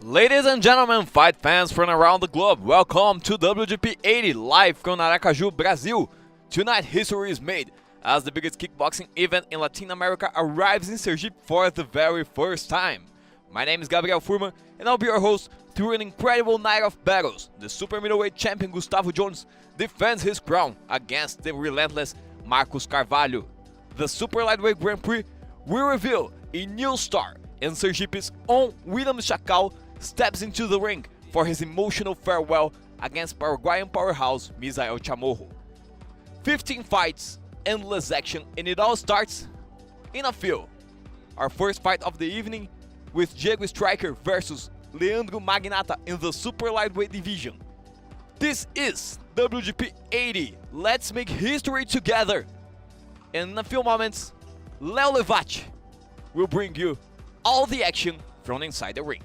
Ladies and gentlemen, fight fans from around the globe, welcome to WGP 80 live from Aracaju, Brazil. Tonight history is made as the biggest kickboxing event in Latin America arrives in Sergipe for the very first time. My name is Gabriel Furman and I'll be your host through an incredible night of battles. The super middleweight champion Gustavo Jones defends his crown against the relentless Marcos Carvalho. The super lightweight Grand Prix will reveal a new star, and Sergipe's own William Chacal steps into the ring for his emotional farewell against Paraguayan powerhouse Misael Chamorro. 15 fights, endless action, and it all starts in a field. Our first fight of the evening with Diego Striker versus Leandro Magnata in the super lightweight division. This is WGP 80. Let's make history together. And in a few moments, Leo Levati will bring you all the action from inside the ring.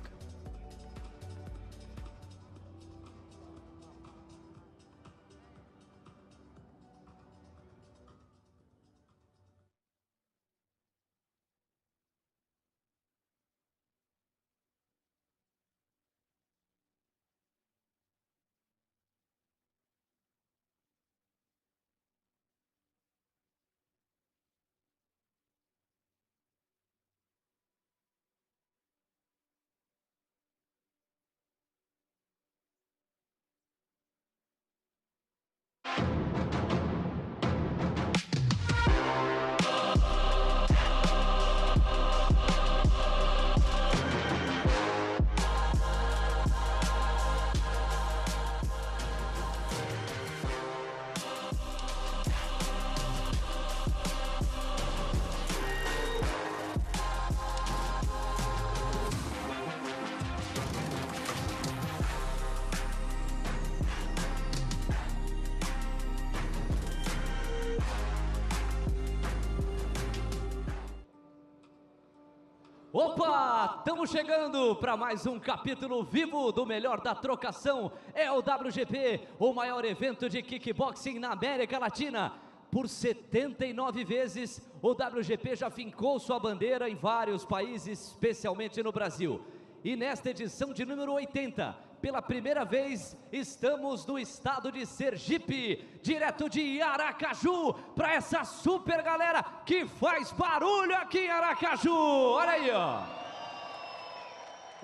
Opa, estamos chegando para mais um capítulo vivo do melhor da trocação. É o WGP, o maior evento de kickboxing na América Latina. Por 79 vezes, o WGP já fincou sua bandeira em vários países, especialmente no Brasil. E nesta edição de número 80, pela primeira vez, estamos no estado de Sergipe, direto de Aracaju, para essa super galera que faz barulho aqui em Aracaju. Olha aí, ó.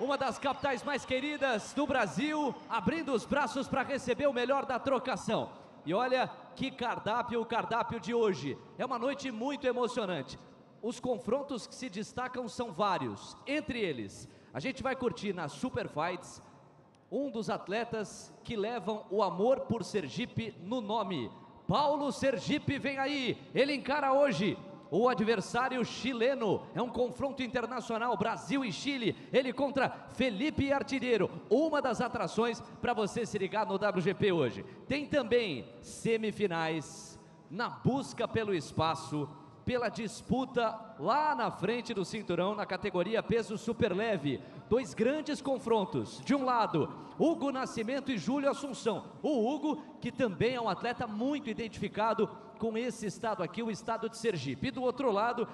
Uma das capitais mais queridas do Brasil, abrindo os braços para receber o melhor da trocação. E olha que cardápio, o cardápio de hoje. É uma noite muito emocionante. Os confrontos que se destacam são vários. Entre eles, a gente vai curtir nas Super Fights um dos atletas que levam o amor por Sergipe no nome. Paulo Sergipe vem aí, ele encara hoje o adversário chileno. É um confronto internacional, Brasil e Chile, ele contra Felipe Artilheiro, uma das atrações para você se ligar no WGP hoje. Tem também semifinais, na busca pelo espaço, pela disputa lá na frente do cinturão, na categoria peso super leve. Dois grandes confrontos. De um lado, Hugo Nascimento e Julio Assunção. O Hugo, que também é um atleta muito identificado com esse estado aqui, o estado de Sergipe. E do outro lado,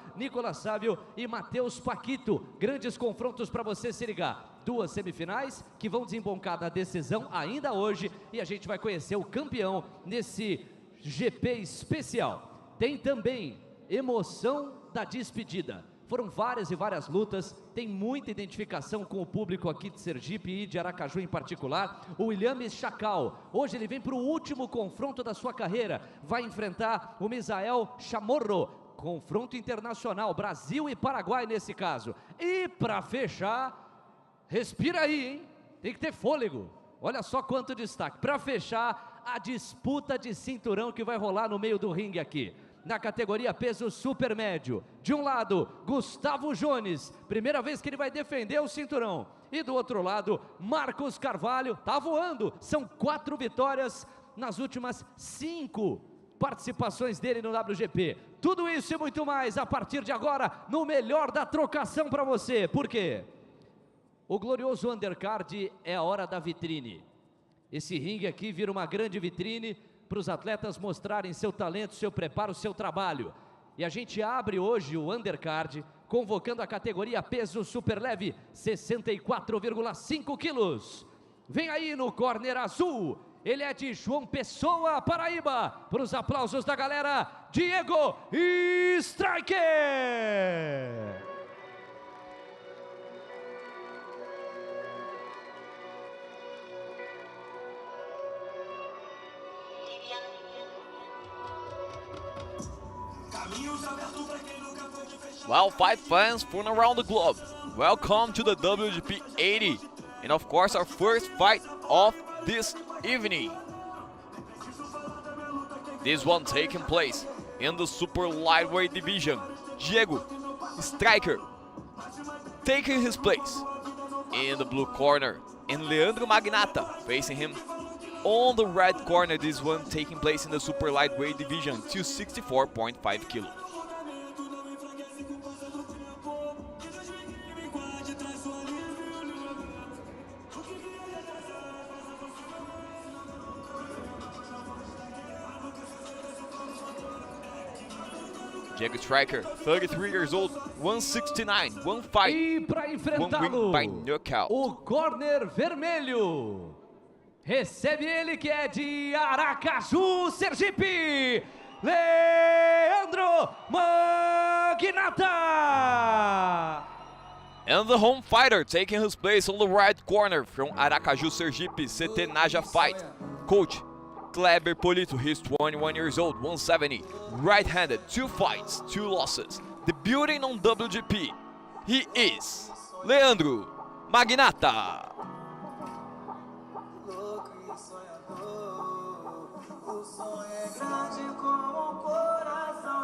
Savio e Mateus Pakitoo. Grandes confrontos para você se ligar. Duas semifinais que vão desembocar na decisão ainda hoje. E a gente vai conhecer o campeão nesse GP especial. Tem também emoção da despedida. Foram várias e várias lutas, tem muita identificação com o público aqui de Sergipe e de Aracaju em particular. O William Chacal, hoje ele vem para o último confronto da sua carreira, vai enfrentar o Misael Chamorro, confronto internacional, Brasil e Paraguai nesse caso. E para fechar, respira aí, hein? Tem que ter fôlego, olha só quanto destaque. Para fechar, a disputa de cinturão que vai rolar no meio do ringue aqui. Na categoria peso super médio. De um lado, Gustavo Jones, primeira vez que ele vai defender o cinturão. E do outro lado, Marcos Carvalho, tá voando. São 4 vitórias nas últimas 5 participações dele no WGP. Tudo isso e muito mais a partir de agora no melhor da trocação para você. Por quê? O glorioso Undercard é a hora da vitrine. Esse ringue aqui vira uma grande vitrine para os atletas mostrarem seu talento, seu preparo, seu trabalho. E a gente abre hoje o Undercard, convocando a categoria peso superleve, 64,5 quilos. Vem aí no corner azul, ele é de João Pessoa, Paraíba. Para os aplausos da galera, Diego Striker! Well, fight fans from around the globe, welcome to the WGP 80, and of course our first fight of this evening. This one taking place in the super lightweight division. Diego Striker taking his place in the blue corner, and Leandro Magnata facing him on the red corner. This one taking place in the super lightweight division, 264.5 kilos. Diego Striker, 33 years old, 169, one fight, E para one enfrentá-lo, win by knockout. o corner vermelho. Recebe ele que é de Aracaju, Sergipe, Leandro Magnata. And the home fighter taking his place on the right corner from Aracaju, Sergipe, CT Naja fight. Coach Kleber Polito, he's 21 years old, 170, right-handed, 2 fights, 2 losses. Debuting on WGP, he is Leandro Magnata.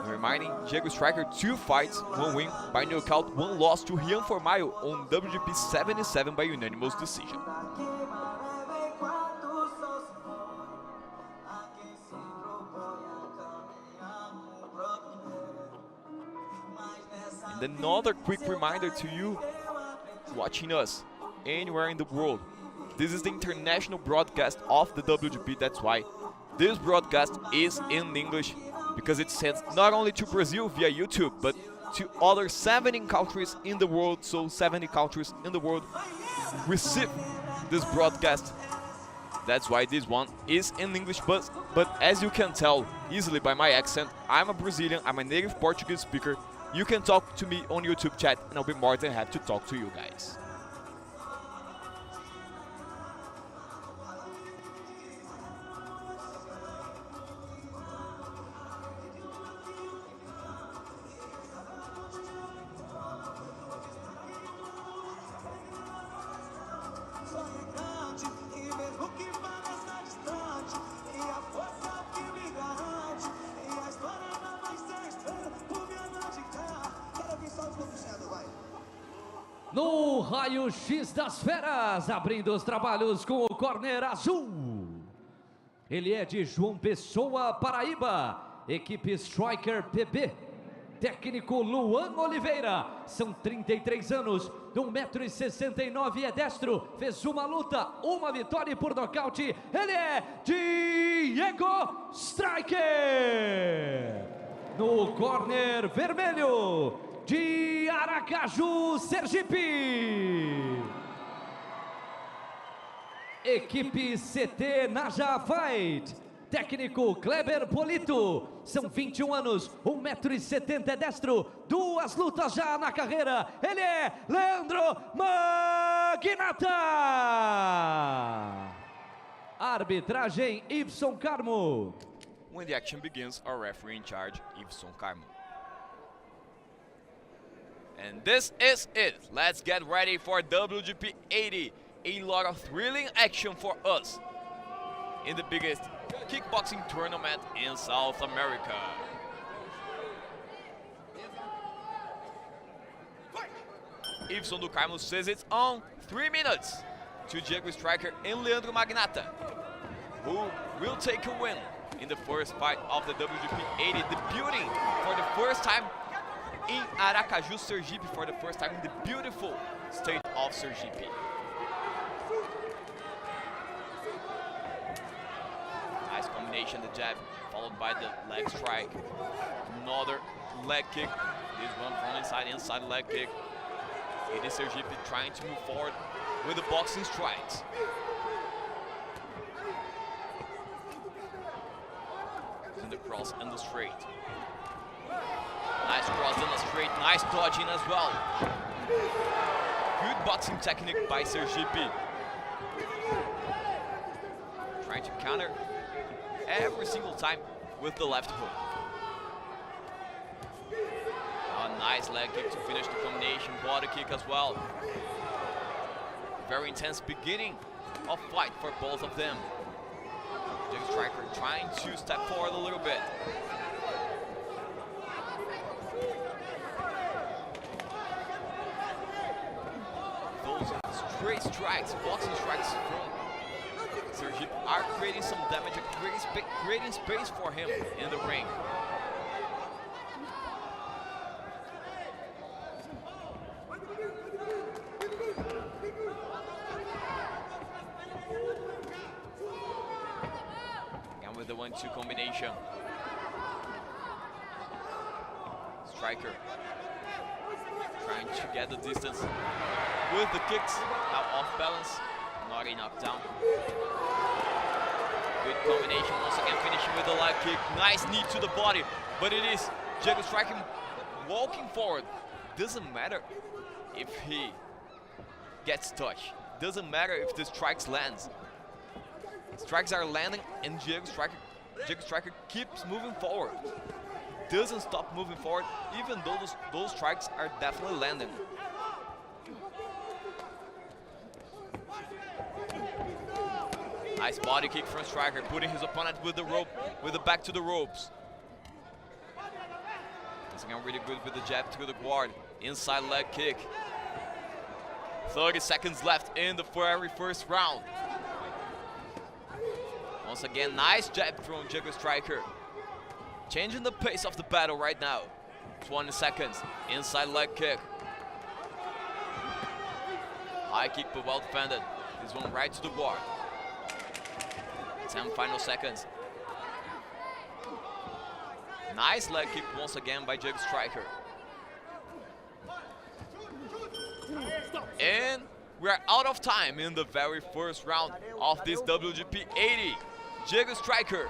Reminding Diego Striker, 2 fights, 1 win by knockout, 1 loss to Rian Formaio on WGP 77 by unanimous decision. And another quick reminder to you watching us anywhere in the world. This is the international broadcast of the WGP. That's why this broadcast is in English, because it sends not only to Brazil via YouTube, but to other 70 countries in the world. So 70 countries in the world receive this broadcast. That's why this one is in English, but as you can tell easily by my accent, I'm a Brazilian, I'm a native Portuguese speaker. You can talk to me on YouTube chat, and I'll be more than happy to talk to you guys. No raio-x das feras, abrindo os trabalhos com o corner azul. Ele é de João Pessoa, Paraíba, equipe Striker PB. Técnico Luan Oliveira, são 33 anos, 1,69 m, é destro, fez uma luta, uma vitória por nocaute. Ele é Diego Striker. No corner vermelho, de Aracaju, Sergipe, equipe CT Naja Fight, técnico Kleber Polito, são 21 anos, 1,70 m, é destro, 2 lutas já na carreira, ele é Leandro Magnata. Arbitragem Ibson Carmo. When the action begins, our referee in charge, Ibson Carmo. And this is it. Let's get ready for WGP 80. A lot of thrilling action for us in the biggest kickboxing tournament in South America. Ibson do Carmo says it's on 3 minutes to Diego Striker and Leandro Magnata, who will take a win in the first fight of the WGP 80, debuting for the first time in Aracaju, Sergipe, for the first time in the beautiful state of Sergipe. Nice combination, the jab, followed by the leg strike. Another leg kick. This one from inside leg kick. It is Sergipe trying to move forward with the boxing strikes. In the cross and the straight. Nice cross and the straight. Nice dodging as well. Good boxing technique by Sergipe. Trying to counter every single time with the left hook. A nice leg kick to finish the combination. Body kick as well. Very intense beginning of fight for both of them. Big striker trying to step forward a little bit. Those straight strikes, boxing strikes from Sergipe are creating some damage, creating space for him in the ring. And with the 1-2 combination. Striker trying to get the distance with the kicks, now off balance, not a knockdown. Good combination, once again finishing with the leg kick. Nice knee to the body, but it is Diego striking, walking forward. Doesn't matter if he gets touched. Doesn't matter if the strikes lands. Strikes are landing and Diego striker keeps moving forward. Doesn't stop moving forward, even though those strikes are definitely landing. Nice body kick from striker, putting his opponent with the rope, with the back to the ropes. Once again, really good with the jab to the guard. Inside leg kick. 30 seconds left in the very first round. Once again, nice jab from Diego striker. Changing the pace of the battle right now. 20 seconds. Inside leg kick. High kick but well defended. This one right to the guard. 10 final seconds. Nice leg kick once again by Diego striker. And we're out of time in the very first round of this WGP 80. Diego striker.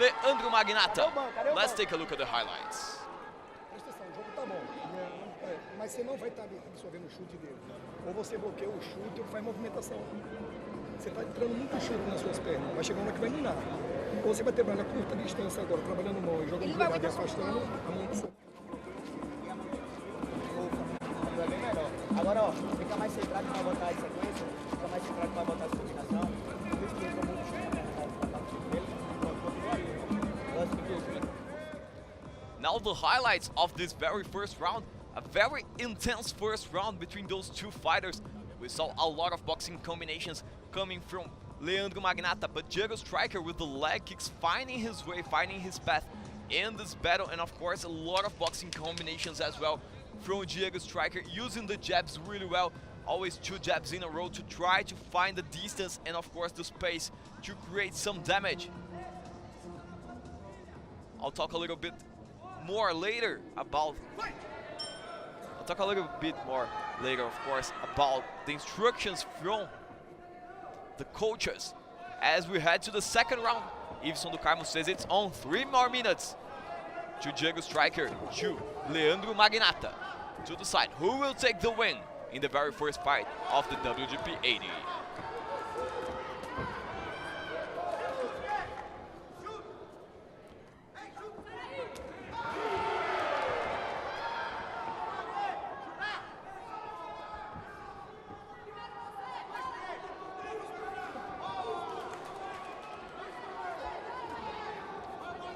Leandro Magnata. Let's take a look at the highlights. Presta atenção, o jogo tá bom, mas você não vai estar absorvendo o chute dele. Ou você bloqueia o chute ou faz movimentação. Você está entrando muito chute nas suas pernas, vai chegar uma hora que vai minar. Ou você vai trabalhar a curta distância agora, trabalhando mão e jogando jogada e afastando a mão do seu. É bem melhor. Agora, ó, fica mais centrado para botar a sequência, fica mais centrado para botar a combinação. Por isso que entra muito chute, Now the highlights of this very first round. A very intense first round between those two fighters. We saw a lot of boxing combinations coming from Leandro Magnata, but Diego striker with the leg kicks finding his way, finding his path in this battle, and of course a lot of boxing combinations as well from Diego striker, using the jabs really well. Always 2 jabs in a row to try to find the distance and of course the space to create some damage. I'll talk a little bit more later about of course, about the instructions from the coaches as we head to the second round. Iveson do Carmo says it's on 3 more minutes to Diego striker, to Leandro Magnata to decide who will take the win in the very first fight of the WGP 80.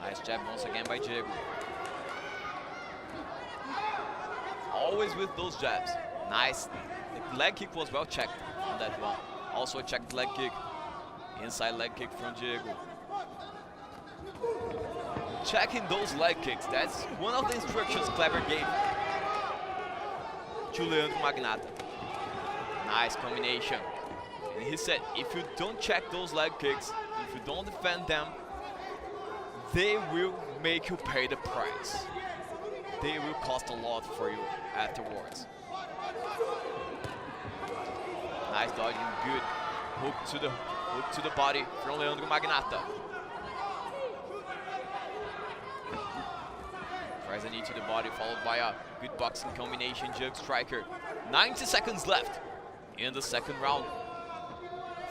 Nice jab once again by Diego. Always with those jabs. Nice. The leg kick was well checked on that one. Also a checked leg kick. Inside leg kick from Diego. Checking those leg kicks. That's one of the instructions Kleber gave to Leandro Magnata. Nice combination. And he said, if you don't check those leg kicks, if you don't defend them, they will make you pay the price. They will cost a lot for you afterwards. Nice dodging, good. Hook to the body from Leandro Magnata. Tries a knee to the body, followed by a good boxing combination, jug striker. 90 seconds left in the second round.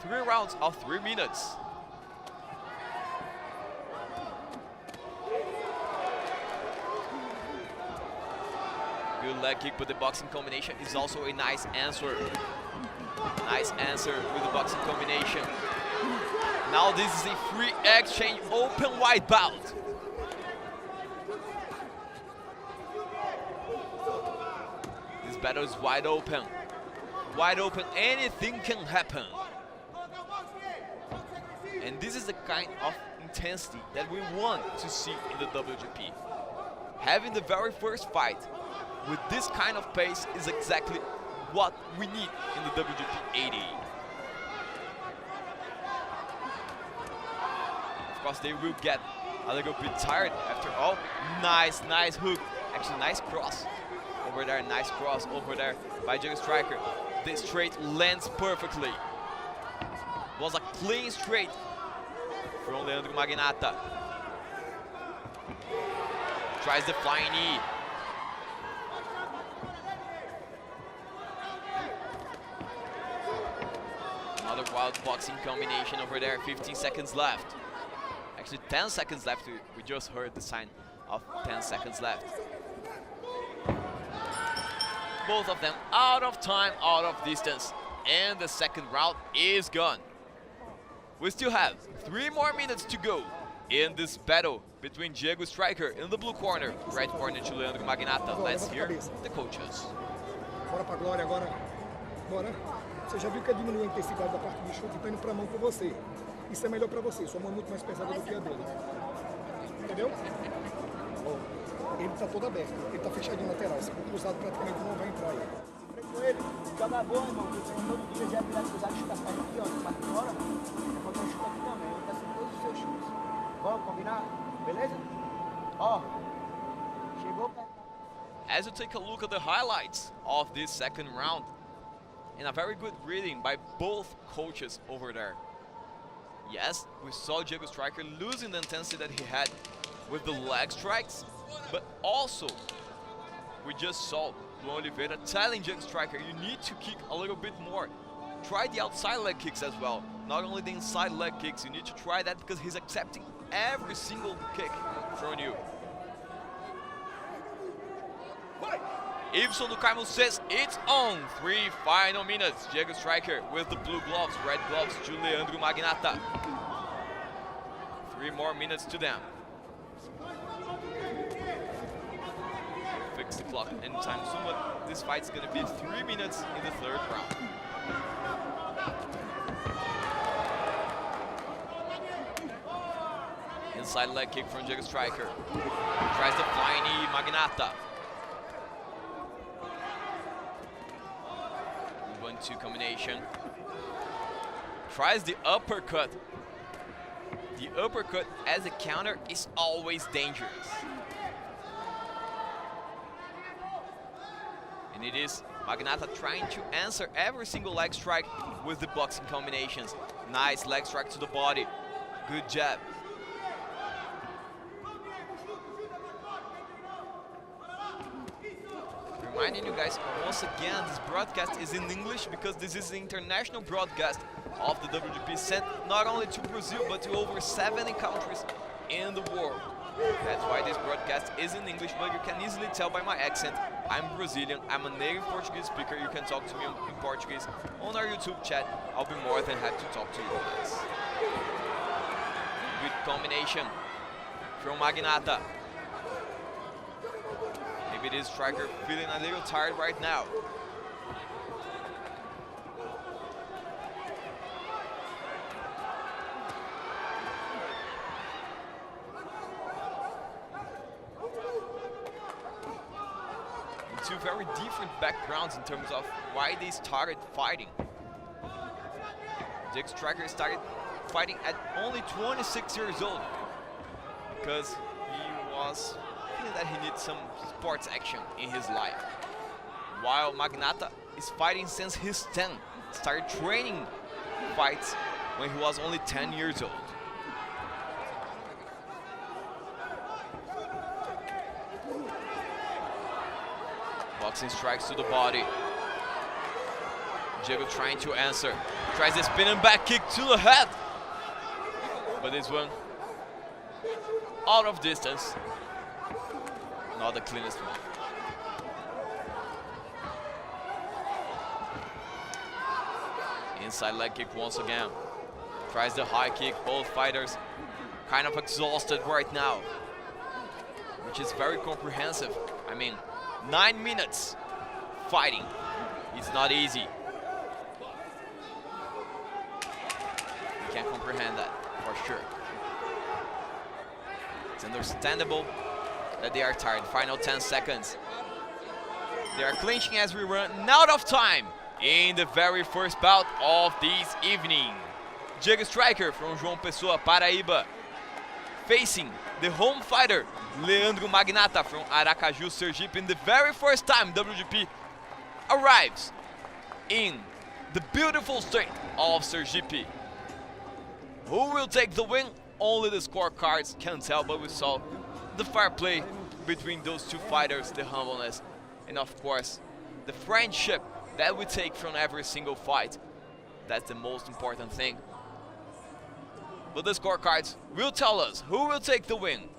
3 rounds of 3 minutes. Good leg kick, but the boxing combination is also a nice answer. Nice answer with the boxing combination. Now this is a free exchange, open wide bout. This battle is wide open. Wide open, anything can happen. And this is the kind of intensity that we want to see in the WGP. Having the very first fight with this kind of pace is exactly what we need in the WGP 80. Of course, they will get a little bit tired after all. Nice hook. Actually, nice cross over there. Nice cross over there by Jug Striker. This straight lands perfectly. Was a clean straight from Leandro Magnata. Tries the flying knee. Another wild boxing combination over there. 15 seconds left. Actually, 10 seconds left. We just heard the sign of 10 seconds left. Both of them out of time, out of distance. And the second round is gone. We still have 3 more minutes to go in this battle between Diego Striker in the blue corner, red corner to Leandro Magnata. Let's hear the coaches. Bora pra glória agora. Bora. Você já viu que diminuiu a intensidade da parte de chute e tá indo pra mão com você. Isso é melhor pra você. Sua mão é muito mais pesada do que a dele. Entendeu? Ó, ele tá todo aberto. Ele tá fechadinho lateral. Se for cruzado, praticamente não vai entrar aí. Com ele, joga boa, irmão. Todo dia já virar cruzado e chutar a perna aqui, ó. Tu parte fora, eu vou dar um chute aqui também. Eu vou dar todos os seus chutes. Vamos combinar? Beleza? Ó, chegou pra... As you take a look at the highlights of this second round, and a very good reading by both coaches over there. Yes, we saw Diego Striker losing the intensity that he had with the leg strikes, but also we just saw Luan Oliveira telling Diego Striker, you need to kick a little bit more. Try the outside leg kicks as well. Not only the inside leg kicks, you need to try that because he's accepting every single kick from you. Iveson do Carmo says it's on. 3 final minutes. Diego Striker with the blue gloves, red gloves to Leandro Magnata. 3 more minutes to them. Fix the clock anytime soon, but this fight's gonna be 3 minutes in the third round. Inside leg kick from Diego Striker. Tries the flying knee, Magnata. 1-2 combination. Tries the uppercut. The uppercut as a counter is always dangerous. And it is Magnata trying to answer every single leg strike with the boxing combinations. Nice leg strike to the body. Good jab. Reminding you guys, once again, this broadcast is in English because this is the international broadcast of the WGP sent not only to Brazil but to over 70 countries in the world. That's why this broadcast is in English, but you can easily tell by my accent, I'm Brazilian, I'm a native Portuguese speaker. You can talk to me in Portuguese on our YouTube chat. I'll be more than happy to talk to you guys. Good combination from Magnata. Maybe it is Striker feeling a little tired right now. Two very different backgrounds in terms of why they started fighting. Diego Striker started fighting at only 26 years old because he was feeling that he needs some sports action in his life. While Magnata is fighting since he's 10, started training fights when he was only 10 years old. Boxing strikes to the body. Diego trying to answer. Tries a spinning back kick to the head. But this one out of distance. Not the cleanest one. Inside leg kick once again. Tries the high kick. Both fighters kind of exhausted right now, which is very comprehensive. I mean, 9 minutes fighting. It's not easy. You can't comprehend that for sure. It's understandable that they are tired. Final 10 seconds. They are clinching as we run out of time in the very first bout of this evening. Diego striker from João Pessoa, Paraíba, facing the home fighter Leandro Magnata from Aracaju, Sergipe, in the very first time WGP arrives in the beautiful state of Sergipe. Who will take the win? Only the scorecards can tell, but we saw the fair play between those two fighters, the humbleness, and of course, the friendship that we take from every single fight. That's the most important thing. But the scorecards will tell us who will take the win.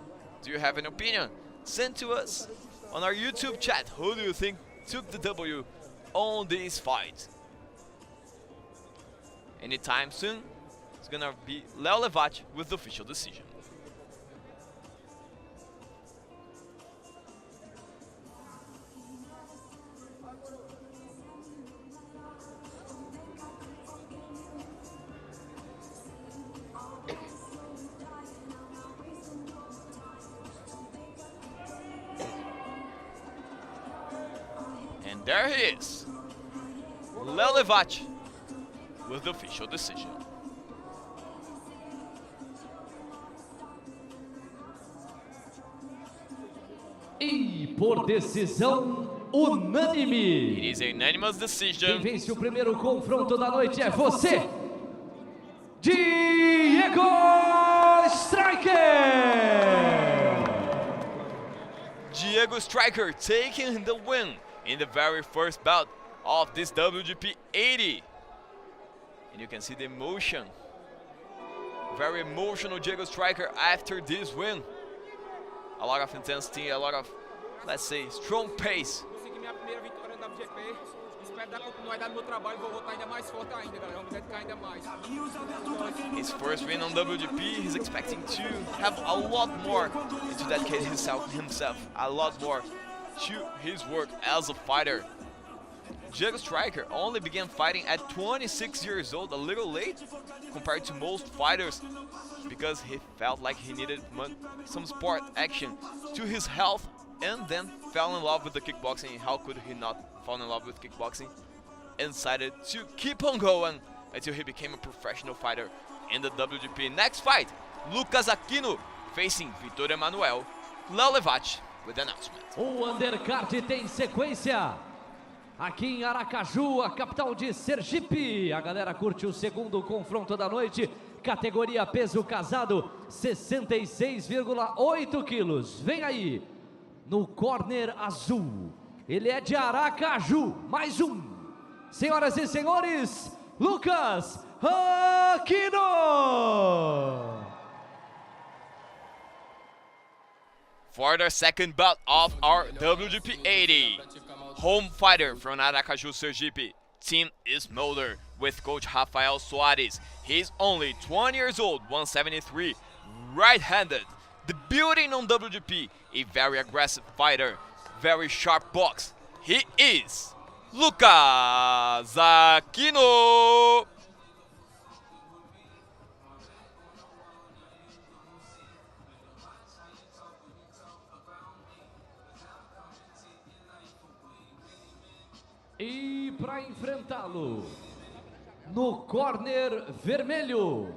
Do you have an opinion? Send to us on our YouTube chat. Who do you think took the W on this fight? Anytime soon, it's gonna be Leo Levati with the official decision. And there he is, Leo Levati with the official decision. E por decisão unânime, It is a unanimous decision. quem vence o primeiro confronto da noite é você, Diego Striker! Diego Striker taking the win in the very first bout of this WGP 80. And you can see the emotion. Very emotional Diego Striker after this win. A lot of intensity, a lot of, let's say, strong pace. Consegui minha primeira vitória no WGP. Espero dar continuidade no meu trabalho. Vou voltar ainda mais forte ainda, galera. Vamos dedicar ainda mais. His first win on WGP, he's expecting to have a lot more to dedicate himself a lot more to his work as a fighter. Diego Striker only began fighting at 26 years old, a little late compared to most fighters, because he felt like he needed some sport action to his health, and then fell in love with the kickboxing. How could he not fall in love with kickboxing? And decided to keep on going until he became a professional fighter in the WGP. Next fight, Lucas Aquino facing Vitor Emanuel. Leo Levati with the announcement. O Undercard tem sequência aqui em Aracaju, a capital de Sergipe. A galera curte o segundo confronto da noite. Categoria peso casado, 66,8 quilos. Vem aí, no corner azul. Ele é de Aracaju. Mais um. Senhoras e senhores, Lucas Aquino. For the second bout of our WGP 80. Home fighter from Aracaju, Sergipe. Team is Mulder with coach Rafael Soares. He's only 20 years old, 173, right-handed. Debuting on WGP, a very aggressive fighter, very sharp box. He is Lucas Aquino. E para enfrentá-lo, no corner vermelho,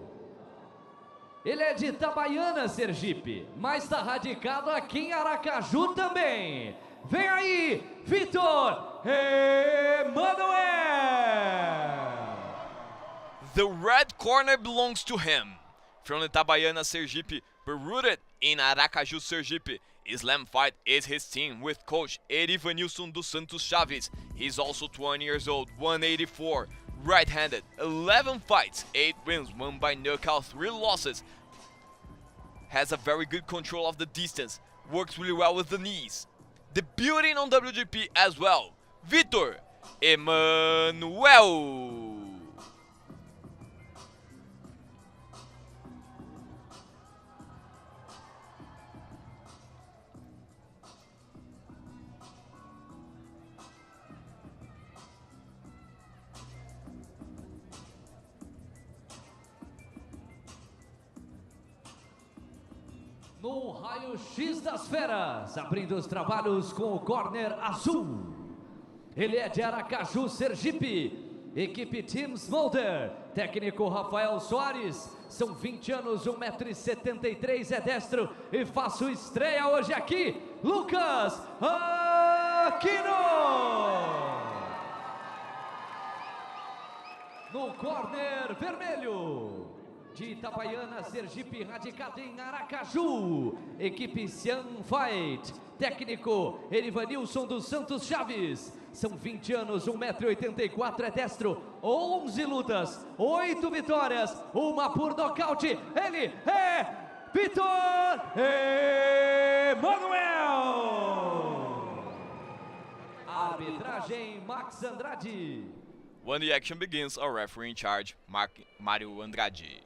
Ele é de Itabaiana, Sergipe, mas está radicado aqui em Aracaju também. Vem aí, Vitor Emanuel! The red corner belongs to him. From Itabaiana, Sergipe, but rooted in Aracaju, Sergipe. Slam Fight is his team with coach Erivanilson dos Santos Chaves. He's also 20 years old, 184, right-handed, 11 fights, 8 wins, 1 by knockout, 3 losses. Has a very good control of the distance, works really well with the knees. Debuting on WGP as well, Vitor Emanuel. No raio-x das feras, abrindo os trabalhos com o corner azul. Ele é de Aracaju, Sergipe. Equipe Team Smolder. Técnico Rafael Soares. São 20 anos, 1,73 m, é destro. E faço estreia hoje aqui, Lucas Aquino. No corner vermelho. De Itabaiana, Sergipe, radicado em Aracaju. Equipe Siam Fight. Técnico Erivanilson dos Santos Chaves. São 20 anos, 1,84 m, é destro. 11 lutas, 8 vitórias, 1 por nocaute. Ele é Vitor Emanuel. Arbitragem Max Andrade. When the action begins, our referee in charge, Mário Andrade.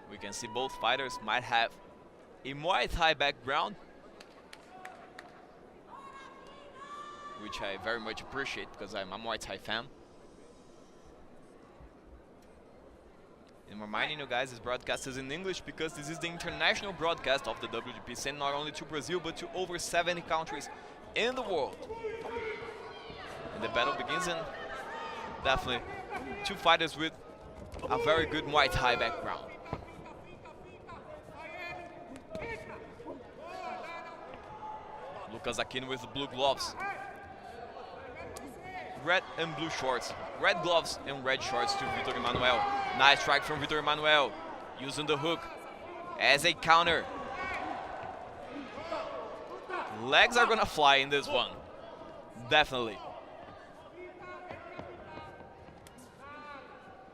We can see both fighters might have a Muay Thai background, which I very much appreciate because I'm a Muay Thai fan. And reminding you guys, this broadcast is in English because this is the international broadcast of the WGP, sent not only to Brazil but to over 70 countries in the world. And the battle begins, and definitely two fighters with a very good Muay Thai background. Lucas Aquino with the blue gloves. Red and blue shorts. Red gloves and red shorts to Vitor Emanuel. Nice strike from Vitor Emanuel. Using the hook as a counter. Legs are gonna fly in this one. Definitely.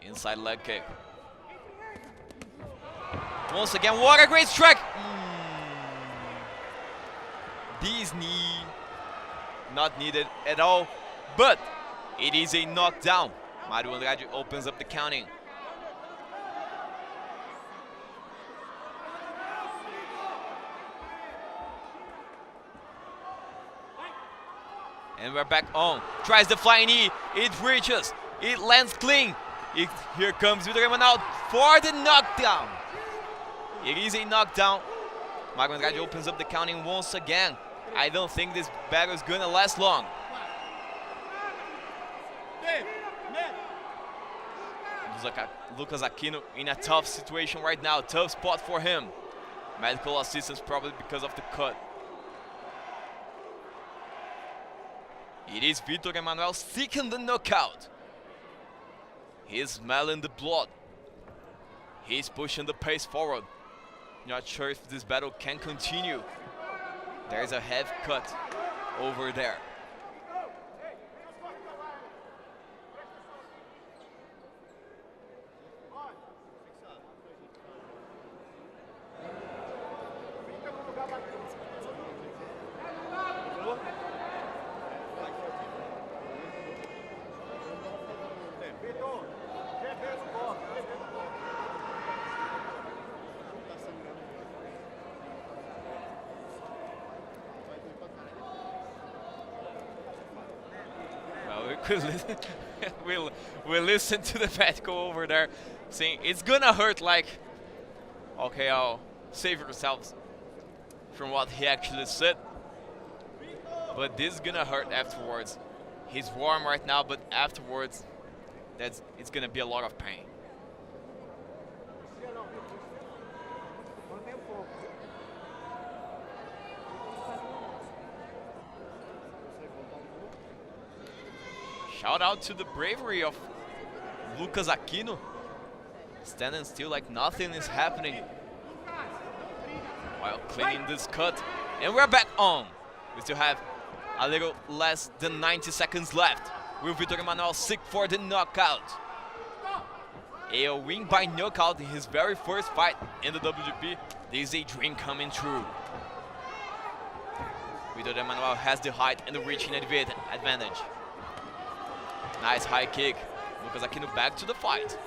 Inside leg kick. Once again, what a great strike! This knee, not needed at all, but it is a knockdown. Mário Andrade opens up the counting. And we're back on. Tries the flying knee, it reaches, it lands clean. Here comes Vitor Emanuel for the knockdown. It is a knockdown. Mário Andrade opens up the counting once again. I don't think this battle is gonna last long. Lucas Aquino in a tough situation right now, tough spot for him. Medical assistance probably because of the cut. It is Vitor Emanuel seeking the knockout. He's smelling the blood. He's pushing the pace forward. Not sure if this battle can continue. There's a heavy cut over there. We'll listen to the medical over there saying it's gonna hurt, like, okay, I'll save yourselves from what he actually said. but this is gonna hurt afterwards. He's warm right now, but afterwards, it's gonna be a lot of pain. Shout out to the bravery of Lucas Aquino, standing still like nothing is happening while cleaning this cut. And we're back on. We still have a little less than 90 seconds left. Will Vitor Emanuel seek for the knockout? A win by knockout in his very first fight in the WGP. This is a dream coming true. Vitor Emanuel has the height and the reaching advantage. Nice high kick. Lucas Aquino back to the fight.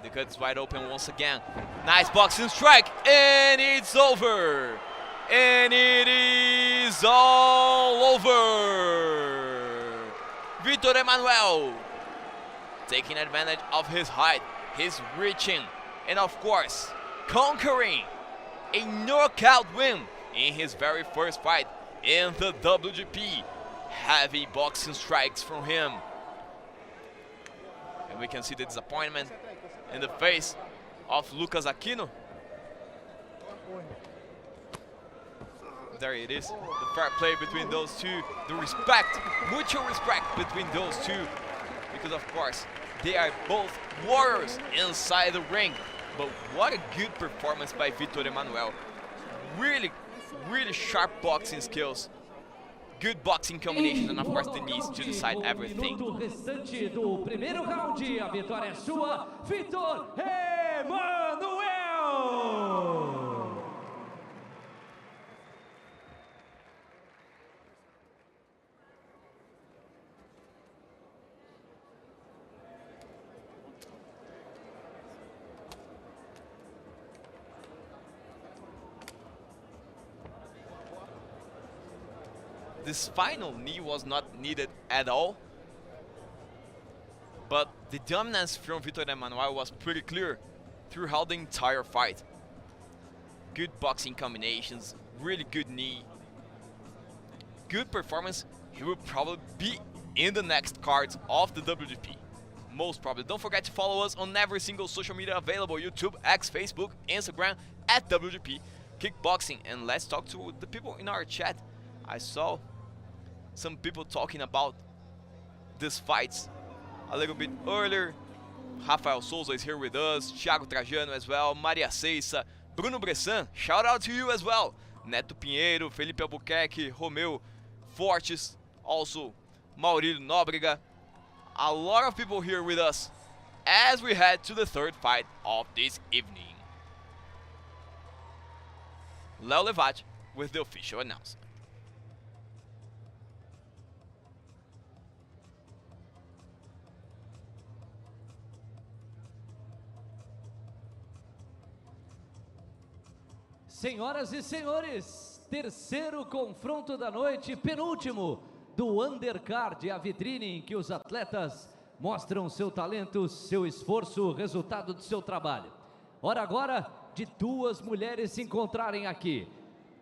The cut is wide open once again. Nice boxing strike, and it's over. And it is all over. Vitor Emanuel taking advantage of his height, his reaching, and of course, conquering a knockout win in his very first fight in the WGP. Heavy boxing strikes from him. And we can see the disappointment in the face of Lucas Aquino. There it is, the fair play between those two, the respect, mutual respect between those two, because of course they are both warriors inside the ring. But what a good performance by Vitor Emanuel. Really, really sharp boxing skills, good boxing combination, and of course the knees to decide everything. Minuto restante do primeiro round, a vitória é sua, Vitor Emanuel! This final knee was not needed at all, but the dominance from Vitor Emanuel was pretty clear throughout the entire fight. Good boxing combinations, really good knee, good performance. He will probably be in the next cards of the WGP, most probably. Don't forget to follow us on every single social media available: YouTube, X, Facebook, Instagram, at WGP Kickboxing. And let's talk to the people in our chat. I saw some people talking about these fights a little bit earlier. Rafael Souza is here with us, Thiago Trajano as well, Maria Ceissa, Bruno Bressan, shout out to you as well, Neto Pinheiro, Felipe Albuquerque, Romeu Fortes, also Maurílio Nóbrega. A lot of people here with us as we head to the third fight of this evening. Léo Levati with the official announcement. Senhoras e senhores, terceiro confronto da noite, penúltimo do Undercard, a vitrine em que os atletas mostram seu talento, seu esforço, o resultado do seu trabalho. Hora agora de duas mulheres se encontrarem aqui.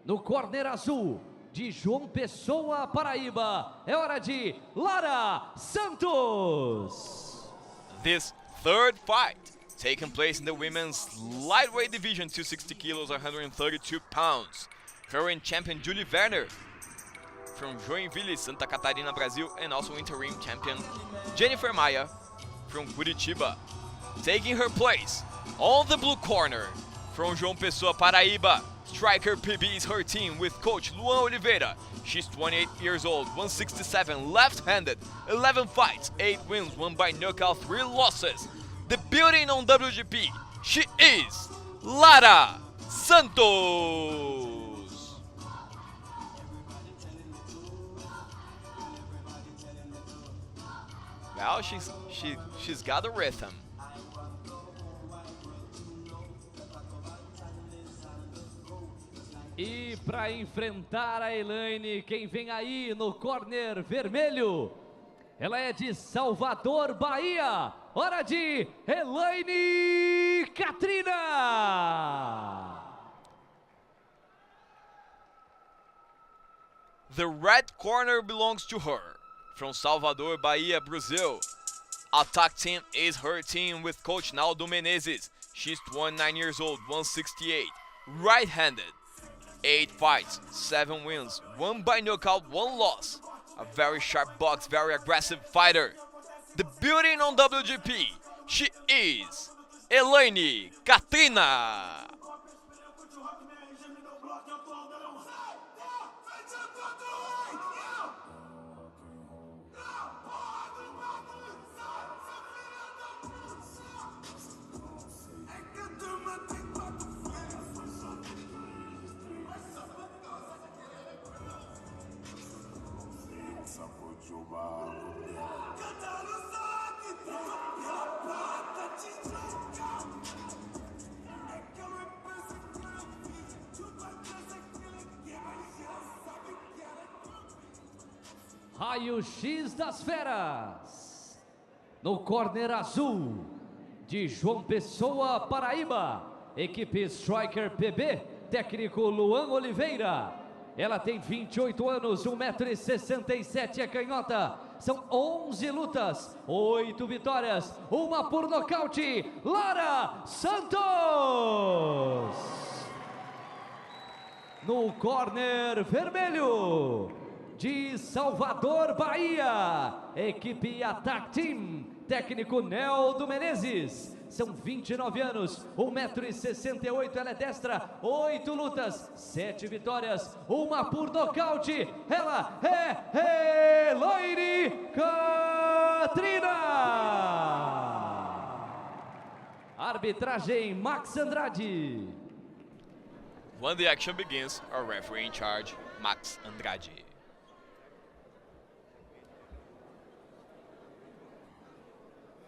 No corner azul, de João Pessoa, Paraíba, é hora de Lara Santos. This third fight taking place in the women's lightweight division, 260 kilos, 132 pounds. Current champion Julie Werner from Joinville, Santa Catarina, Brazil, and also interim champion Jennifer Maia from Curitiba. Taking her place on the blue corner from João Pessoa, Paraíba, Striker PB is her team with coach Luan Oliveira. She's 28 years old, 167, left-handed, 11 fights, 8 wins, 1 by knockout, 3 losses. Debuting on WGP, she is Lara Santos. Well, she's got a rhythm. E para enfrentar a Elaine, quem vem aí no corner vermelho, ela é de Salvador, Bahia. Hora de Elaine Catrina. The red corner belongs to her. From Salvador, Bahia, Brazil. Attack team is her team with coach Naldo Menezes. She's 29 years old, 168. Right-handed. 8 fights, 7 wins, 1 by knockout, 1 loss. A very sharp box, very aggressive fighter. Debuting on WGP, she is Elaine Katrina. Raio-X das Feras. No corner azul, de João Pessoa, Paraíba, equipe Striker PB, técnico Luan Oliveira. Ela tem 28 anos, 1,67 m, é canhota. São 11 lutas, 8 vitórias, 1 por nocaute. Lara Santos. No corner vermelho, de Salvador, Bahia, equipe Attack Team, técnico Neldo Menezes. São 29 anos, 1,68 m, ela é destra, 8 lutas, 7 vitórias, 1 por nocaute. Ela é Elaine Katrina. Arbitragem Max Andrade. When the action begins, our referee in charge, Max Andrade.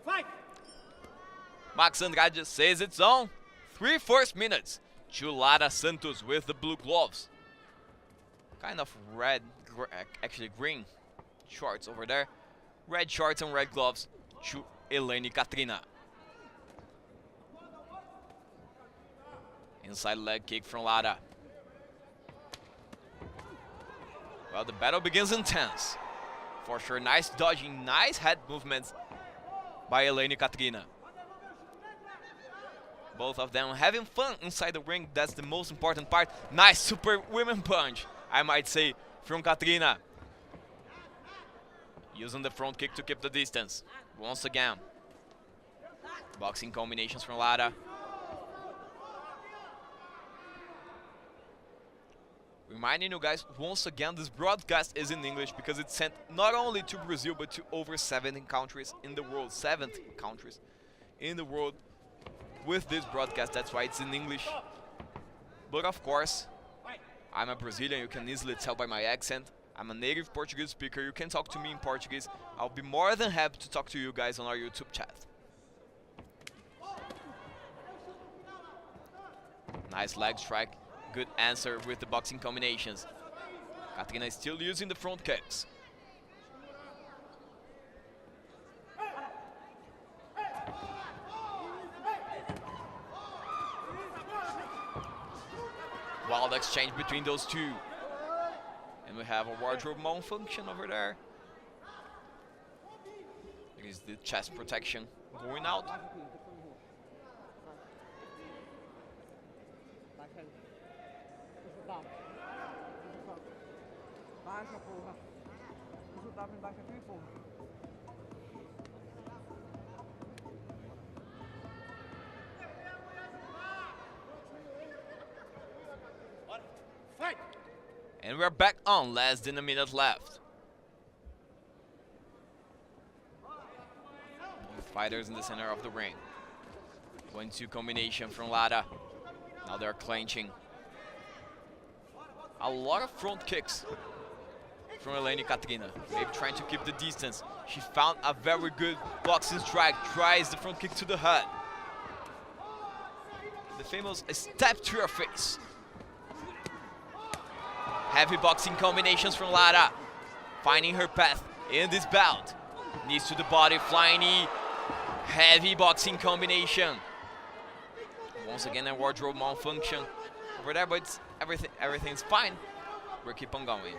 Fight! Max Andrade says it's on. 3 first minutes. To Lara Santos with the blue gloves. Kind of red, actually green shorts over there. Red shorts and red gloves to Elaine Katrina. Inside leg kick from Lara. Well, the battle begins intense. For sure, nice dodging, nice head movements by Elaine Katrina. Both of them having fun inside the ring, that's the most important part. Nice super women punch, I might say, from Katrina. Using the front kick to keep the distance. Once again. Boxing combinations from Lara. Reminding you guys, once again, this broadcast is in English because it's sent not only to Brazil but to over 70 countries in the world. 70 countries in the world with this broadcast. That's why it's in English. But of course, I'm a Brazilian. You can easily tell by my accent. I'm a native Portuguese speaker. You can talk to me in Portuguese. I'll be more than happy to talk to you guys on our YouTube chat. Nice leg strike. Good answer with the boxing combinations. Katrina is still using the front kicks. Wild exchange between those two. And we have a wardrobe malfunction over there. It is the chest protection going out. Baixa, porra. O resultado embaixo aqui, porra. Fight! And we're back on, less than a minute left. Both fighters in the center of the ring. 1-2 combination from Lara. Now they're clenching. A lot of front kicks from Elaine Katrina. Maybe trying to keep the distance. She found a very good boxing strike. Tries the front kick to the head. The famous step to your face. Heavy boxing combinations from Lara. Finding her path in this bout. Knees to the body, flying knee. Heavy boxing combination. Once again, a wardrobe malfunction over there, but it's everything's fine. We'll keep on going.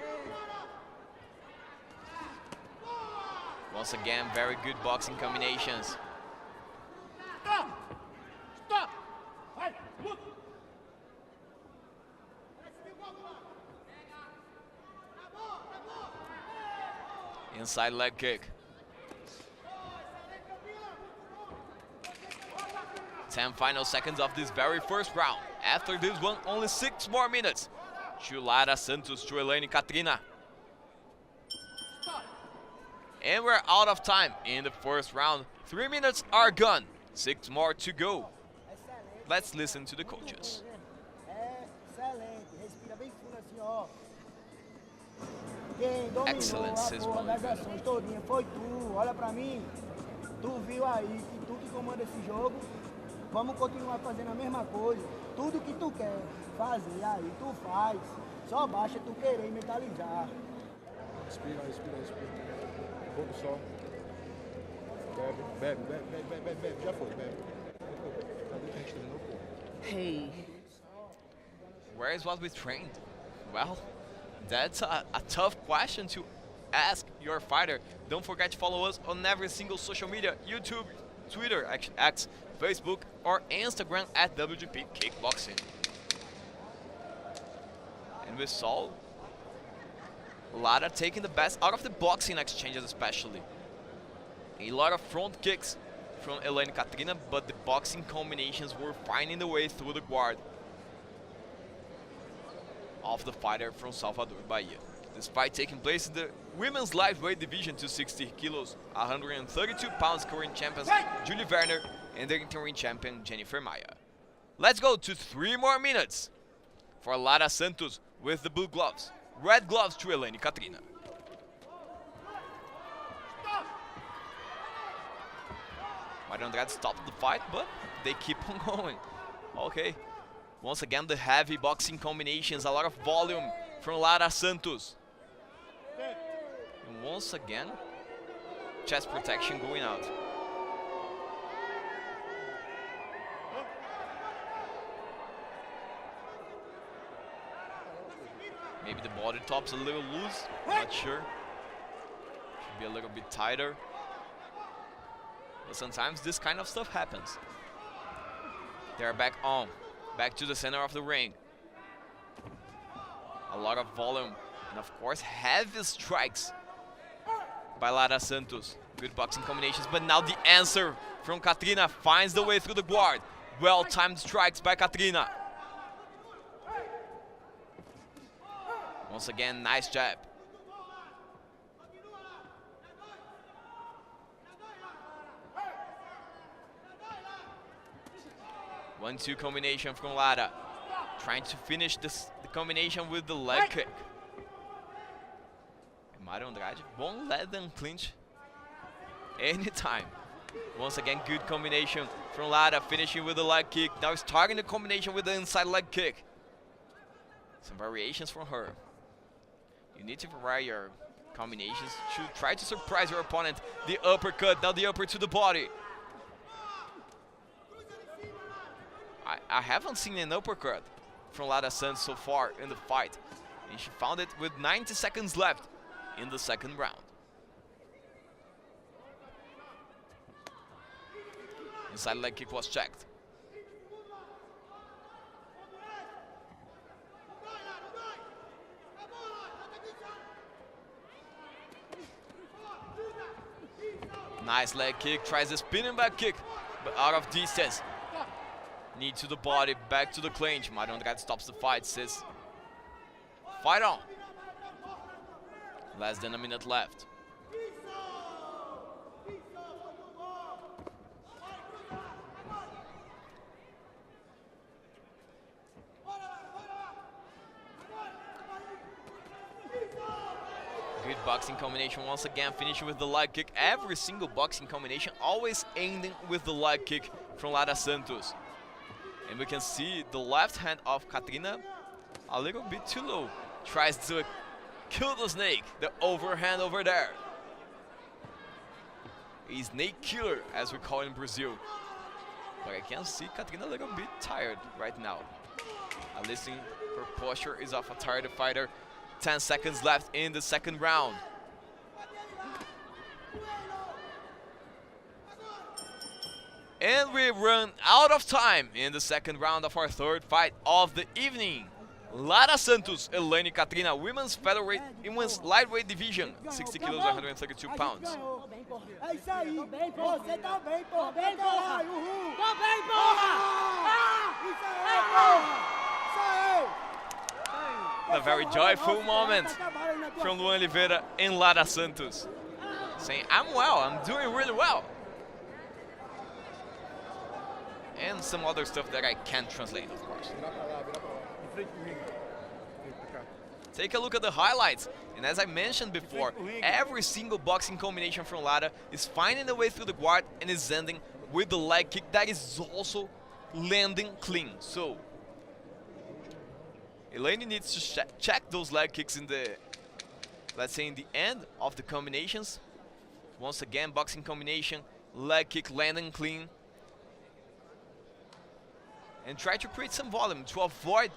Once again, very good boxing combinations. Inside leg kick. 10 final seconds of this very first round. After this one, only 6 more minutes. To Lara Santos, to Elaine Catrina. And we're out of time in the first round. 3 minutes are gone. 6 more to go. Let's listen to the coaches. Excelente, respira bem fundo assim, ó. Quem dominou Excellent, a says porra one. das ações todinha foi tu, olha pra mim. Tu viu aí que tu que comanda esse jogo. Vamos continuar fazendo a mesma coisa. Tudo que tu quer fazer aí, tu faz. Só basta tu querer mentalizar. Respira, respira, respira. Um pouco só. Bebe, bebe, bebe, bebe, bebe, bebe. Já foi, bebe. Cadê que a gente treinou, pô? Hey. Where is what we trained? Well, that's a tough question to ask your fighter. Don't forget to follow us on every single social media, YouTube, Twitter, X, Facebook, or Instagram at WGP Kickboxing. And we saw Lara taking the best out of the boxing exchanges especially. A lot of front kicks from Elaine Catrina, but the boxing combinations were finding the way through the guard of the fighter from Salvador, Bahia. This fight taking place in the women's lightweight division to 60 kilos, 132 pounds current champions Julie Werner and the interim champion Jennifer Maia. Let's go to 3 more minutes for Lara Santos with the blue gloves. Red gloves to Elaine Catrina. Maria Andrade stopped the fight, but they keep on going. Okay. Once again, the heavy boxing combinations, a lot of volume from Lara Santos. And once again, chest protection going out. Maybe the body top's a little loose, not sure. Should be a little bit tighter. But sometimes this kind of stuff happens. They're back on. Back to the center of the ring. A lot of volume and of course heavy strikes by Lara Santos. Good boxing combinations, but now the answer from Catrina finds the way through the guard. Well-timed strikes by Catrina. Once again, nice jab. One-two combination from Lara. Trying to finish the combination with the leg kick. And Mario Andrade won't let them clinch anytime. Once again, good combination from Lara, finishing with the leg kick. Now starting the combination with the inside leg kick. Some variations from her. You need to vary your combinations to try to surprise your opponent. The uppercut, now the upper to the body. I haven't seen an uppercut from Lara Santos so far in the fight. And she found it with 90 seconds left in the second round. Inside leg kick was checked. Nice leg kick, tries the spinning back kick, but out of distance. Knee to the body, back to the clinch. Mario Andrade stops the fight, says, fight on. Less than a minute left. Good boxing combination once again, finishing with the leg kick. Every single boxing combination always ending with the leg kick from Lara Santos. And we can see the left hand of Catrina a little bit too low. Tries to kill the snake, the overhand over there. A snake killer, as we call in Brazil. But I can see Catrina a little bit tired right now. At least her posture is of a tired fighter. 10 seconds left in the second round. And we run out of time in the second round of our third fight of the evening. Lara Santos, Elaine Katrina, women's featherweight, women's lightweight division, 60 kilos, 132 pounds. É isso aí. Pô, você tá bem, porra. Bem, caralho. Uhul. Tô bem, porra! Isso aí, porra. Isso aí. A very joyful moment from Luan Oliveira and Lara Santos, saying, I'm well, I'm doing really well. And some other stuff that I can't translate, of course. Virar pra lá, virar pra lá. Em frente pro ringue. Vem pra cá. Take a look at the highlights. And as I mentioned before, every single boxing combination from Lara is finding a way through the guard and is ending with the leg kick that is also landing clean. So, Elaine needs to check those leg kicks in the, let's say, in the end of the combinations. Once again, boxing combination, leg kick landing clean. And try to create some volume to avoid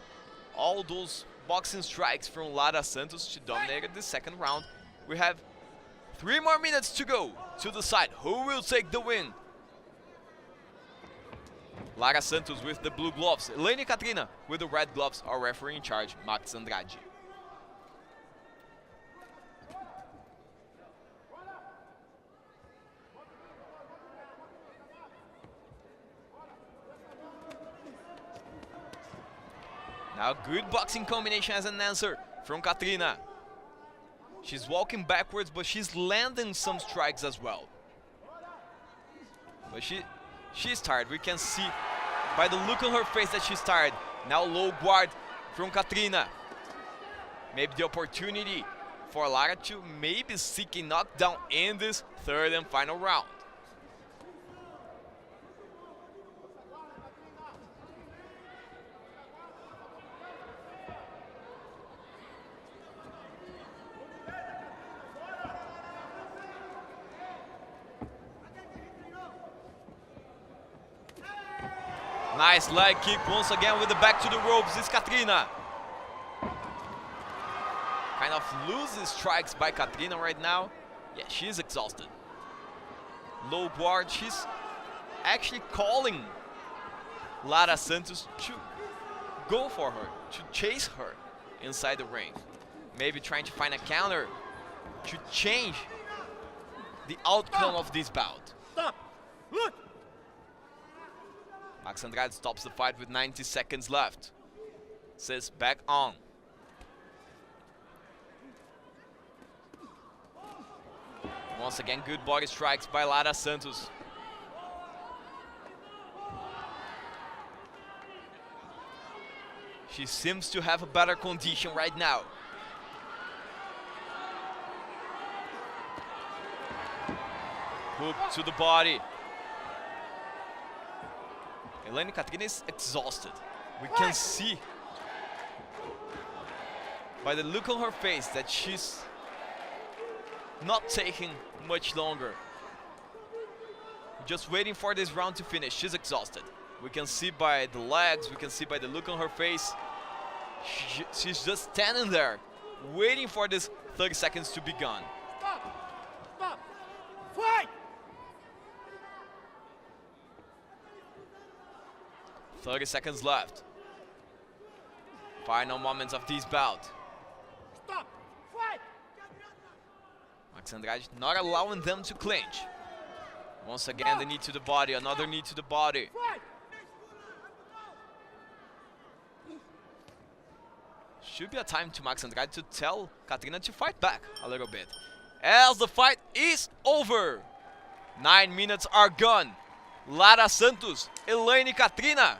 all those boxing strikes from Lara Santos to dominate the second round. We have 3 more minutes to go to decide who will take the win. Lara Santos with the blue gloves, Elaine Katrina with the red gloves, our referee in charge, Max Andrade. Now good boxing combination as an answer from Katrina. She's walking backwards, but she's landing some strikes as well. But she's tired. We can see by the look on her face that she's tired. Now low guard from Katrina. Maybe the opportunity for Lara to maybe seek a knockdown in this third and final round. Nice leg kick once again with the back to the ropes. It's Katrina. Kind of loses strikes by Katrina right now. Yeah, she's exhausted. Low guard. She's actually calling Lara Santos to go for her, to chase her inside the ring. Maybe trying to find a counter to change the outcome of this bout. Stop! Look! Max Andrade stops the fight with 90 seconds left. Says back on. Once again, good body strikes by Lara Santos. She seems to have a better condition right now. Hook to the body. Elaine Katrina is exhausted. We can see by the look on her face that she's not taking much longer. Just waiting for this round to finish. She's exhausted. We can see by the legs, we can see by the look on her face. She's just standing there, waiting for this 30 seconds to be gone. Stop! Stop! Fight! 30 seconds left. Final moments of this bout. Stop! Fight! Max Andrade not allowing them to clinch. Once again, the knee to the body, another knee to the body. Fight! Should be a time to Max Andrade to tell Katrina to fight back a little bit. As the fight is over. 9 minutes are gone. Lara Santos, Elaine Katrina.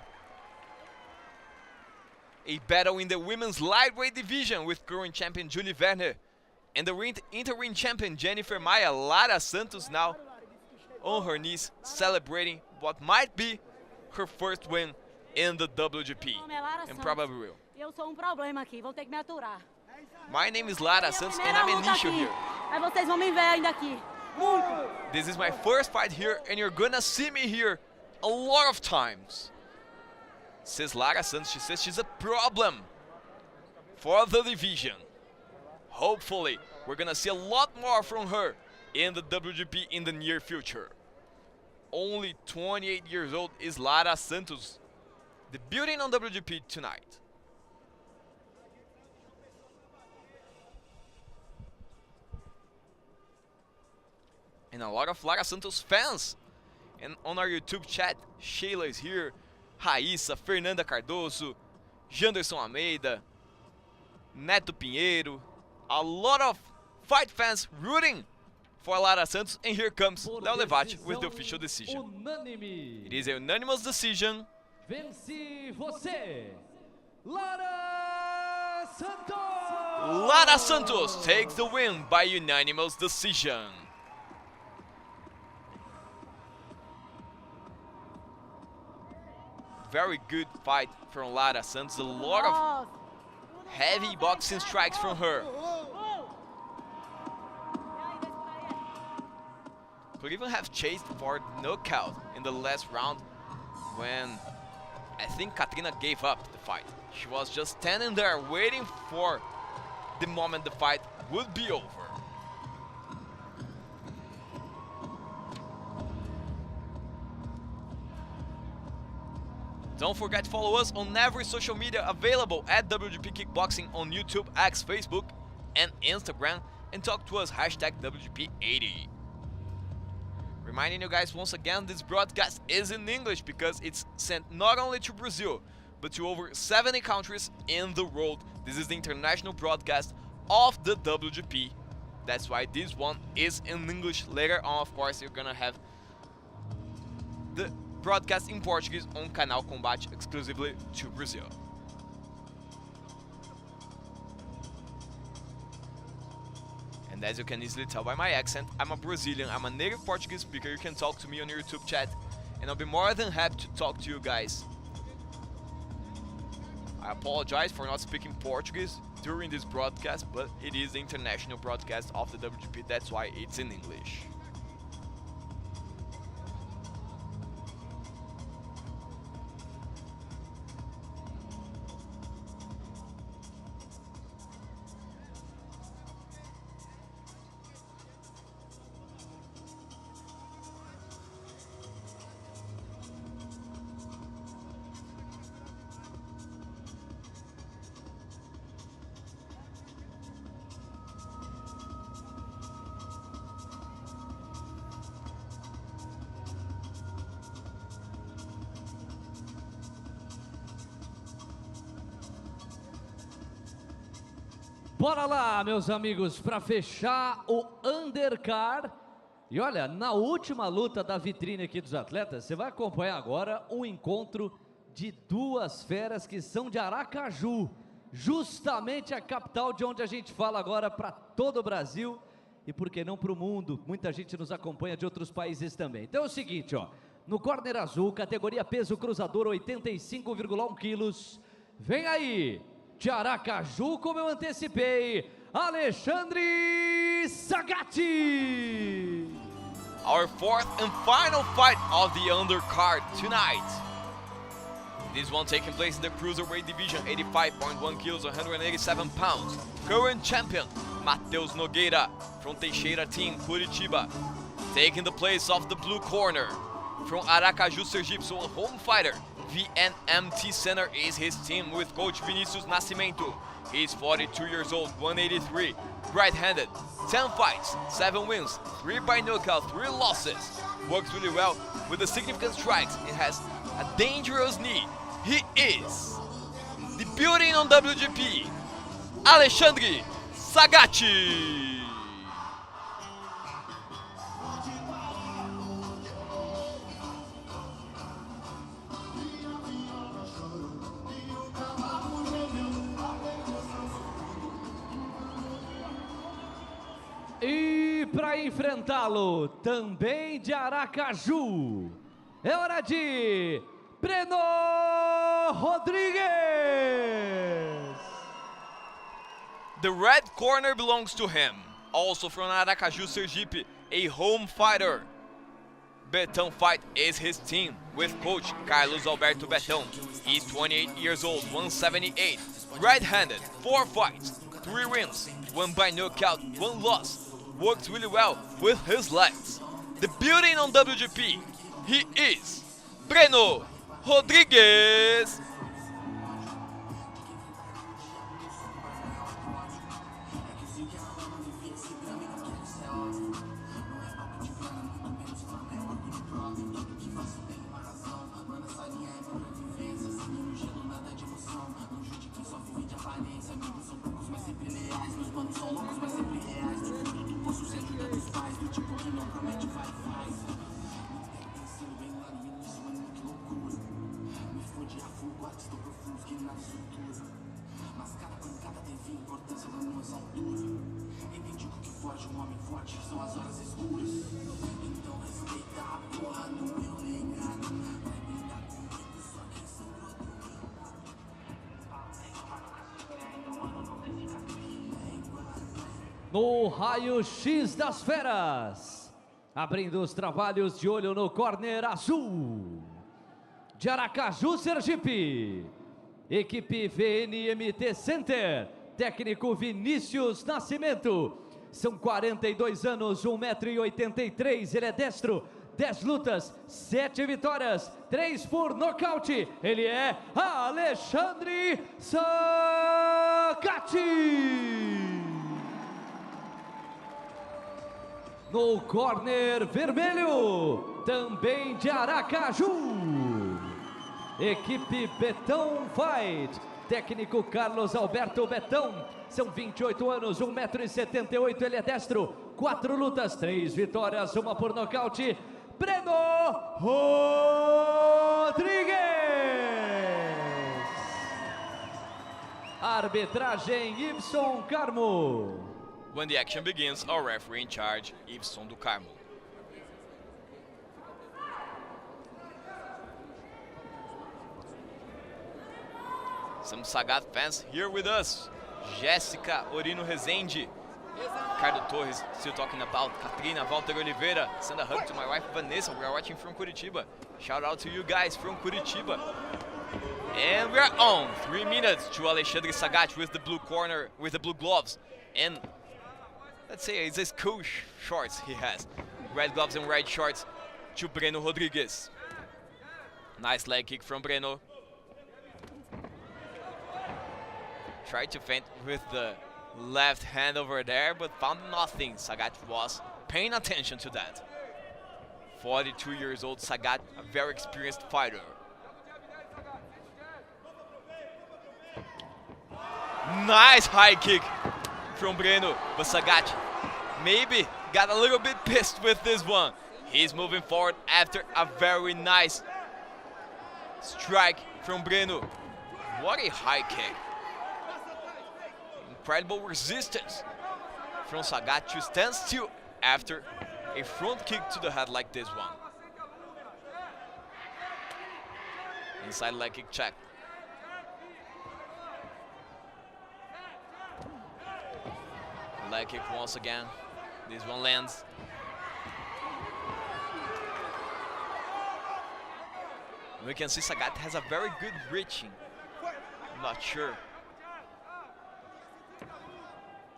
A battle in the women's lightweight division with current champion Julie Werner and the interim champion Jennifer Maia. Lara Santos now on her knees celebrating what might be her first win in the WGP, and probably will. Eu sou problema aqui, vou ter que me aturar. My name is Lara Santos and I'm an issue here. Aí vocês vão me ver ainda aqui. Muito. This is my first fight here and you're gonna see me here a lot of times. Says Lara Santos. She says she's a problem for the division. Hopefully, we're gonna see a lot more from her in the WGP in the near future. Only 28 years old is Lara Santos, debuting on WGP tonight. And a lot of Lara Santos fans. And on our YouTube chat, Sheila is here, Raíssa, Fernanda Cardoso, Janderson Almeida, Neto Pinheiro. A lot of fight fans rooting for Lara Santos. And here comes Léo Levati with the official decision. Unânime. It is a unanimous decision. Vence você, Lara Santos! Lara Santos takes the win by unanimous decision. Very good fight from Lara Santos. A lot of heavy boxing strikes from her. Could even have chased for knockout in the last round when I think Katrina gave up the fight. She was just standing there waiting for the moment the fight would be over. Don't forget to follow us on every social media available at WGP Kickboxing on YouTube, X, Facebook, and Instagram, and talk to us #WGP80. Reminding you guys once again, this broadcast is in English because it's sent not only to Brazil, but to over 70 countries in the world. This is the international broadcast of the WGP. That's why this one is in English. Later on, of course, you're gonna have the broadcast in Portuguese on Canal Combate exclusively to Brazil. And as you can easily tell by my accent, I'm a Brazilian, I'm a native Portuguese speaker. You can talk to me on your YouTube chat and I'll be more than happy to talk to you guys. I apologize for not speaking Portuguese during this broadcast, but it is the international broadcast of the WGP, that's why it's in English. Bora lá, meus amigos, para fechar o Undercard. E olha, na última luta da vitrine aqui dos atletas, você vai acompanhar agora um encontro de duas feras que são de Aracaju, justamente a capital de onde a gente fala agora para todo o Brasil e por que não para o mundo. Muita gente nos acompanha de outros países também. Então é o seguinte, ó, no corner azul, categoria peso cruzador, 85,1 quilos, vem aí, de Aracaju, como eu antecipei, Alexandre Sagatti. Our fourth and final fight of the undercard tonight. This one taking place in the cruiserweight division, 85.1 kilos, 187 pounds. Current champion, Mateus Nogueira, from Teixeira team, Curitiba. Taking the place of the blue corner, from Aracaju, Sergipe, so a home fighter. VNMT Center is his team with coach Vinicius Nascimento. He's 42 years old, 183, right-handed, 10 fights, 7 wins, 3 by knockout, 3 losses. Works really well with the significant strikes. It has a dangerous knee. He is debuting on WGP, Alexandre Sagatti. E para enfrentá-lo, também de Aracaju, é hora de Breno Rodrigues. The red corner belongs to him. Also from Aracaju, Sergipe, a home fighter. Betão Fight is his team with coach Carlos Alberto Betão. He's 28 years old, 178, right-handed, 4 fights, 3 wins, 1 by knockout, 1 loss. works really well with his legs. Debuting on WGP, he is Breno Rodrigues. No raio-x das feras, abrindo os trabalhos de olho no corner azul, de Aracaju, Sergipe, equipe VNMT Center, técnico Vinícius Nascimento, são 42 anos, 1,83 m, ele é destro, 10 lutas, 7 vitórias, 3 por nocaute, ele é Alexandre Sacati. No corner vermelho, também de Aracaju, equipe Betão Fight, técnico Carlos Alberto Betão, são 28 anos, 1,78 m, ele é destro, 4 lutas, 3 vitórias, 1 por nocaute, Breno Rodrigues. Arbitragem Ibson Carmo. When the action begins, our referee in charge, Ibson do Carmo. Some Sagat fans here with us. Jéssica Orino Rezende. Ricardo Torres still talking about Katrina, Walter Oliveira. Send a hug to my wife Vanessa. We are watching from Curitiba. Shout out to you guys from Curitiba. And we are on 3 minutes to Alexandre Sagat with the blue corner, with the blue gloves. And let's say it's his cool shorts he has. Red gloves and red shorts to Breno Rodrigues. Nice leg kick from Breno. Tried to feint with the left hand over there, but found nothing. Sagat was paying attention to that. 42 years old Sagat, a very experienced fighter. Nice high kick from Breno, but Sagat maybe got a little bit pissed with this one. He's moving forward after a very nice strike from Breno. What a high kick. Incredible resistance from Sagat to stand still after a front kick to the head like this one. Inside leg kick check. Leg kick once again. This one lands. We can see Sagat has a very good reaching. I'm not sure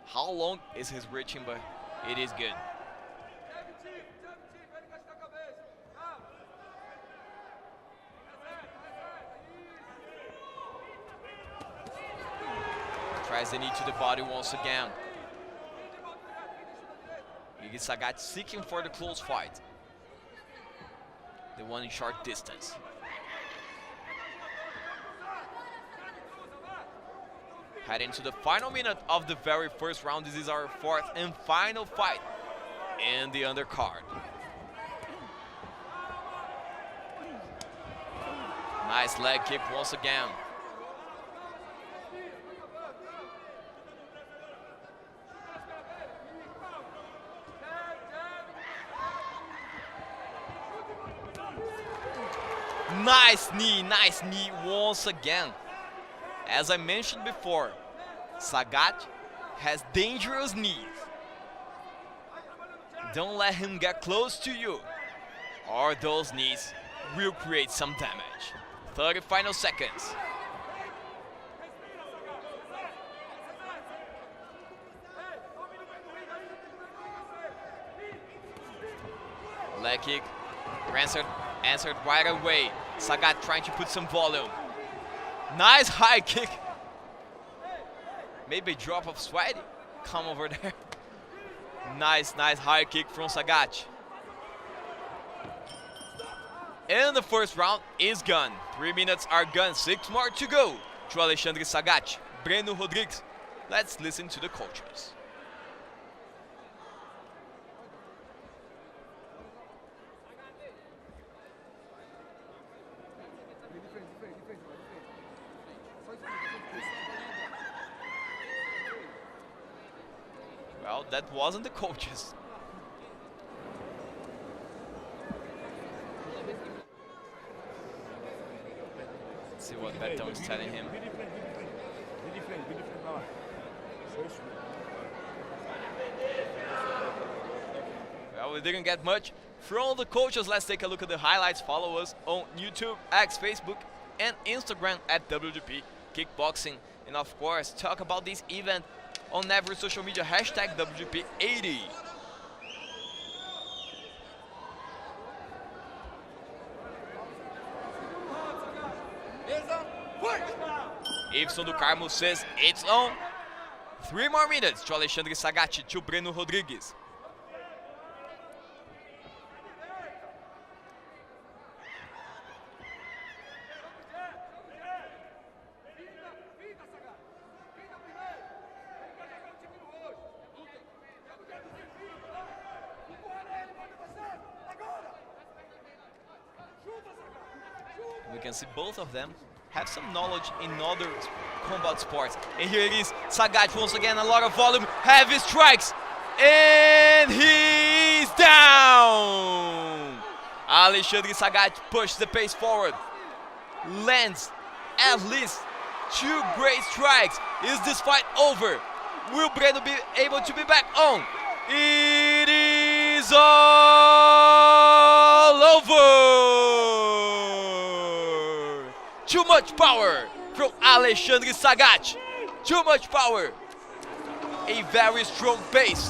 how long is his reaching, but it is good. Tries the knee to the body once again. Gigi Sagat seeking for the close fight. The one in short distance. Heading to the final minute of the very first round. This is our fourth and final fight in the undercard. Nice leg kick once again. Nice knee once again. As I mentioned before, Sagat has dangerous knees. Don't let him get close to you, or those knees will create some damage. 30 final seconds. Leg kick. Answered right away. Sagat trying to put some volume. Nice high kick. Maybe a drop of sweat. Come over there. Nice high kick from Sagat. And the first round is gone. 3 minutes are gone. 6 more to go. To Alexandre Sagat, Breno Rodrigues. Let's listen to the coaches. Well, that wasn't the coaches. Let's see what Betão is telling him. Well, we didn't get much from the coaches. Let's take a look at the highlights. Follow us on YouTube, X, Facebook, and Instagram at WGP Kickboxing. And of course, talk about this event on every social media, hashtag WGP80. Iveson do Carmo says it's on. 3 more minutes to Alexandre Sagat, to Breno Rodrigues. We can see both of them have some knowledge in other combat sports. And here it is, Sagat once again, a lot of volume, heavy strikes, and he's down! Alexandre Sagat pushes the pace forward, lands at least 2 great strikes. Is this fight over? Will Breno be able to be back on? It is all over! Too much power from Alexandre Sagat. Too much power. A very strong pace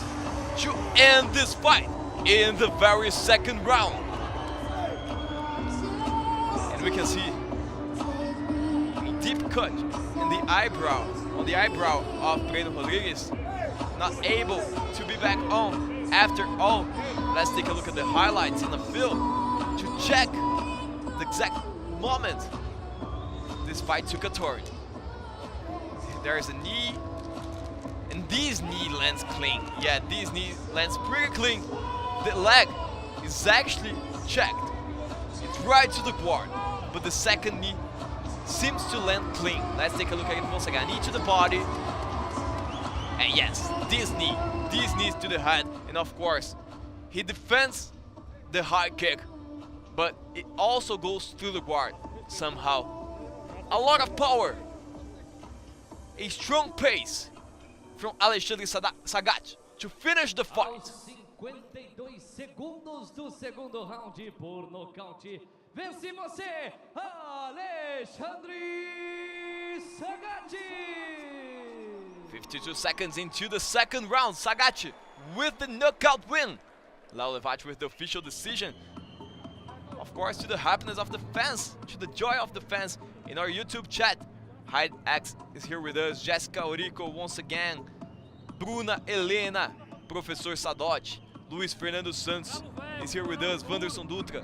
to end this fight in the very second round. And we can see a deep cut in the eyebrow, on the eyebrow of Breno Rodrigues. Not able to be back on after all. Let's take a look at the highlights in the film to check the exact moment this fight took a turn. There is a knee, and this knee lands clean. Yeah, this knee lands pretty clean. The leg is actually checked. It's right to the guard, but the second knee seems to land clean. Let's take a look at it once again. Knee to the body, and yes, this knee to the head, and of course, he defends the high kick, but it also goes through the guard somehow. A lot of power, a strong pace from Alexandre Sagat to finish the fight. Aos 52 segundos do segundo round, por nocaute, vence você, Alexandre Sagat! 52 seconds into the second round, Sagat with the knockout win. Laulevach with the official decision. Of course, to the happiness of the fans, to the joy of the fans in our YouTube chat. Hyde X is here with us, Jessica Orico once again, Bruna Helena, Professor Sadotti, Luis Fernando Santos is here with us, Wanderson Dutra,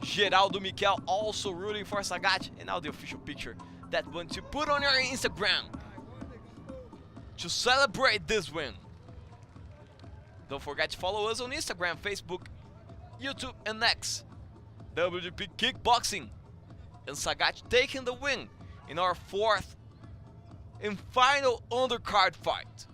Geraldo Miquel also rooting for Sagat, and now the official picture, that one to put on your Instagram to celebrate this win. Don't forget to follow us on Instagram, Facebook, YouTube, and X. WGP Kickboxing. And Sagat taking the win in our 4th and final undercard fight.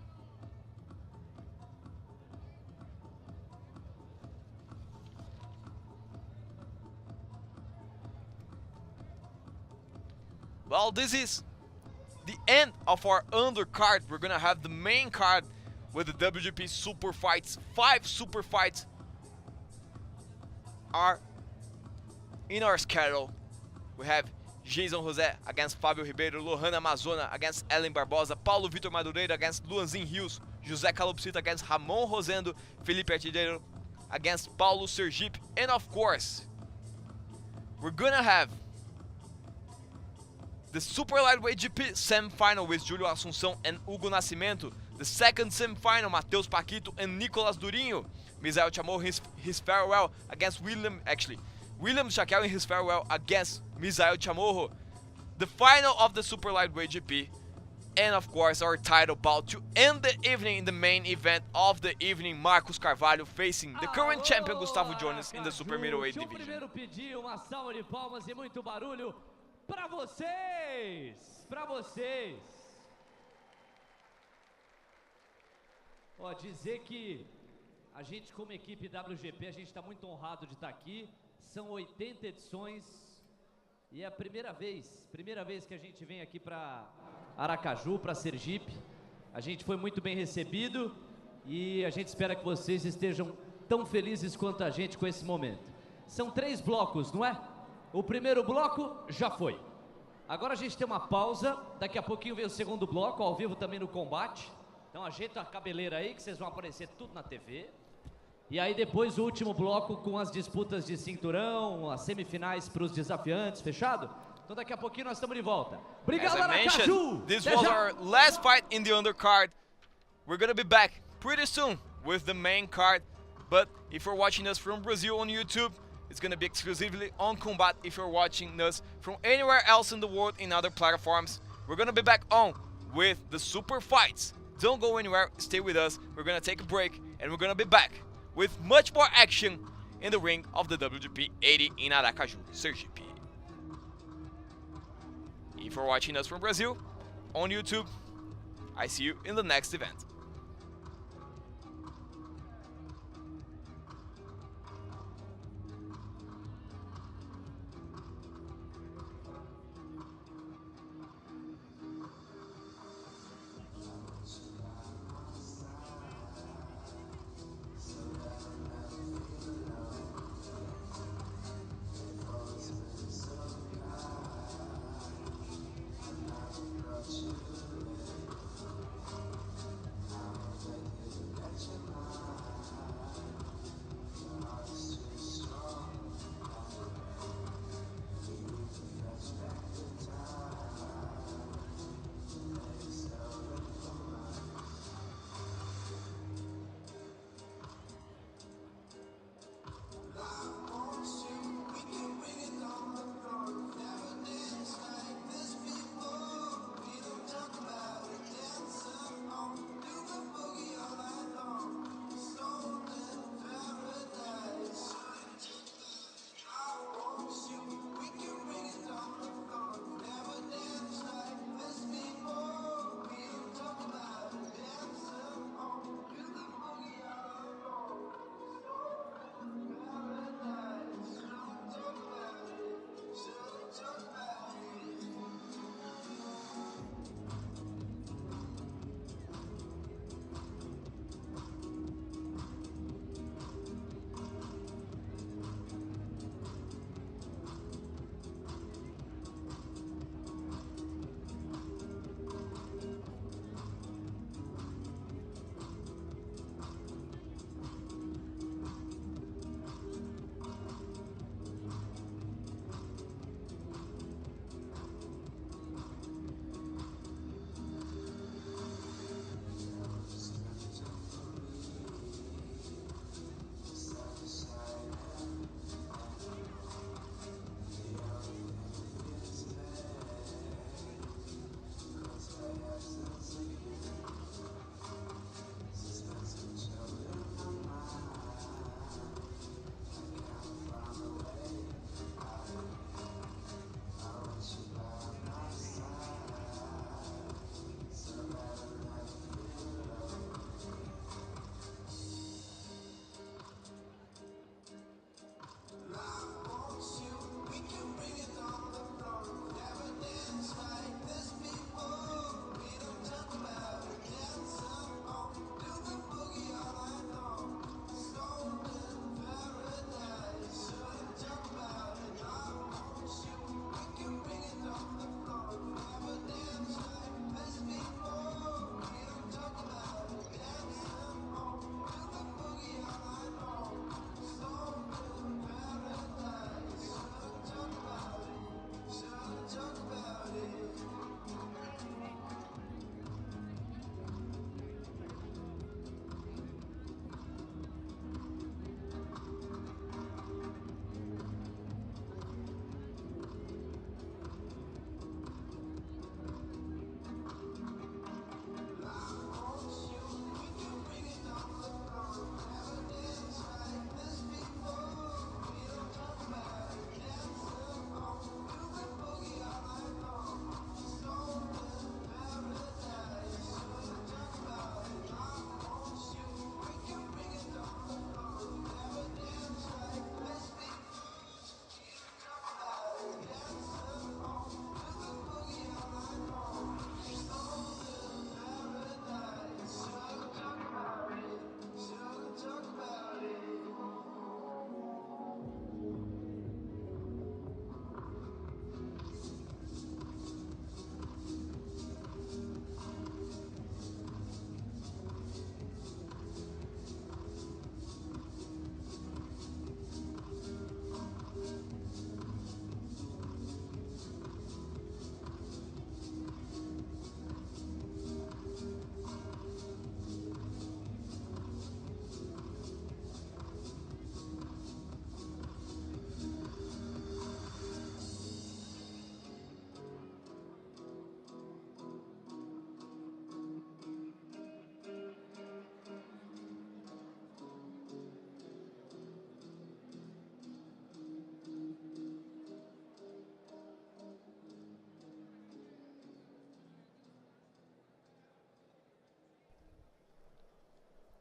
Well, this is the end of our undercard. We're gonna have the main card with the WGP Super Fights. 5 Super Fights are in our schedule. We have Jason José against Fábio Ribeiro, Lohana Amazona against Ellen Barbosa, Paulo Vitor Madureira against Luanzin Rios, José Calopsito against Ramon Rosendo, Felipe Artilheiro against Paulo Sergipe, and of course, we're gonna have the Super Lightweight GP semi-final with Julio Assunção and Hugo Nascimento, the second semi-final, Mateus Pakitoo and Nicolas Durinho, Misael Chamorro his farewell against William Shaquel in his farewell against Misael Chamorro, the final of the Super Lightweight GP, and of course our title bout to end the evening in the main event of the evening, Marcos Carvalho facing the current champion Gustavo Jones in the super middleweight division. Primeiro pedir uma salva de palmas e muito barulho para vocês, Ó, dizer que a gente como equipe WGP, a gente está muito honrado de estar aqui. São 80 edições e é a primeira vez que a gente vem aqui para Aracaju, para Sergipe. A gente foi muito bem recebido e a gente espera que vocês estejam tão felizes quanto a gente com esse momento. São 3 blocos, não é? O primeiro bloco já foi. Agora a gente tem uma pausa, daqui a pouquinho vem o segundo bloco, ao vivo também no combate. Então ajeita a cabeleira aí que vocês vão aparecer tudo na TV. E aí depois o último bloco com as disputas de cinturão, as semifinais para os desafiantes, fechado? Então daqui a pouquinho nós estamos de volta. Obrigado, Aracaju! This was our last fight in the undercard. We're gonna be back pretty soon with the main card. But if you're watching us from Brazil on YouTube, it's gonna be exclusively on Combat. If you're watching us from anywhere else in the world in other platforms, we're gonna be back on with the super fights. Don't go anywhere, stay with us. We're gonna take a break and we're gonna be back with much more action in the ring of the WGP 80 in Aracaju, Sergipe. If you're watching us from Brazil on YouTube, I see you in the next event.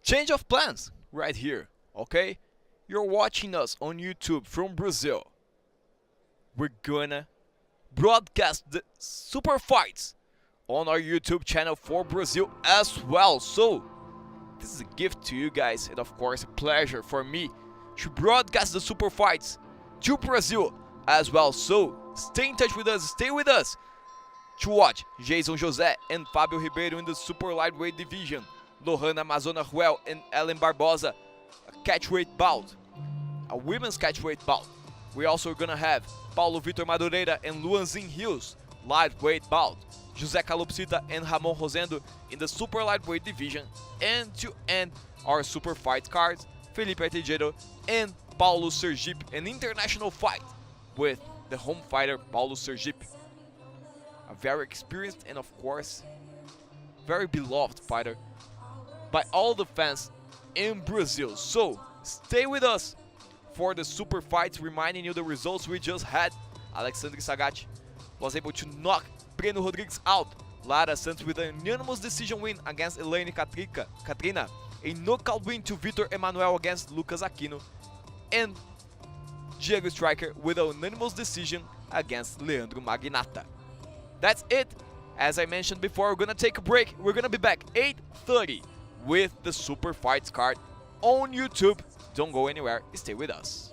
change of plans right here, okay? You're watching us on YouTube from Brazil. We're gonna broadcast the super fights on our YouTube channel for Brazil as well. So this is a gift to you guys, and of course a pleasure for me to broadcast the super fights to Brazil as well. So stay in touch with us, stay with us to watch Jason José and Fábio Ribeiro in the super lightweight division, Lohana Amazona Ruel and Ellen Barbosa, a catchweight bout, a women's catchweight bout. We're also gonna have Paulo Vitor Madureira and Luanzin Rios, lightweight bout, José Calopsita and Ramon Rosendo in the super lightweight division, and to end our super fight cards, Felipe Artejeiro and Paulo Sergipe, an international fight with the home fighter Paulo Sergipe, a very experienced and of course very beloved fighter by all the fans in Brazil. So stay with us for the super fights, reminding you the results we just had. Alexandre Sagat was able to knock Breno Rodrigues out. Lara Santos with a unanimous decision win against Elaine Katrina. A knockout win to Vitor Emanuel against Lucas Aquino. And Diego Striker with a unanimous decision against Leandro Magnata. That's it. As I mentioned before, we're gonna take a break. We're gonna be back 8:30 with the super fights card on YouTube. Don't go anywhere, stay with us.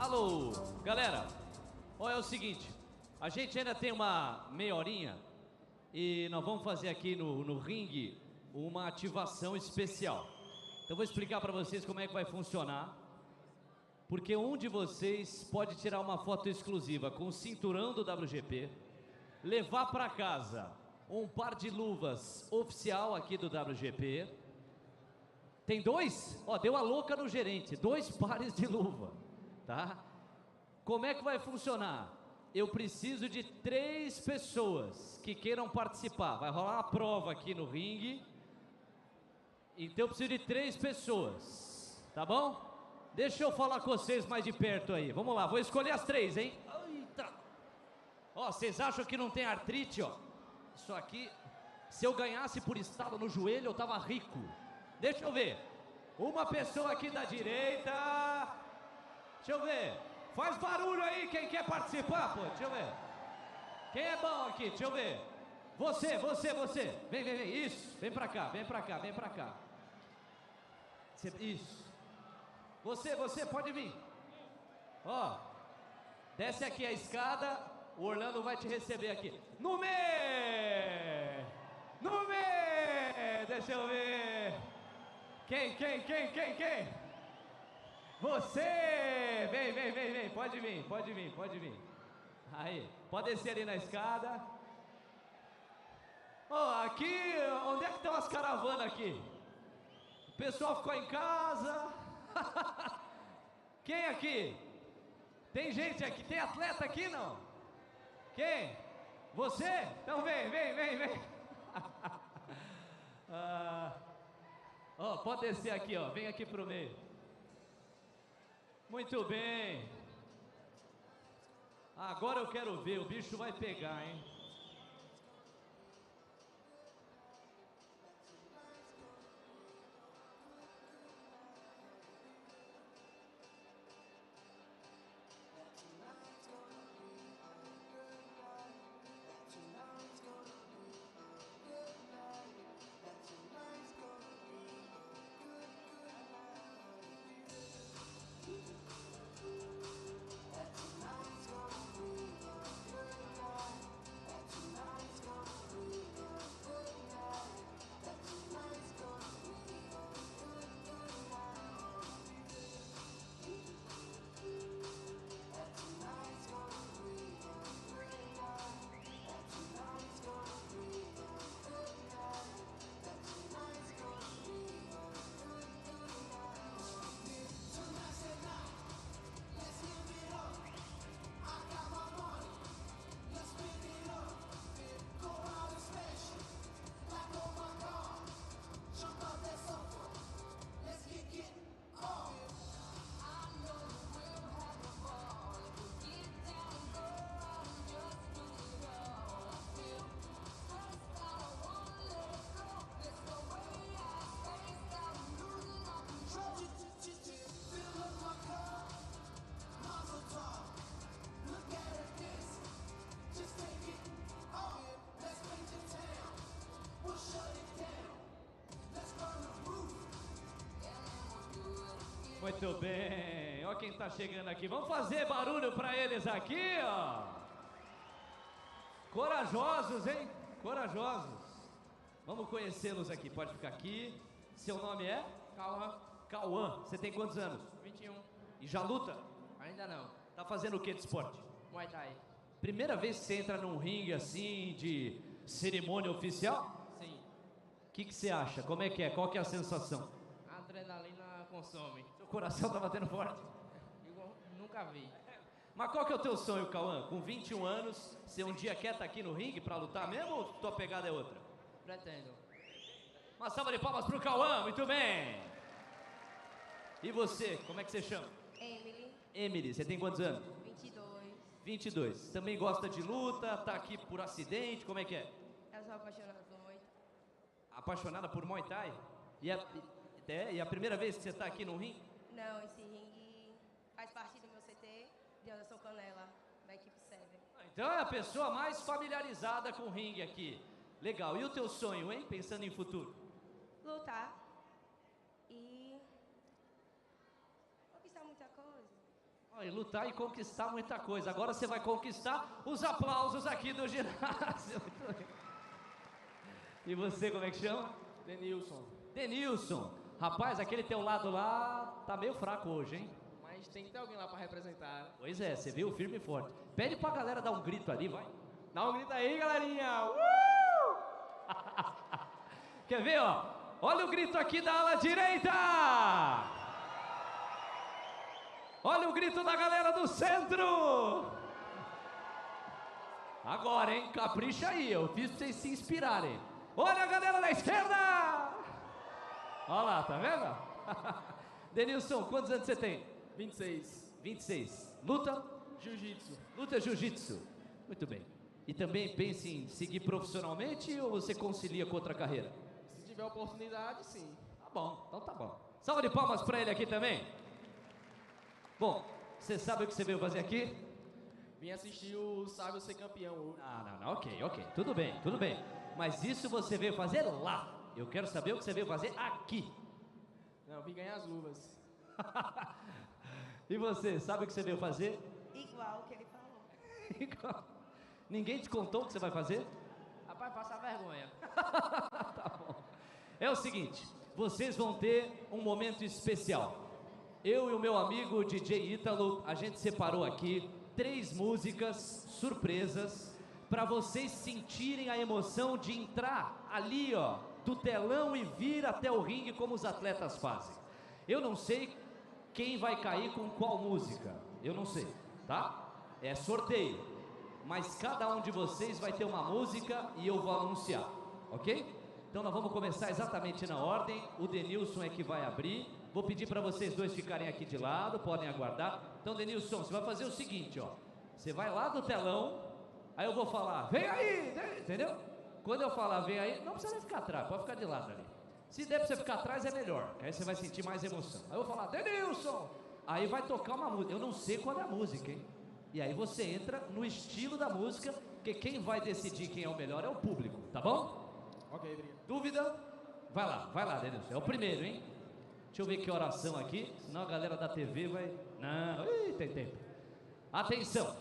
Alô, galera. Ó, é o seguinte, a gente ainda tem uma meia horinha e nós vamos fazer aqui no ringue uma ativação especial. Então vou explicar para vocês como é que vai funcionar, porque um de vocês pode tirar uma foto exclusiva com o cinturão do WGP, levar para casa um par de luvas oficial aqui do WGP. Tem dois? Ó, deu a louca no gerente, 2 pares de luva, tá? Como é que vai funcionar? Eu preciso de 3 pessoas que queiram participar. Vai rolar uma prova aqui no ringue. Então eu preciso de 3 pessoas, tá bom? Deixa eu falar com vocês mais de perto aí. Vamos lá, vou escolher as 3, hein? Eita. Ó, vocês acham que não tem artrite, ó? Isso aqui, se eu ganhasse por estalo no joelho, eu tava rico. Deixa eu ver. Uma pessoa aqui da direita. Deixa eu ver. Faz barulho aí quem quer participar, pô. Deixa eu ver. Quem é bom aqui? Deixa eu ver. Você. Vem. Isso. Vem pra cá. Isso. Você, pode vir. Ó. Desce aqui a escada. O Orlando vai te receber aqui. No meio! Deixa eu ver. Quem? Você! Vem. Pode vir. Aí, pode descer ali na escada. Ó, aqui, onde é que estão as caravanas aqui? O pessoal ficou em casa. Quem aqui? Tem gente aqui? Tem atleta aqui, não? Quem? Você? Então vem. Ó, pode descer aqui, ó. Vem aqui pro meio. Muito bem. Agora eu quero ver, o bicho vai pegar, hein? Muito bem, ó quem tá chegando aqui. Vamos fazer barulho pra eles aqui, ó. Corajosos, hein? Corajosos. Vamos conhecê-los aqui, pode ficar aqui. Seu nome é? Cauã. Cauã, você tem quantos anos? 21. E já luta? Ainda não. Tá fazendo o que de esporte? Muay Thai. Primeira vez que você entra num ringue assim, de cerimônia oficial? Sim. O que você acha? Como é que é? Qual que é a sensação? A adrenalina consome. Seu coração tá batendo forte? Igual, nunca vi. Mas qual que é o teu sonho, Cauã? Com 21 anos, você um dia quer estar aqui no ringue pra lutar mesmo ou tua pegada é outra? Pretendo. Uma salva de palmas pro Cauã, muito bem! E você, como é que você chama? Emily. Emily, você tem quantos anos? 22. 22. Também gosta de luta, tá aqui por acidente, como é que é? Eu sou apaixonada por Muay Thai. Apaixonada por Muay Thai? E a primeira vez que você tá aqui no ringue? Não, esse ringue faz parte do meu CT de Anderson Canela, da equipe 7. Então é a pessoa mais familiarizada com o ringue aqui. Legal. E o teu sonho, hein? Pensando em futuro? Lutar e conquistar muita coisa. E lutar e conquistar muita coisa. Agora você vai conquistar os aplausos aqui do ginásio. E você, como é que chama? Denilson. Denilson. Rapaz, aquele teu lado lá tá meio fraco hoje, hein? Mas tem que ter alguém lá pra representar. Pois é, você viu firme e forte. Pede pra galera dar um grito ali, vai. Dá um grito aí, galerinha! Quer ver, ó? Olha o grito aqui da ala direita! Olha o grito da galera do centro! Agora, hein? Capricha aí, eu fiz pra vocês se inspirarem. Olha a galera da esquerda! Olha lá, tá vendo? Denilson, quantos anos você tem? 26. 26. Luta? Jiu-jitsu. Luta jiu-jitsu. Muito bem. E também pensa em seguir profissionalmente ou você concilia com outra carreira? Se tiver oportunidade, sim. Tá bom, então tá bom. Salva de palmas pra ele aqui também. Bom, você sabe o que você veio fazer aqui? Vim assistir o Savio ser campeão hoje. Não, ok. Tudo bem. Mas isso você veio fazer lá. Eu quero saber o que você veio fazer aqui. Não, vim ganhar as luvas. E você, sabe o que você veio fazer? Igual o que ele falou. Igual. Ninguém te contou o que você vai fazer? Rapaz, passa vergonha. Tá bom. É o seguinte, vocês vão ter um momento especial. Eu e o meu amigo DJ Ítalo, a gente separou aqui 3 músicas surpresas para vocês sentirem a emoção de entrar ali, ó, do telão e vir até o ringue como os atletas fazem. Eu não sei quem vai cair com qual música, eu não sei, tá? É sorteio, mas cada um de vocês vai ter uma música e eu vou anunciar, ok? Então nós vamos começar exatamente na ordem, o Denilson é que vai abrir, vou pedir para vocês dois ficarem aqui de lado, podem aguardar. Então Denilson, você vai fazer o seguinte, ó, você vai lá do telão, aí eu vou falar, vem aí, entendeu? Quando eu falar vem aí, não precisa nem ficar atrás, pode ficar de lado ali. Se der pra você ficar atrás é melhor, que aí você vai sentir mais emoção. Aí eu vou falar, Denilson! Aí vai tocar uma música, eu não sei qual é a música, hein? E aí você entra no estilo da música, porque quem vai decidir quem é o melhor é o público, tá bom? Ok, obrigado. Dúvida? Vai lá, Denilson, é o primeiro, hein? Deixa eu ver que oração aqui, senão a galera da TV vai... Não, tem tempo. Atenção!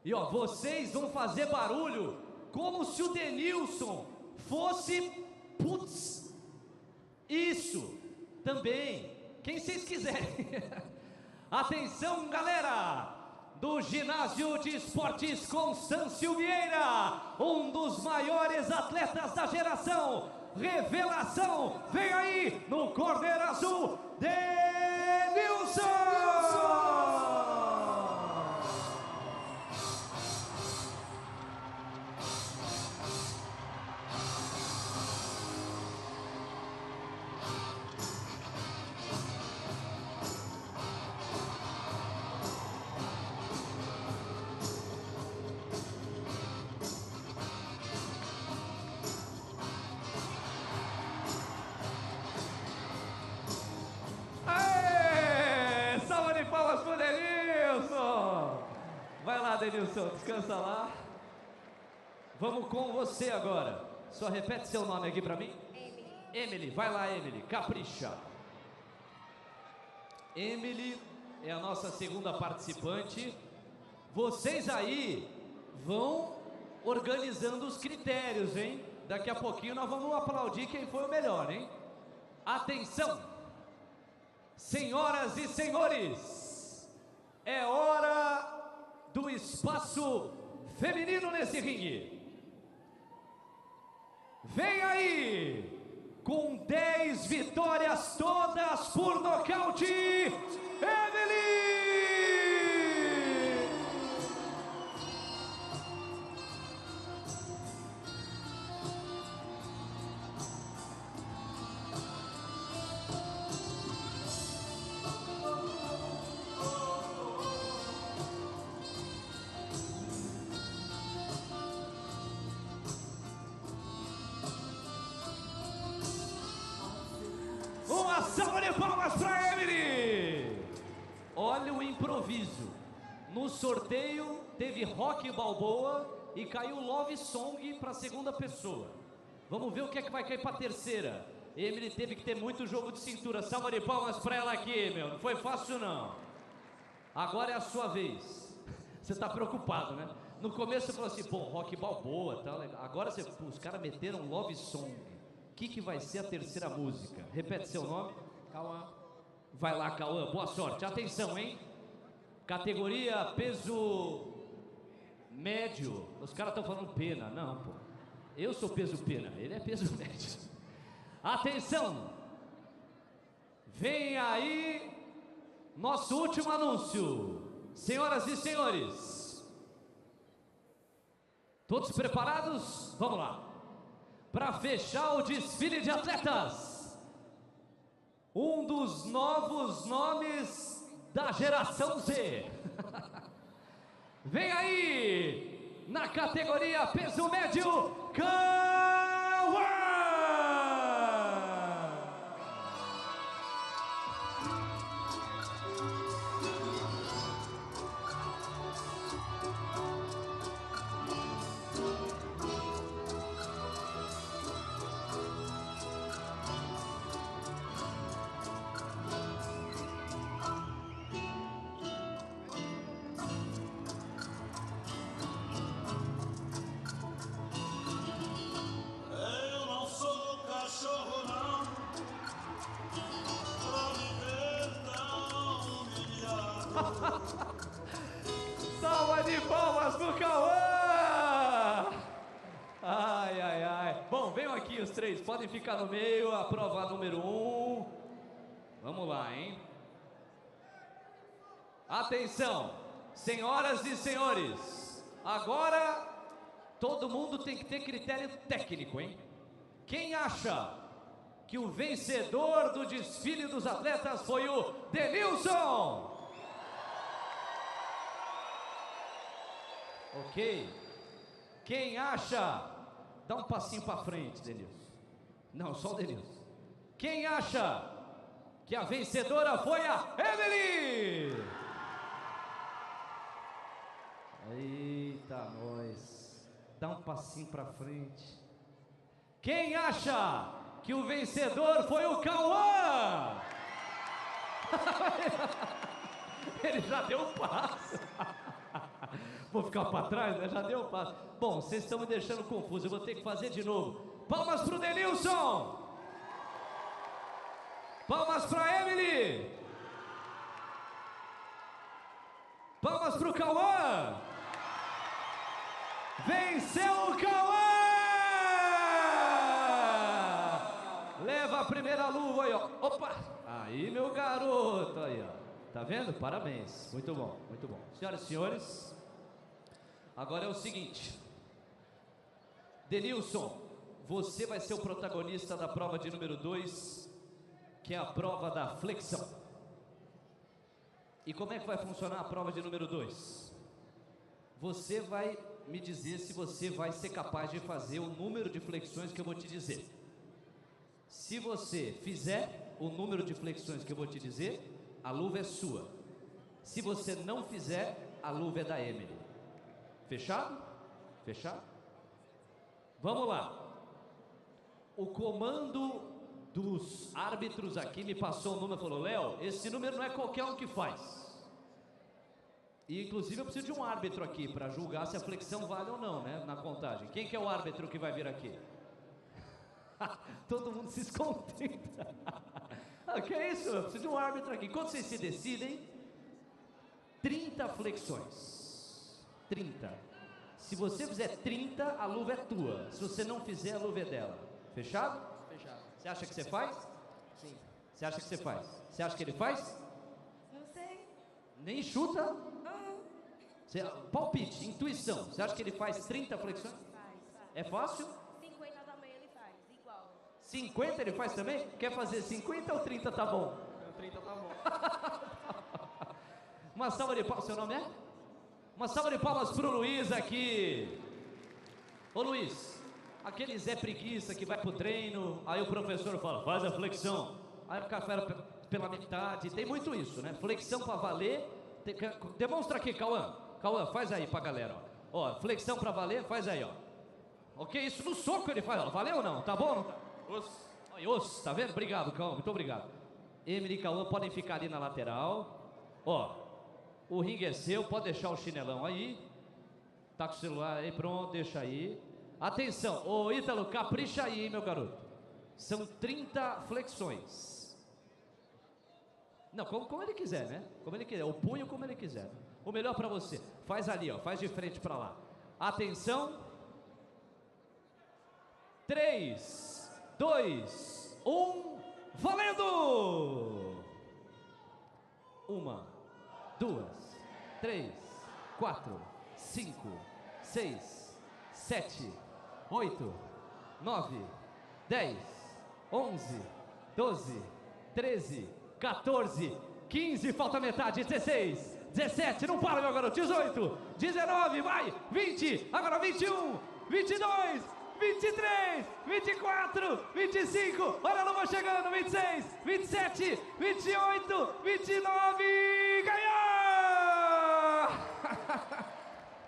E ó, vocês vão fazer barulho como se o Denilson fosse... Putz! Isso! Também! Quem vocês quiserem! Atenção, galera! Do Ginásio de Esportes Constâncio Vieira, um dos maiores atletas da geração, revelação, vem aí no corner azul, Denilson! Palmas pro Denilson! Vai lá, Denilson, descansa lá. Vamos com você agora. Só repete seu nome aqui pra mim. Emily, vai lá, Emily, capricha. Emily é a nossa segunda participante. Vocês aí vão organizando os critérios, hein? Daqui a pouquinho nós vamos aplaudir quem foi o melhor, hein? Atenção! Senhoras e senhores, é hora do espaço feminino nesse ringue. Vem aí, com 10 vitórias todas por nocaute, Emily! Uma salva de palmas para Emily! Olha o improviso. No sorteio teve Rock Balboa e caiu Love Song para a segunda pessoa. Vamos ver o que é que vai cair para a terceira. Emily teve que ter muito jogo de cintura. Salva de palmas para ela aqui, meu. Não foi fácil, não. Agora é a sua vez. Você tá preocupado, né? No começo você falou assim, pô, rock balboa, tá legal. Agora os caras meteram love song. O que vai ser a terceira música? Repete seu nome. Cauã. Vai lá, Cauã, boa sorte. Atenção, hein? Categoria peso médio. Os caras estão falando pena. Não, pô. Eu sou peso pena, ele é peso médio. Atenção! Vem aí nosso último anúncio. Senhoras e senhores, todos preparados? Vamos lá. Para fechar o desfile de atletas, um dos novos nomes da geração Z. Vem aí, na categoria peso médio, Cauã! Salva de palmas pro Cauã! Ai, ai, ai. Bom, venham aqui os três, podem ficar no meio, a prova número 1. Vamos lá, hein? Atenção, senhoras e senhores. Agora, todo mundo tem que ter critério técnico, hein? Quem acha que o vencedor do desfile dos atletas foi o Denilson? Ok. Quem acha? Dá um passinho para frente, Denilson. Não, só o Denilson. Quem acha que a vencedora foi a Emily? Eita, nós. Dá um passinho para frente. Quem acha que o vencedor foi o Cauã? Ele já deu um passo. Vou ficar para trás, né? Já deu um passo. Bom, vocês estão me deixando confuso, eu vou ter que fazer de novo. Palmas pro Denilson! Palmas pra Emily! Palmas pro Cauã! Venceu o Cauã! Leva a primeira luva aí, ó. Opa! Aí, meu garoto, aí, ó. Tá vendo? Parabéns. Muito bom, muito bom. Senhoras e senhores, agora é o seguinte. Denilson, você vai ser o protagonista da prova de número 2, que é a prova da flexão. E como é que vai funcionar a prova de número 2? Você vai me dizer se você vai ser capaz de fazer o número de flexões que eu vou te dizer. Se você fizer o número de flexões que eu vou te dizer, a luva é sua. Se você não fizer, a luva é da Emily. Fechado? Fechado? Vamos lá. O comando dos árbitros aqui me passou o número e falou: Léo, esse número não é qualquer um que faz. E inclusive eu preciso de um árbitro aqui para julgar se a flexão vale ou não, né? Na contagem. Quem que é o árbitro que vai vir aqui? Todo mundo se descontenta. Que é isso? Eu preciso de um árbitro aqui. Quando vocês se decidem, 30 flexões. 30. Se você fizer 30, a luva é tua. Se você não fizer, a luva é dela. Fechado? Fechado. Você acha que você faz? Sim. Você acha que você faz? Você acha que ele faz? Não sei. Nem chuta? Palpite, intuição. Você acha que ele faz 30 flexões? Faz. É fácil? 50 também ele faz, igual. 50 ele faz também? Quer fazer 50 ou 30 tá bom? 30 tá bom. Uma salva de palmas, seu nome é? Uma salva de palmas pro Luiz aqui. Ô Luiz, aquele Zé Preguiça que vai pro treino, aí o professor fala, faz a flexão. Aí o cara fala pela metade, tem muito isso, né? Flexão pra valer. Demonstra aqui, Cauã. Cauã, faz aí pra galera, ó. Ó, flexão pra valer, faz aí, ó. Ok, isso no soco ele faz, ó. Valeu ou não? Tá bom ou não tá? Osso, tá vendo? Obrigado, Cauã, muito obrigado. Emily e Cauã podem ficar ali na lateral. Ó, O ringue é seu, pode deixar o chinelão aí. Tá com o celular aí, pronto, deixa aí. Atenção, ô Ítalo, capricha aí, hein, meu garoto. São 30 flexões. Não, como ele quiser, né? Como ele quiser, o punho como ele quiser. O melhor pra você, faz ali, ó, faz de frente pra lá. Atenção. 3, 2, 1, valendo! 1, 2, 3, 4, 5, 6, 7, 8, 9, 10, 11, 12, 13, 14, 15, falta metade, 16, 17, não para, meu garoto, 18, 19, vai, 20, agora 21, 22, 23, 24, 25, olha a luva chegando, 26, 27, 28, 29, ganhou!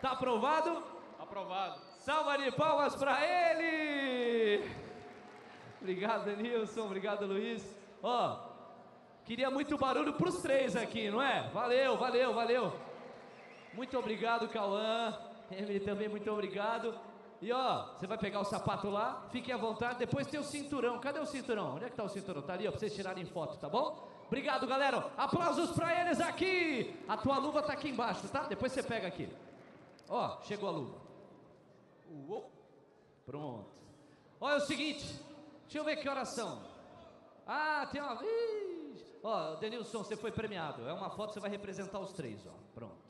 Tá aprovado? Aprovado. Salva de palmas pra ele! Obrigado, Denilson, obrigado, Luiz. Ó, queria muito barulho pros três aqui, não é? Valeu, valeu, valeu. Muito obrigado, Cauã. Emily também, muito obrigado. E ó, você vai pegar o sapato lá, fique à vontade, depois tem o cinturão. Cadê o cinturão? Onde é que tá o cinturão? Tá ali, ó, pra vocês tirarem foto, tá bom? Obrigado, galera. Aplausos pra eles aqui. A tua luva tá aqui embaixo, tá? Depois você pega aqui. Ó, chegou a luva. Uou. Pronto. Olha o seguinte, deixa eu ver que horas são. Ah, tem uma... Ih. Ó, Denilson, você foi premiado. É uma foto, você vai representar os três, ó. Pronto.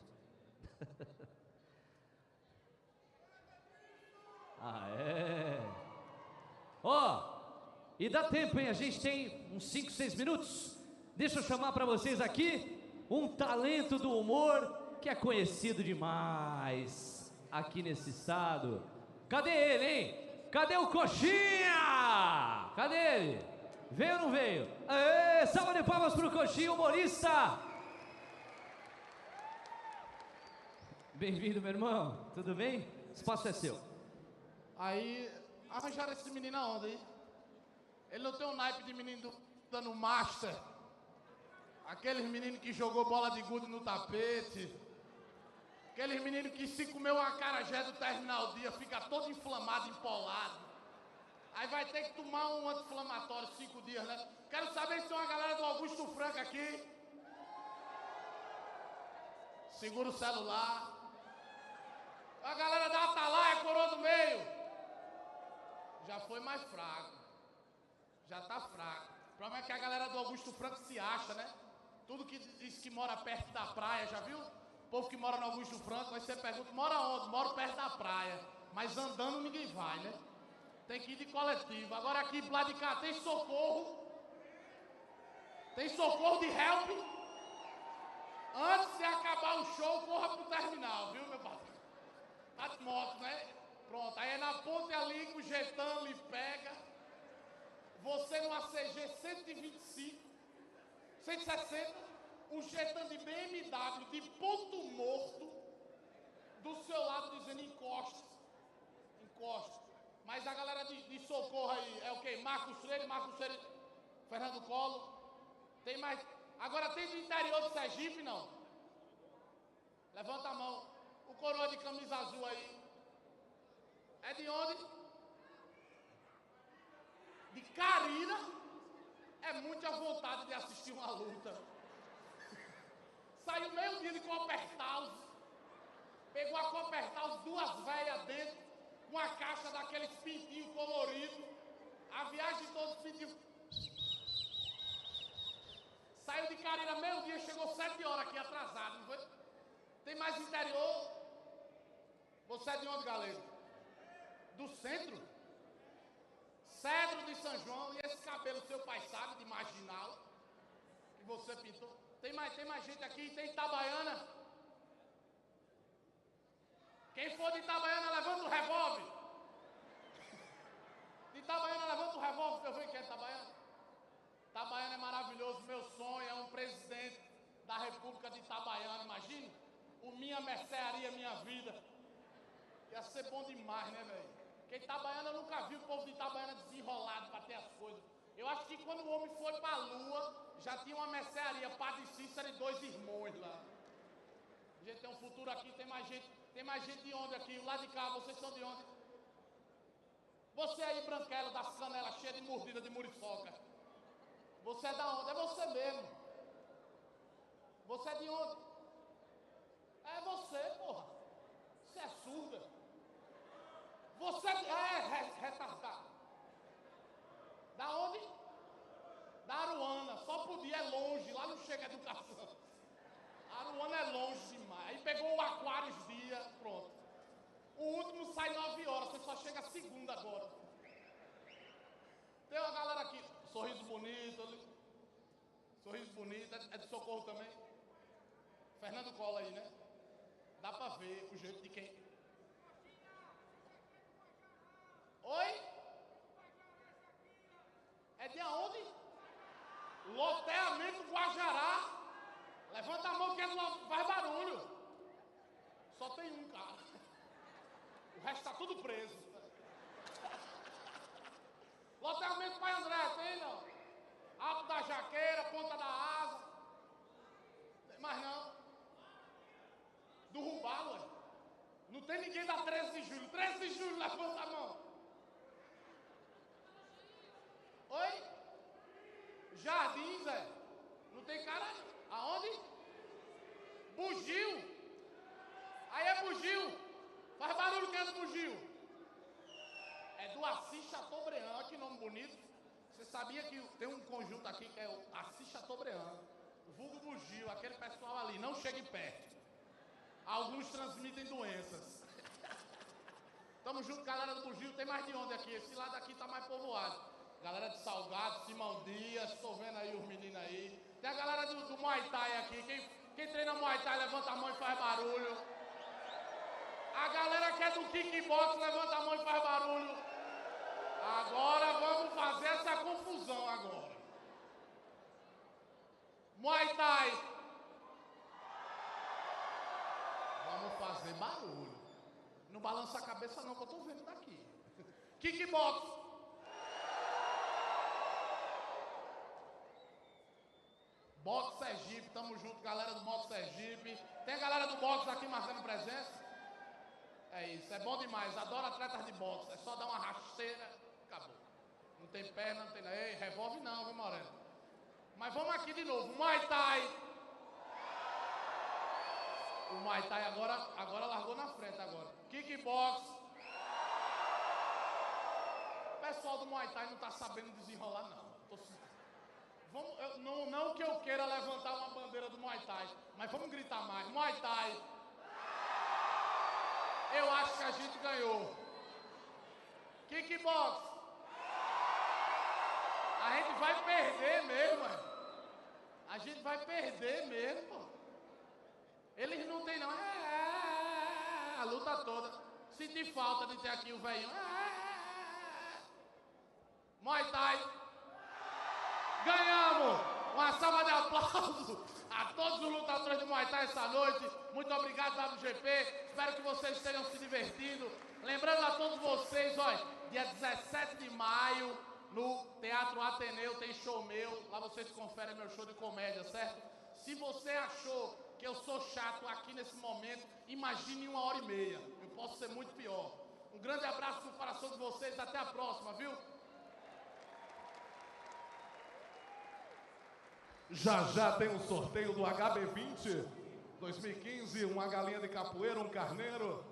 Ah, é. Ó, e dá tempo, hein? A gente tem uns 5, 6 minutos. Deixa eu chamar pra vocês aqui um talento do humor que é conhecido demais aqui nesse estado. Cadê ele, hein? Cadê o Coxinha? Cadê ele? Veio ou não veio? Aê, salva de palmas pro Coxinha, humorista. Bem-vindo, meu irmão. Tudo bem? O espaço é seu. Aí, arranjaram esse menino aonde, hein? Ele não tem um naipe de menino dando master. Aqueles meninos que jogou bola de gude no tapete. Aqueles meninos que se comeu uma acarajé do terminar o dia, fica todo inflamado, empolado. Aí vai ter que tomar um anti-inflamatório 5 dias, né? Quero saber se tem uma galera do Augusto Franco aqui. Segura o celular. A galera da Atalaia, coroa do meio. Já foi mais fraco. Já tá fraco. O problema é que a galera do Augusto Franco se acha, né? Tudo que diz que mora perto da praia, já viu? O povo que mora no Augusto Franco, aí você pergunta, mora onde? Moro perto da praia. Mas andando ninguém vai, né? Tem que ir de coletivo. Agora aqui, lá de cá, tem socorro. Tem socorro de help. Antes de acabar o show, corra pro terminal, viu, meu patrão? Tá de moto, né? Pronto, aí é na ponte ali que o Getão lhe pega. Você no ACG 125, 160, o Getão de BMW, de ponto morto, do seu lado dizendo encosta. Encosta. Mas a galera de socorro aí é o quê? Marcos Freire, Fernando Collor. Tem mais. Agora tem do interior do Sergipe, não? Levanta a mão. O coroa de camisa azul aí. É de onde? De Carina. É muita vontade de assistir uma luta. Saiu meio dia de Coppertaus. Pegou a Coppertaus, 2 velhas dentro, uma caixa daqueles pintinhos coloridos. A viagem toda os pintinhos. Saiu de Carina meio dia, chegou 7 horas aqui atrasado, não foi? Tem mais interior? Você é de onde, galera? Do centro? Cedro de São João, e esse cabelo seu pai sabe, de marginal, que você pintou. Tem mais gente aqui, tem Itabaiana. Quem for de Itabaiana, levanta o revólver. De Itabaiana, levanta o revólver pra eu ver quem é de Itabaiana. Itabaiana é maravilhoso, meu sonho é um presidente da República de Itabaiana, imagina? O Minha Mercearia, Minha Vida. Ia ser bom demais, né, velho? Porque Itabaiana eu nunca vi o povo de Itabaiana desenrolado pra ter as coisas. Eu acho que quando o homem foi pra lua, já tinha uma mercearia, Padre Cícero e 2 irmãos lá. futuro aqui, tem mais gente de onde aqui? O lado de cá, vocês são de onde? Você aí, branquelo, das canelas cheias de mordida de muriçoca. Você é da onde? É você mesmo. Você é de onde? É você, porra. Você é surda. Você é retardado. Da onde? Da Aruana. Só podia, é longe. Lá não chega a educação. A Aruana é longe demais. Aí pegou o Aquários dia, pronto. O último sai 9 horas. Você só chega a segunda agora. Tem uma galera aqui. Sorriso bonito. Sorriso bonito. É de Socorro também? Fernando Cola aí, né? Dá pra ver o jeito de quem... Oi? É de onde? Loteamento Guajará. Levanta a mão que não faz barulho. Só tem um cara. O resto tá tudo preso. Loteamento Pai André, tem não? Alto da Jaqueira, Ponta da Asa. Tem mais não. Do Rubalo, ué. Não tem ninguém da 13 de julho. 13 de julho, levanta a mão. Oi? Jardins, é? Não tem cara? Aonde? Bugio. Aí é Bugio. Faz barulho que é do Bugio. É do Assis Chateaubriand. Olha que nome bonito. Você sabia que tem um conjunto aqui que é o Assis Chateaubriand. O vulgo Bugio. Aquele pessoal ali. Não chegue perto. Alguns transmitem doenças. Tamo junto, galera do Bugio. Tem mais de onde aqui? Esse lado aqui tá mais povoado. Galera de Salgado, Simão Dias. Tô vendo aí os meninos aí. Tem a galera do Muay Thai aqui. Quem treina Muay Thai, levanta a mão e faz barulho. A galera que é do kickbox, levanta a mão e faz barulho. Agora vamos fazer essa confusão agora. Muay Thai. Vamos fazer barulho. Não balança a cabeça não, que eu tô vendo daqui. Kickbox. Boxe Sergipe, tamo junto, galera do Boxe Sergipe. Tem a galera do boxe aqui marcando presença? É isso, é bom demais. Adoro atletas de boxe. É só dar uma rasteira, acabou. Não tem perna, não tem nada. Ei, revolve não, viu, Moreno? Mas vamos aqui de novo. Muay Thai. O Muay Thai agora largou na frente agora. Kickbox. O pessoal do Muay Thai não tá sabendo desenrolar, não. Não que eu queira levantar uma bandeira do Muay Thai, mas vamos gritar mais. Muay Thai. Eu acho que a gente ganhou. Kickbox. A gente vai perder mesmo, mano. A gente vai perder mesmo, pô. Eles não tem não. A luta toda. Senti falta de ter aqui o velhinho. Muay Thai. Ganhamos! Uma salva de aplausos a todos os lutadores de Muay Thai essa noite. Muito obrigado, WGP. Espero que vocês tenham se divertido. Lembrando a todos vocês, olha, dia 17 de maio, no Teatro Ateneu, tem show meu. Lá vocês conferem meu show de comédia, certo? Se você achou que eu sou chato aqui nesse momento, imagine 1h30. Eu posso ser muito pior. Um grande abraço no coração de vocês. Até a próxima, viu? Já tem o sorteio do HB20 2015, uma galinha de capoeira, um carneiro.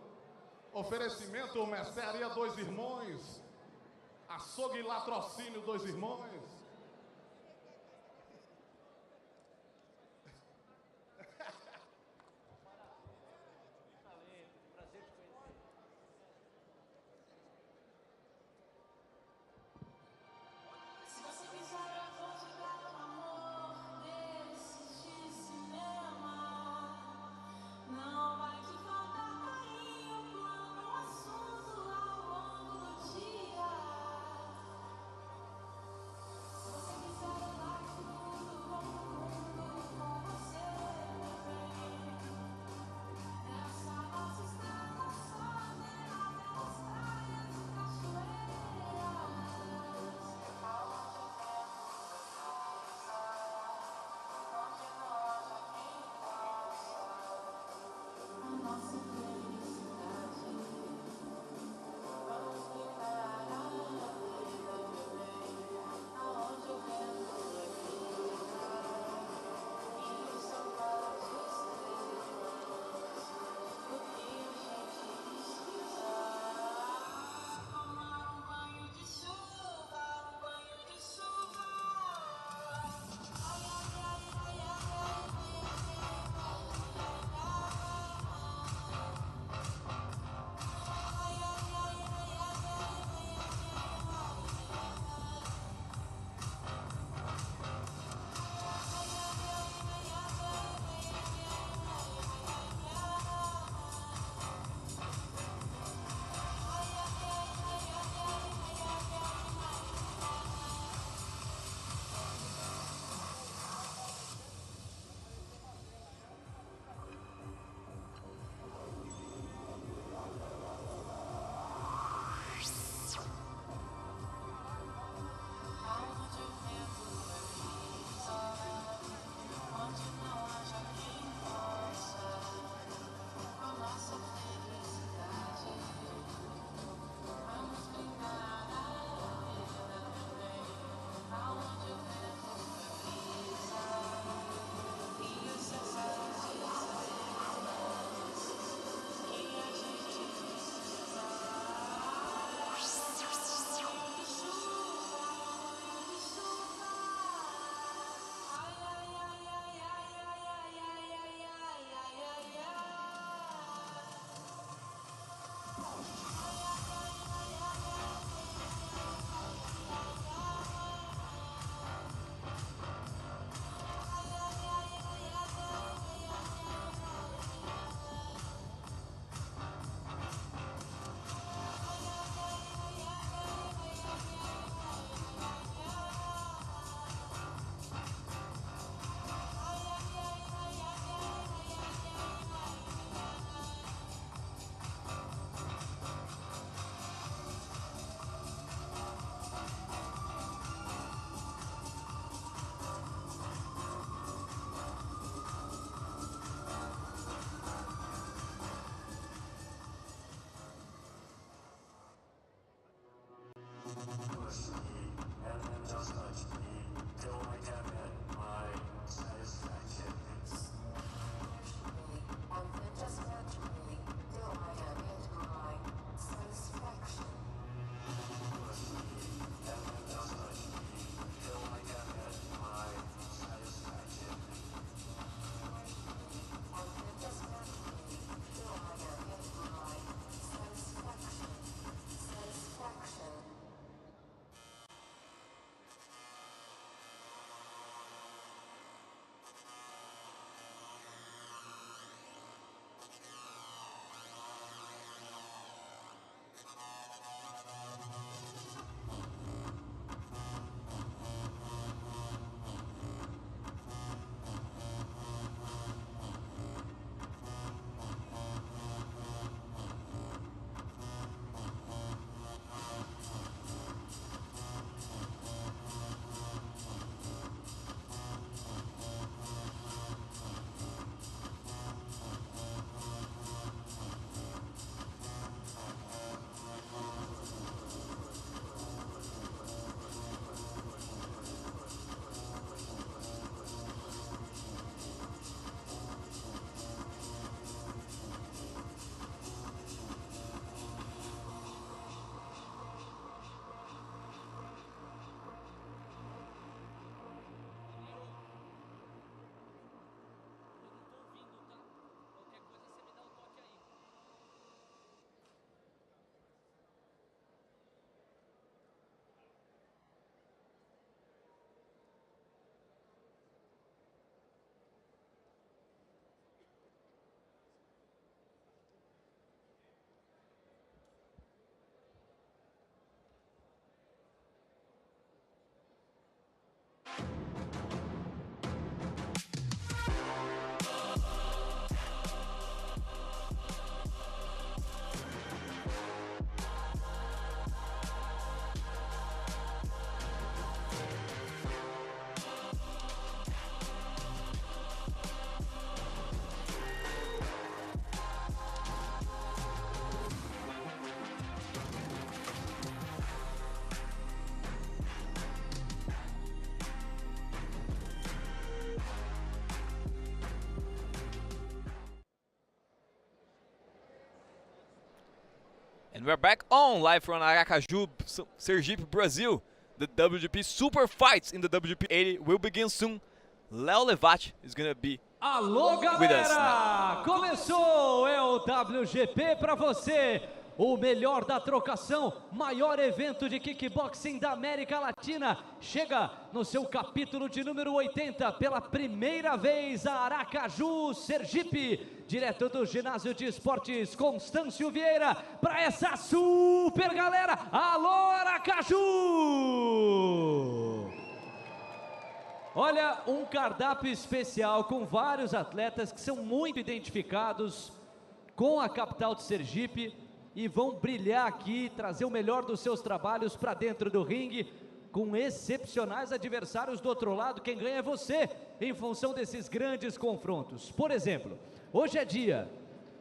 Oferecimento Mercearia Dois Irmãos, Açougue e Latrocínio Dois Irmãos. And we're back on live from Aracaju, Sergipe, Brazil. The WGP Super Fights in the WGP 80 will begin soon. Léo Levati is gonna be Alô, with us now. galera! Começou! É o WGP pra você. O melhor da trocação, maior evento de kickboxing da América Latina, chega no seu capítulo de número 80, pela primeira vez a Aracaju, Sergipe, direto do ginásio de esportes Constâncio Vieira, para essa super galera. Alô, Aracaju! Olha, um cardápio especial com vários atletas que são muito identificados com a capital de Sergipe, e vão brilhar aqui, trazer o melhor dos seus trabalhos para dentro do ringue, com excepcionais adversários do outro lado. Quem ganha é você, em função desses grandes confrontos. Por exemplo, hoje é dia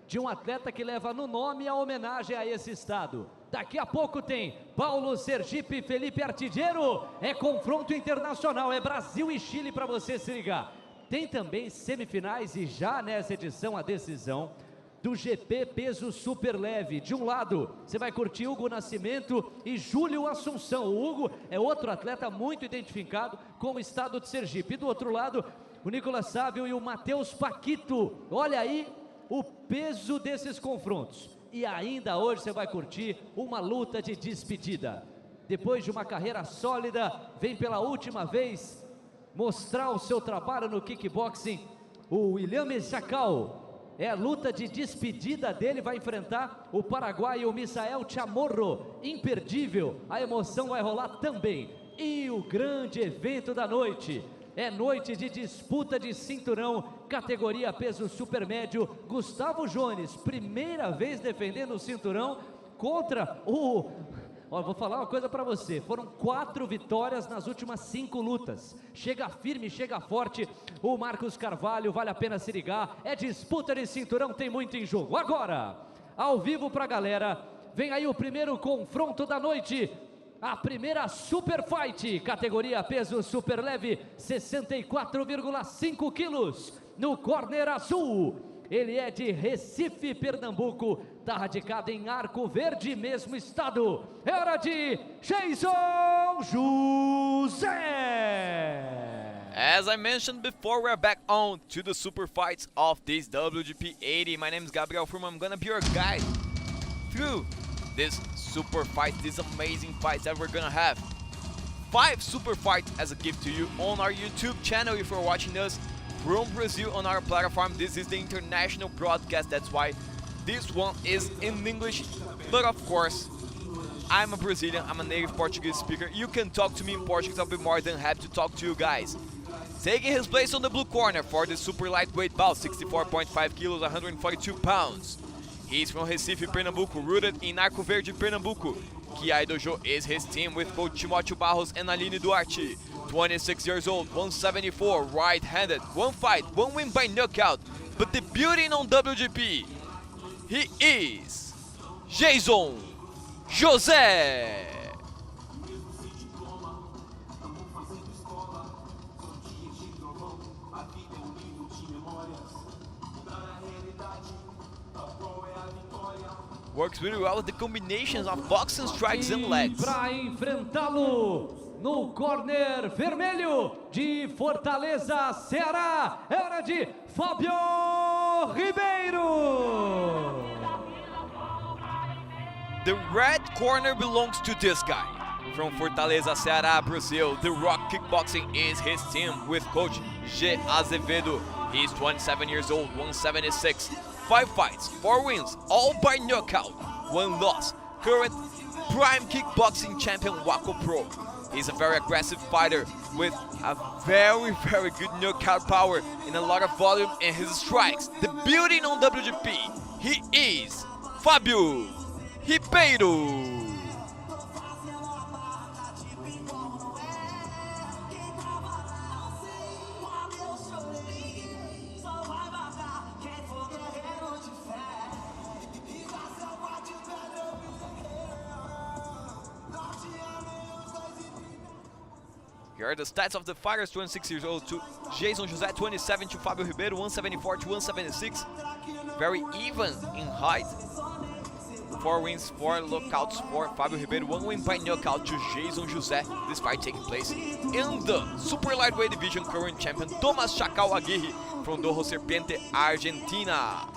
de um atleta que leva no nome a homenagem a esse estado. Daqui a pouco tem Paulo Sergipe, Felipe Artilheiro, é confronto internacional, é Brasil e Chile para você se ligar. Tem também semifinais e já nessa edição a decisão do GP peso super leve. De um lado, você vai curtir Hugo Nascimento e Julio Assunção. O Hugo é outro atleta muito identificado com o estado de Sergipe. E do outro lado, o Nicolas Savio e o Mateus Pakitoo. Olha aí o peso desses confrontos. E ainda hoje você vai curtir uma luta de despedida. Depois de uma carreira sólida, vem pela última vez mostrar o seu trabalho no kickboxing, o William Chacal. É a luta de despedida dele, vai enfrentar o paraguaio Misael Chamorro, imperdível, a emoção vai rolar também. E o grande evento da noite, é noite de disputa de cinturão, categoria peso supermédio, Gustavo Jones, primeira vez defendendo o cinturão contra o... Ó, vou falar uma coisa pra você, foram 4 vitórias nas últimas 5 lutas. Chega firme, chega forte o Marcos Carvalho, vale a pena se ligar. É disputa de cinturão, tem muito em jogo. Agora, ao vivo pra galera, vem aí o primeiro confronto da noite. A primeira Super Fight, categoria peso super leve, 64,5 quilos. No corner azul, ele é de Recife, Pernambuco, está radicado em Arco Verde, mesmo estado. É hora de Jason José! As I mentioned before, we're back on to the super fights of this WGP 80. My name is Gabriel Furman. I'm gonna be your guide through this super fight, these amazing fights that we're gonna have. 5 super fights as a gift to you on our YouTube channel if you're watching us from Brazil on our platform. This is the international broadcast, that's why this one is in English, but of course I'm a Brazilian, I'm a native Portuguese speaker. You can talk to me in Portuguese, I'll be more than happy to talk to you guys. Taking his place on the blue corner for the super lightweight bout, 64.5 kilos, 142 pounds. He's from Recife, Pernambuco, rooted in Arco Verde, Pernambuco. Kiai Dojo is his team with both Timóteo Barros and Aline Duarte. 26 years old, 174, right-handed, 1 fight, 1 win by knockout. But debuting on WGP, he is Jason José. Works really well with the combinations of boxing strikes and legs. Para enfrentá-lo no corner vermelho de Fortaleza, Ceará, é hora de Fábio Ribeiro. The red corner belongs to this guy. From Fortaleza, Ceará, Brazil, The Rock Kickboxing is his team with coach G. Azevedo. He's 27 years old, 176. 5 fights, 4 wins, all by knockout, 1 loss. Current prime kickboxing champion Waco Pro. He's a very aggressive fighter with a very good knockout power and a lot of volume in his strikes. Debuting on WGP, he is Fábio Ribeiro. Here are the stats of the fighters: 26 years old to Jason José, 27 to Fábio Ribeiro, 174 to 176. Very even in height. 4 wins, 4 knockouts for Fabio Ribeiro, 1 win by knockout to Jason José. This fight taking place in the super lightweight division. Current champion Thomas Chacal Aguirre from Dojo Serpiente, Argentina.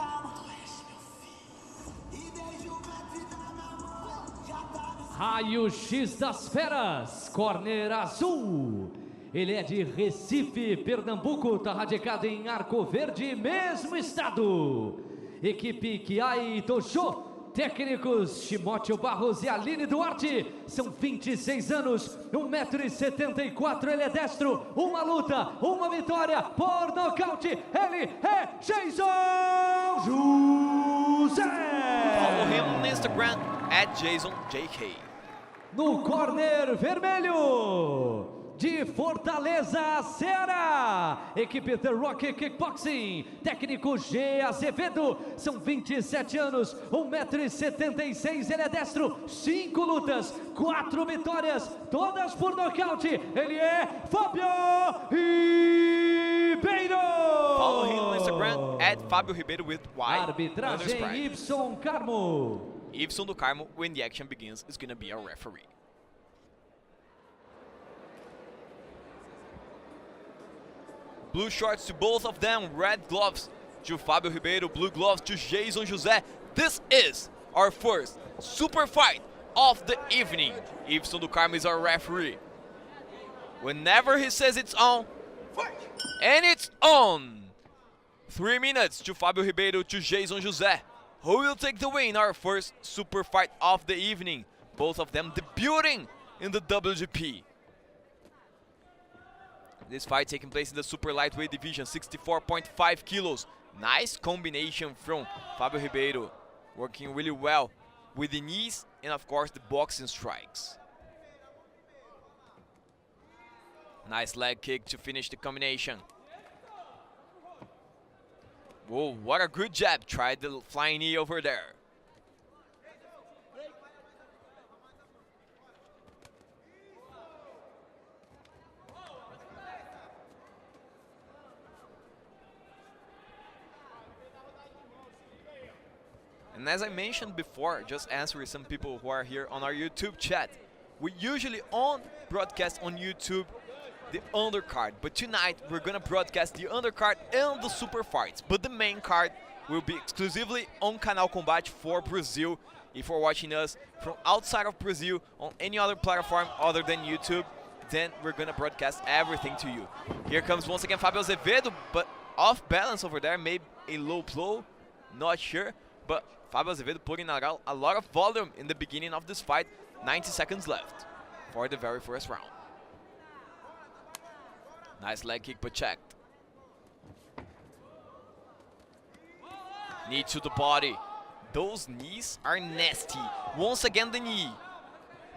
Raio-X das Feras, corner azul. Ele é de Recife, Pernambuco, tá radicado em Arco Verde, mesmo estado. Equipe Kiai Dojo, técnicos Timóteo Barros e Aline Duarte, são 26 anos, 1,74 m, ele é destro, uma luta, uma vitória por nocaute, ele é Jason José. Follow him on Instagram @JasonJK. No corner vermelho, de Fortaleza, Ceará, equipe The Rock Kickboxing, técnico G. Azevedo, são 27 anos, 1,76 m, ele é destro, 5 lutas, 4 vitórias, todas por nocaute, ele é Fabio Ribeiro. Follow him on Instagram @FabioRibeiro with Y. Arbitragem Y Carmo. Ibson do Carmo, when the action begins, is gonna be our referee. Blue shorts to both of them, red gloves to Fabio Ribeiro, blue gloves to Jason José. This is our first super fight of the evening. Ibson do Carmo is our referee. Whenever he says it's on, and it's on. 3 minutes to Fabio Ribeiro to Jason José. Who will take the win? Our first super fight of the evening. Both of them debuting in the WGP. This fight taking place in the super lightweight division, 64.5 kilos. Nice combination from Fabio Ribeiro, working really well with the knees and of course the boxing strikes. Nice leg kick to finish the combination. Whoa, what a good jab. Tried the flying knee over there. And as I mentioned before, just answering some people who are here on our YouTube chat, we usually broadcast on YouTube the undercard, but tonight we're gonna broadcast the undercard and the super fights, but the main card will be exclusively on Canal Combate for Brazil. If you're watching us from outside of Brazil on any other platform other than YouTube, then we're gonna broadcast everything to you. Here comes once again Fabio Azevedo, but off balance over there, maybe a low blow, not sure, but Fabio Azevedo putting a lot of volume in the beginning of this fight. 90 seconds left for the very first round. Nice leg kick, but checked. Knee to the body. Those knees are nasty. Once again, the knee.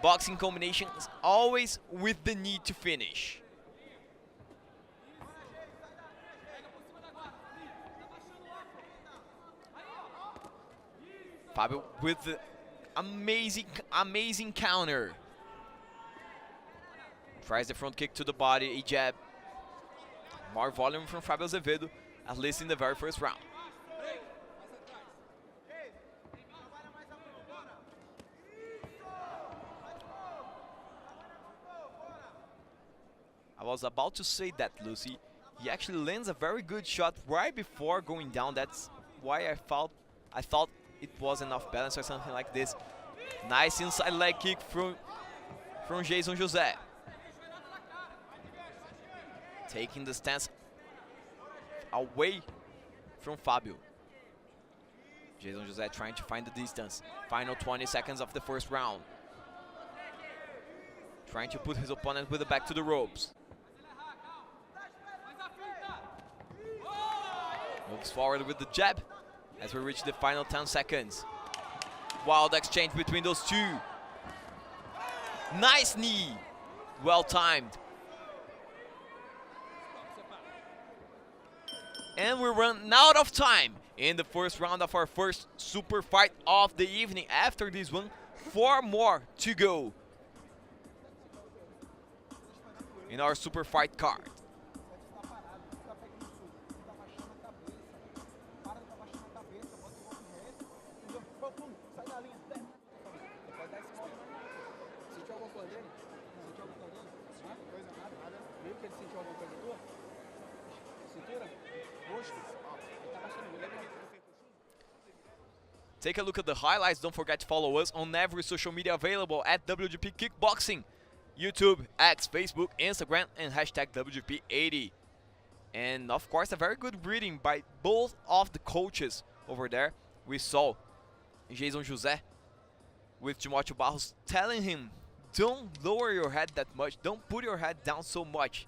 Boxing combination is always with the knee to finish. Fabio with the amazing counter. Tries the front kick to the body, a jab. More volume from Fabio Azevedo, at least in the very first round. I was about to say that, Lucy. He actually lands a very good shot right before going down. That's why I thought it wasn't off balance or something like this. Nice inside leg kick from Jason José. Taking the stance away from Fabio. Jason José trying to find the distance. Final 20 seconds of the first round. Trying to put his opponent with the back to the ropes. Moves forward with the jab as we reach the final 10 seconds. Wild exchange between those two. Nice knee. Well timed. And we run out of time in the first round of our first super fight of the evening. After this one, 4 more to go in our super fight card. coisa dele? Sentiu alguma coisa dele? Hã? Coisa nada. Viu que ele sentiu alguma coisa tua? Cintura? Rosto? Ele tá baixando o lembra? Take a look at the highlights. Don't forget to follow us on every social media available at WGP Kickboxing. YouTube, X, Facebook, Instagram, and hashtag WGP80. And of course, a very good reading by both of the coaches over there. We saw Jason José with Timóteo Barros telling him, don't lower your head that much, don't put your head down so much.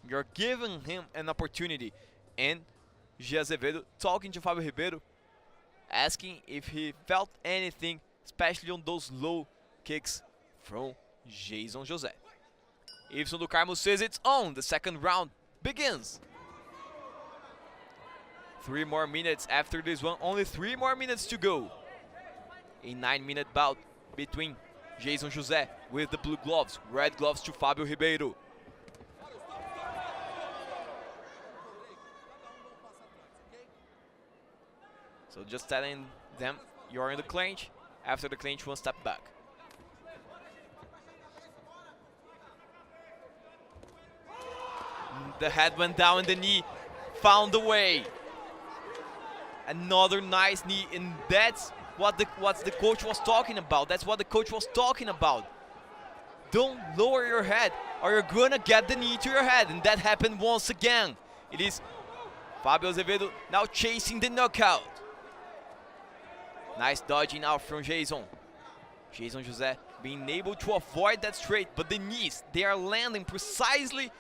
You're giving him an opportunity. And Gia Azevedo talking to Fabio Ribeiro, asking if he felt anything, especially on those low kicks from Jason José. Iveson do Carmo says it's on. The second round begins. 3 more minutes after this one. Only 3 more minutes to go. A 9-minute bout between Jason José with the blue gloves, red gloves to Fabio Ribeiro. So just telling them you're in the clinch. After the clinch, 1 step back. The head went down and the knee found the way. Another nice knee, and that's what the coach was talking about. That's what the coach was talking about. Don't lower your head or you're gonna get the knee to your head, and that happened once again. It is Fabio Azevedo now chasing the knockout. Nice dodging out from Jason. Jason José being able to avoid that straight, but the knees, they are landing precisely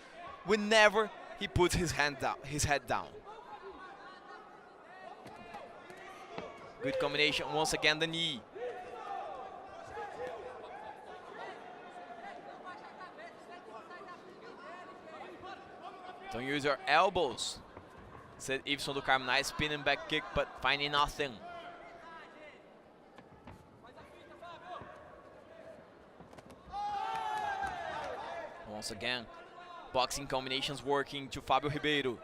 whenever he puts his head down. Good combination, once again the knee. Don't use your elbows, said Iveson do Carmo. Nice spinning back kick, but finding nothing. Once again, boxing combinations working to Fabio Ribeiro.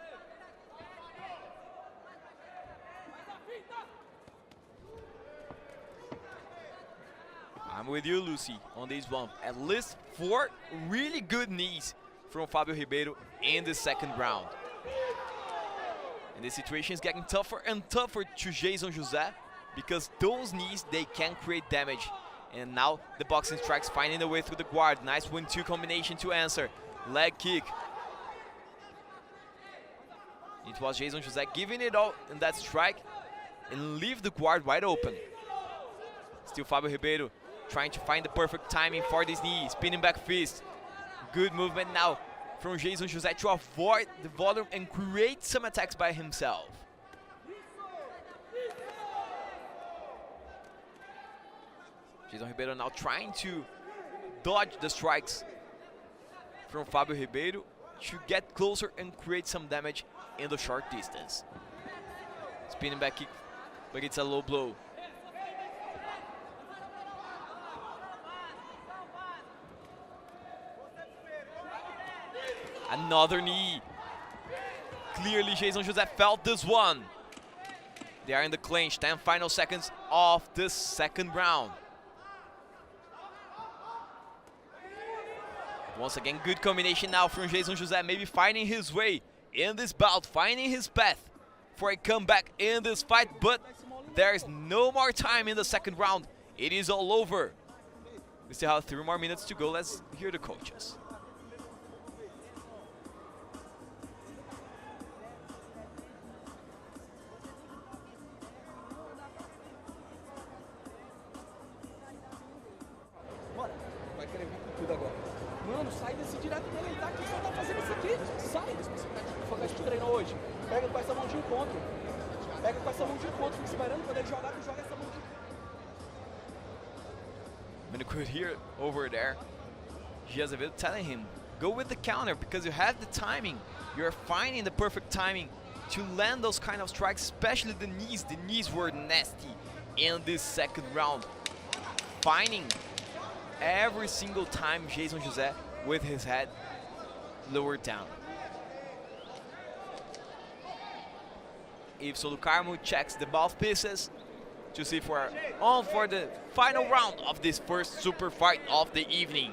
I'm with you, Lucy, on this one. At least 4 really good knees from Fabio Ribeiro in the second round. And the situation is getting tougher and tougher to Jason José, because those knees, they can create damage. And now the boxing strikes finding the way through the guard. Nice 1-2 combination to answer. Leg kick. It was Jason José giving it all in that strike and leave the guard wide open. Still Fabio Ribeiro trying to find the perfect timing for this knee. Spinning back fist. Good movement now from Jason José to avoid the volume and create some attacks by himself. Jason Ribeiro now trying to dodge the strikes from Fabio Ribeiro to get closer and create some damage in the short distance. Spinning back kick, but it's a low blow. Another knee. Clearly Jason José felt this one. They are in the clinch, 10 final seconds of the second round. Once again, good combination now from Jason José, maybe finding his way in this bout, finding his path for a comeback in this fight, but there's no more time in the second round. It is all over. We still have 3 more minutes to go. Let's hear the coaches. Vai querer vir com tudo agora. Mano, sai desse direto dele, ele tá aqui, só tá fazendo isso aqui. Sai, foi o que a gente treinou hoje. Pega com essa mão de encontro. Pega com essa mão de encontro, fica esperando quando ele jogar, tu joga essa mão de encontro. I'm gonna quit here, over there. Gia Azevedo telling him, go with the counter because you have the timing. You're finding the perfect timing to land those kind of strikes, especially the knees. The knees were nasty in this second round. Finding every single time Jason José with his head lowered down. Iveson do Carmo checks the mouthpieces to see if we're on for the final round of this first super fight of the evening.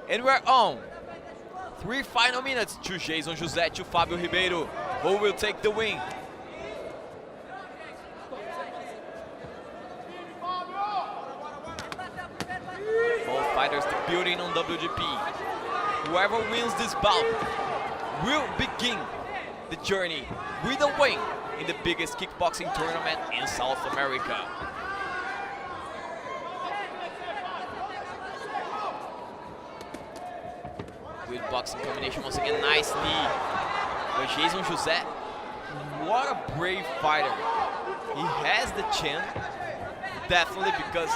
And we're on. 3 final minutes to Jason José to Fabio Ribeiro. Who will take the win? Both fighters debuting on WGP. Whoever wins this bout will begin the journey with a win in the biggest kickboxing tournament in South America. Good boxing combination once again, nice knee. But Jason José, what a brave fighter. He has the chin, definitely, because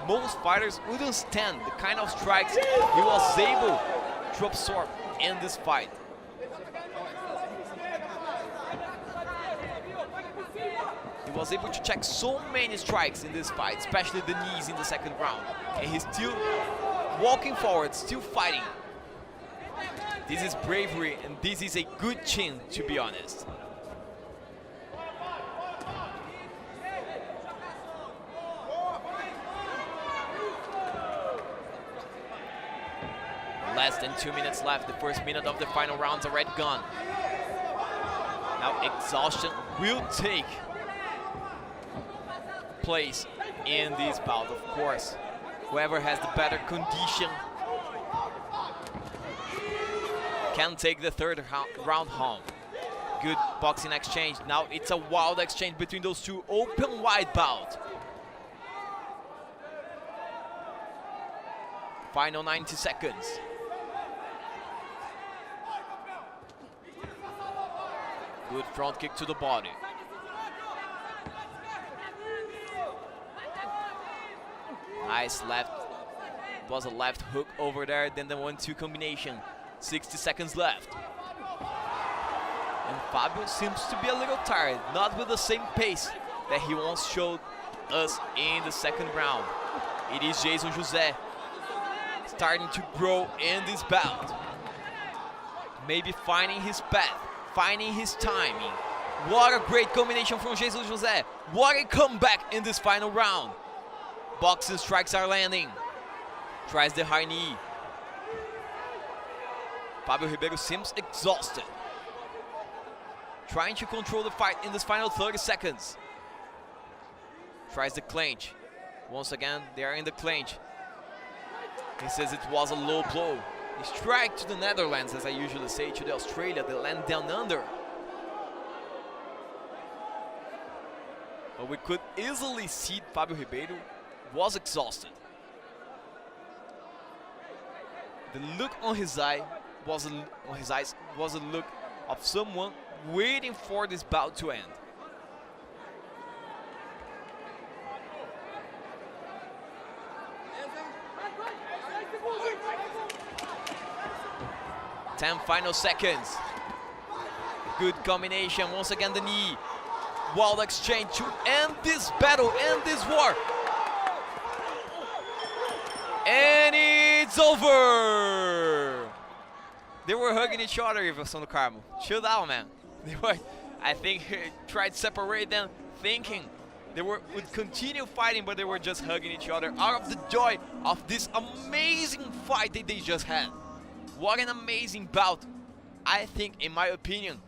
most fighters wouldn't stand the kind of strikes he was able to absorb in this fight. He was able to check so many strikes in this fight, especially the knees in the second round. And he's still walking forward, still fighting. This is bravery, and this is a good chin, to be honest. Less than 2 minutes left. The first minute of the final round's already gone. Now exhaustion will take place in this bout, of course. Whoever has the better condition can take the third round home. Good boxing exchange. Now it's a wild exchange between those two. Open wide bout. Final 90 seconds. Good front kick to the body. Nice left. It was a left hook over there, then the 1-2 combination. 60 seconds left. And Fabio seems to be a little tired, not with the same pace that he once showed us in the second round. It is Jason José starting to grow in this bout. Maybe finding his path, finding his timing. What a great combination from Jason José. What a comeback in this final round. Boxing strikes are landing. Tries the high knee. Fabio Ribeiro seems exhausted. Trying to control the fight in this final 30 seconds. Tries the clinch. Once again, they are in the clinch. He says it was a low blow. A strike to the Netherlands, as I usually say, to the Australia, the land down under. But we could easily see Fabio Ribeiro was exhausted. The look on his eyes was a look of someone waiting for this bout to end. Ten final seconds. Good combination. Once again, the knee. Wild exchange to end this battle, end this war. And it's over. They were hugging each other, Iverson do Carmo. Chill down, man. They were, I think, tried to separate them, thinking they would continue fighting, but they were just hugging each other out of the joy of this amazing fight that they just had. What an amazing bout. I think, in my opinion,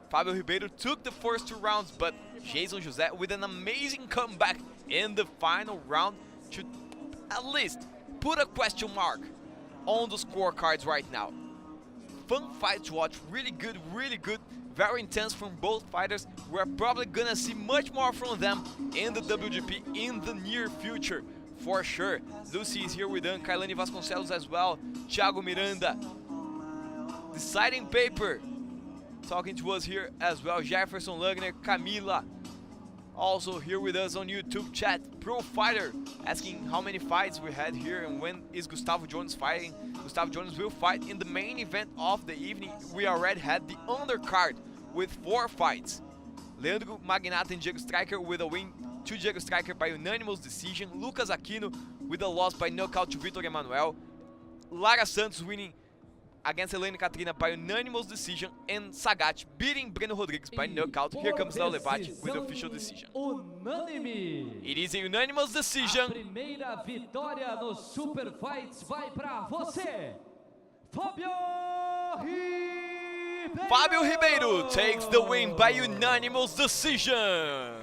Fabio Ribeiro took the first 2 rounds, but Jason José with an amazing comeback in the final round to at least put a question mark on the scorecards right now. Fun fight to watch, really good, very intense from both fighters. We're probably gonna see much more from them in the WGP in the near future, for sure. Lucy is here with them, Kailane Vasconcelos as well, Thiago Miranda. Deciding paper, talking to us here as well, Jefferson Lugner, Camila, also here with us on YouTube chat. Pro Fighter asking how many fights we had here and when is Gustavo Jones fighting. Gustavo Jones will fight in the main event of the evening. We already had the undercard with 4 fights. Leandro Magnata and Diego Striker with a win to Diego Striker by unanimous decision. Lucas Aquino with a loss by knockout to Vitor Emanuel. Lara Santos winning against Helene Catrina by unanimous decision, and Sagat beating Breno Rodrigues by knockout. Here comes Léo Levati with the official decision. Unânime. It is a unanimous decision. A primeira vitória no Super Fights vai para você, Fábio Ribeiro. Fábio Ribeiro takes the win by unanimous decision.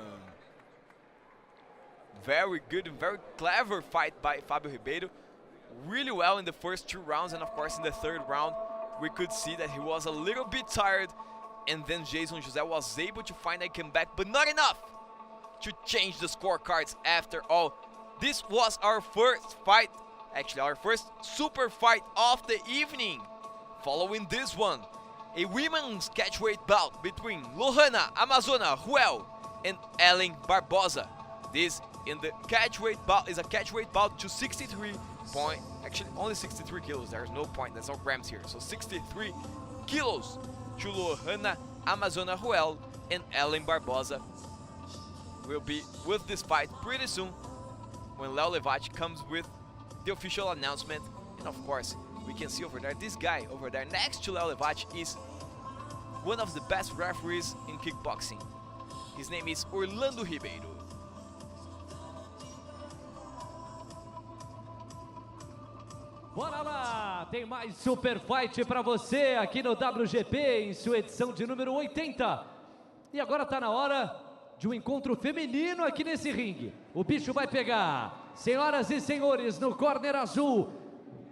Very good and very clever fight by Fábio Ribeiro. Really well in the first 2 rounds, and of course in the 3rd round we could see that he was a little bit tired, and then Jason José was able to find a comeback, but not enough to change the scorecards after all. This was our first fight, actually our first super fight of the evening. Following this one, a women's catchweight bout between Lohana Amazona Ruel and Ellen Barbosa. This in the catchweight bout is a catchweight bout to 63 point, actually only 63 kilos, there's no point, there's no grams here, so 63 kilos to Lohana Amazona Ruel, and Ellen Barbosa will be with this fight pretty soon when Léo Levati comes with the official announcement. And of course we can see over there, this guy over there next to Léo Levati is one of the best referees in kickboxing. His name is Orlando Ribeiro. Bora lá, tem mais Super Fight para você aqui no WGP em sua edição de número 80. E agora tá na hora de um encontro feminino aqui nesse ringue. O bicho vai pegar. Senhoras e senhores, no corner azul,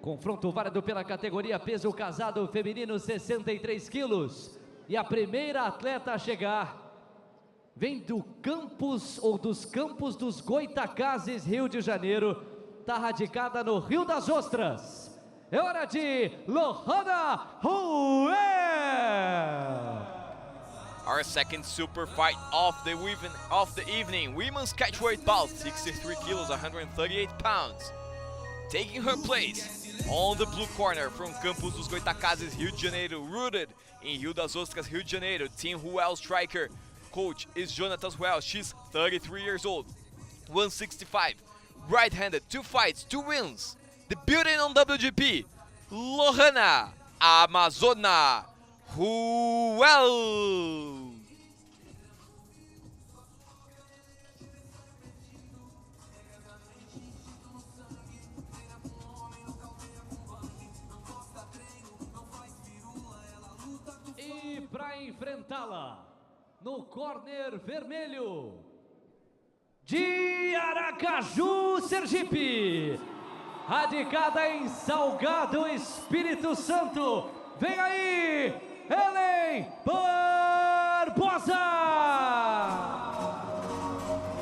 confronto válido pela categoria peso casado feminino 63 quilos. E a primeira atleta a chegar vem do campus ou dos campos dos Goitacazes, Rio de Janeiro. Está radicada no Rio das Ostras. É hora de Lohana Ruel. Our second super fight of the evening. Women's catchweight bout, 63 kilos, 138 pounds. Taking her place on the blue corner from Campos dos Goitacazes, Rio de Janeiro, rooted in Rio das Ostras, Rio de Janeiro. Team Ruel striker coach is Jonatas Ruel. She's 33 years old, 165. Right-handed, 2 fights, 2 wins. Debuting on WGP, Lohana Amazona Ruel. E para enfrentá-la, no corner vermelho, de Aracaju, Sergipe, radicada em Salgado, Espírito Santo, vem aí, Ellen Barbosa!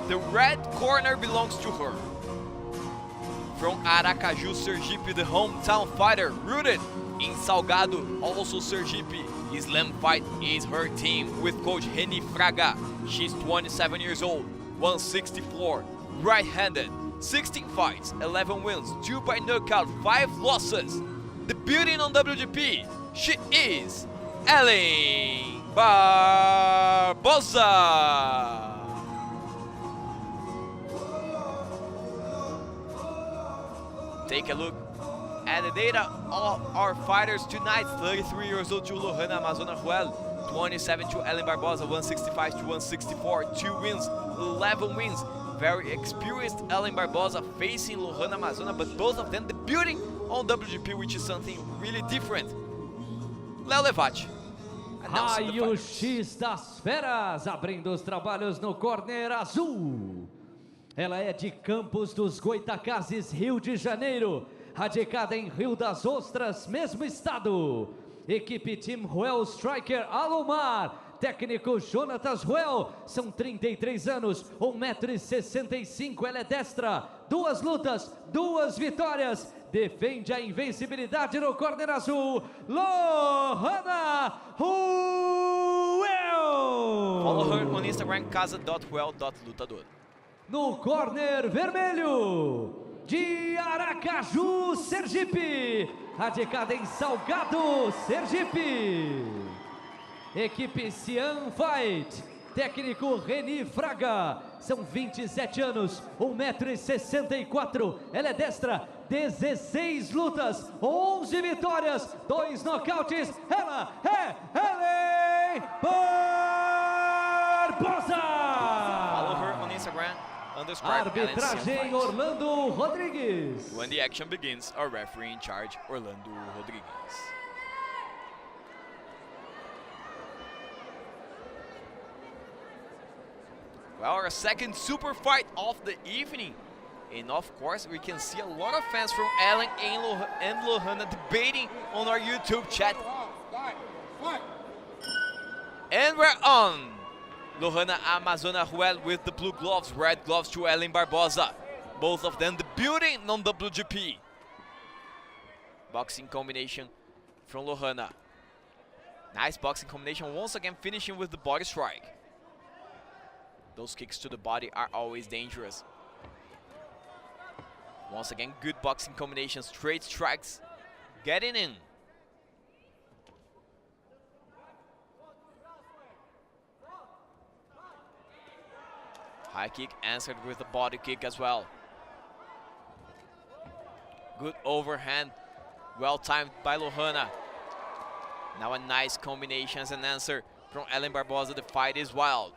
The red corner belongs to her. From Aracaju, Sergipe, the hometown fighter, rooted in Salgado, also Sergipe. Slam Fight is her team with coach Reni Fraga. She's 27 years old, 164, right-handed, 16 fights, 11 wins, 2 by knockout, 5 losses. Debuting on WGP, she is Ellen Barbosa. Take a look at the data of our fighters tonight. 33 years old to Lohana Amazona Ruel, 27 to Ellen Barbosa, 165 to 164, 2 wins, 11 wins. Very experienced Ellen Barbosa facing Lohana Amazona, but both of them debuting on WGP, which is something really different. Léo Levati. Raio-X das Feras, abrindo os trabalhos no corner azul. Ela é de Campos dos Goitacazes, Rio de Janeiro, radicada em Rio das Ostras, mesmo estado. Equipe Team Ruel Striker Alomar, técnico Jonatas Ruel, são 33 anos, 1,65 m, ela é destra, 2 lutas, 2 vitórias, defende a invencibilidade no corner azul, Lohana Ruel! Follow her on Instagram, casa.ruel.lutador. No corner vermelho, de Aracaju, Sergipe, radicada em Salgado, Sergipe. Equipe Cian Fight, técnico Reni Fraga, São 27 anos, 1,64 m. Ela é destra, 16 lutas, 11 vitórias, 2 nocautes. Ela é Ellen Barbosa! Follow her on Instagram, Undercard Arbitragem Orlando Rodrigues. When the action begins, our referee in charge, Orlando Rodrigues. Well, our second super fight of the evening. And of course, we can see a lot of fans from Ellen and Lohana debating on our YouTube chat. And we're on. Lohana Amazona Ruel with the blue gloves, red gloves to Ellen Barbosa. Both of them debuting on WGP. Boxing combination from Lohana. Nice boxing combination, once again finishing with the body strike. Those kicks to the body are always dangerous. Once again, good boxing combination, straight strikes, getting in. High kick answered with a body kick as well. Good overhand, well timed by Lohana. Now a nice combination as an answer from Ellen Barbosa. The fight is wild.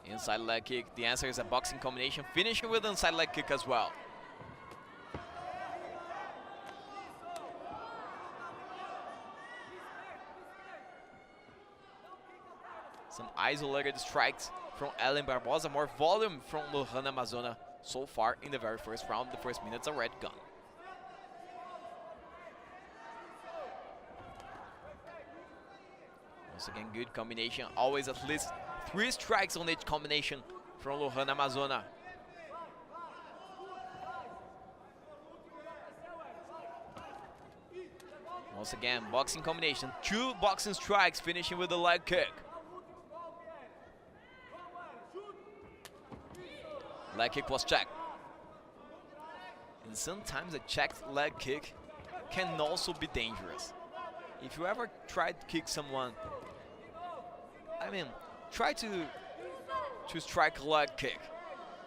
Inside leg kick, the answer is a boxing combination, finishing with an inside leg kick as well. Some isolated strikes from Ellen Barbosa, more volume from Lohana Amazona so far in the very first round. The first minute's a red gun. Once again, good combination, always at least 3 strikes on each combination from Lohana Amazona. Once again, boxing combination, 2 boxing strikes, finishing with the leg kick. Leg kick was checked. And sometimes a checked leg kick can also be dangerous. If you ever tried to kick someone, try to strike a leg kick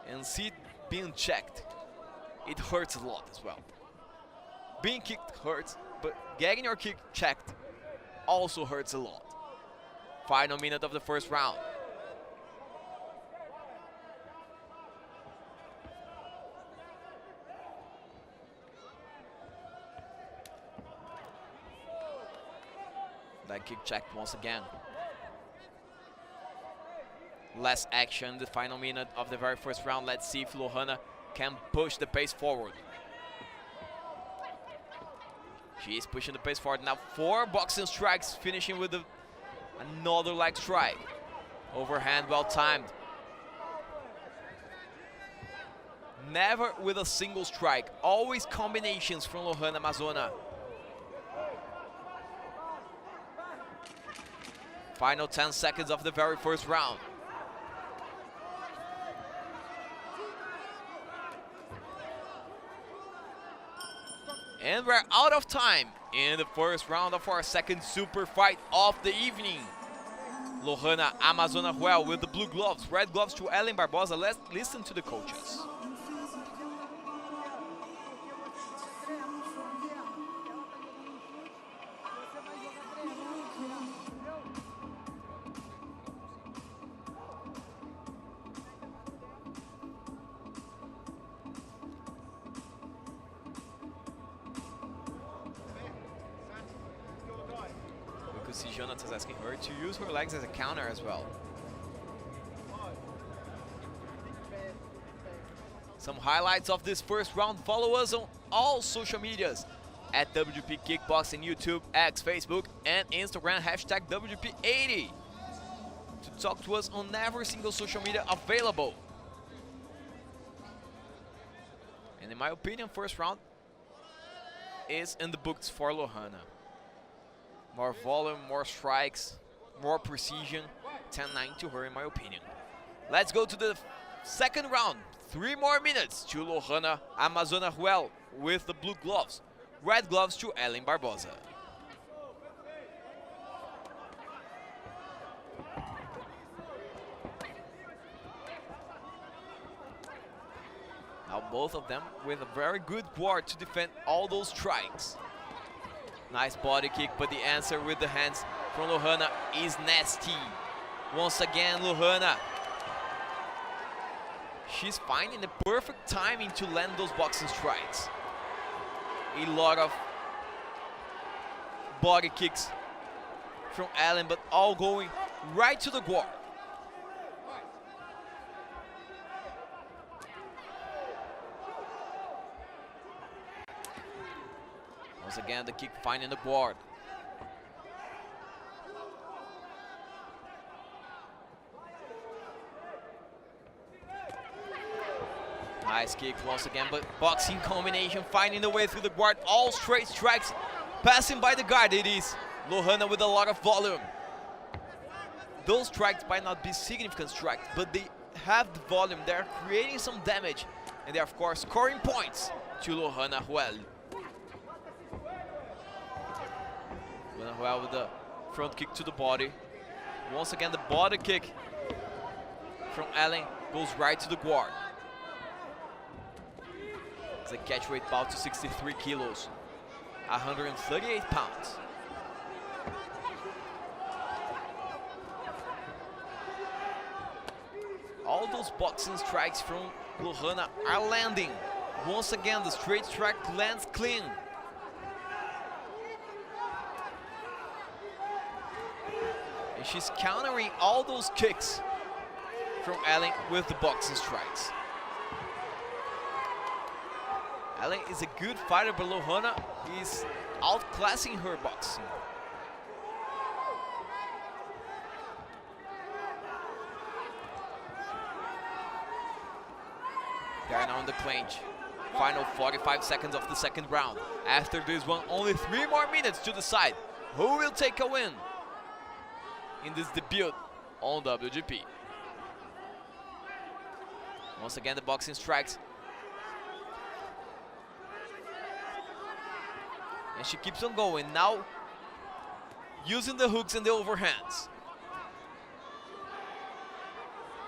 and see it being checked. It hurts a lot as well. Being kicked hurts, but getting your kick checked also hurts a lot. Final minute of the first round. Leg kick checked once again. Less action, the final minute of the very first round. Let's see if Lohana can push the pace forward. She is pushing the pace forward. Now 4 boxing strikes, finishing with another leg strike. Overhand, well timed. Never with a single strike, always combinations from Lohana Amazona. Final 10 seconds of the very first round. And we're out of time in the first round of our second super fight of the evening. Lohana Amazona Ruel with the blue gloves, red gloves to Ellen Barbosa. Let's listen to the coaches. We could see Jonathan's asking her to use her legs as a counter as well. Some highlights of this first round. Follow us on all social medias at WGP Kickboxing, YouTube, X, Facebook, and Instagram, hashtag WGP80. To talk to us on every single social media available. And in my opinion, first round is in the books for Lohana. More volume, more strikes, more precision. 10-9 to her in my opinion. Let's go to the second round. 3 more minutes to Lohana Amazona Ruel with the blue gloves. Red gloves to Ellen Barbosa. Both of them with a very good guard to defend all those strikes. Nice body kick, but the answer with the hands from Lohana is nasty. Once again, Lohana. She's finding the perfect timing to land those boxing strikes. A lot of body kicks from Ellen, but all going right to the guard. Once again, the kick finding the guard. Nice kick once again, but boxing combination finding the way through the guard. All straight strikes passing by the guard. It is Lohana with a lot of volume. Those strikes might not be significant strikes, but they have the volume. They're creating some damage, and they're of course scoring points to Lohana Ruel. Lohana Ruel with the front kick to the body. Once again, the body kick from Ellen goes right to the guard. It's a catch weight bout to 63 kilos, 138 pounds. All those boxing strikes from Lohana are landing. Once again, the straight strike lands clean. And she's countering all those kicks from Ellen with the boxing strikes. Ellen is a good fighter, but Lohana is outclassing her boxing. They are now in the clinch. Final 45 seconds of the second round. After this one, only 3 more minutes to decide who will take a win in this debut on WGP. Once again, the boxing strikes. And she keeps on going, now using the hooks and the overhands.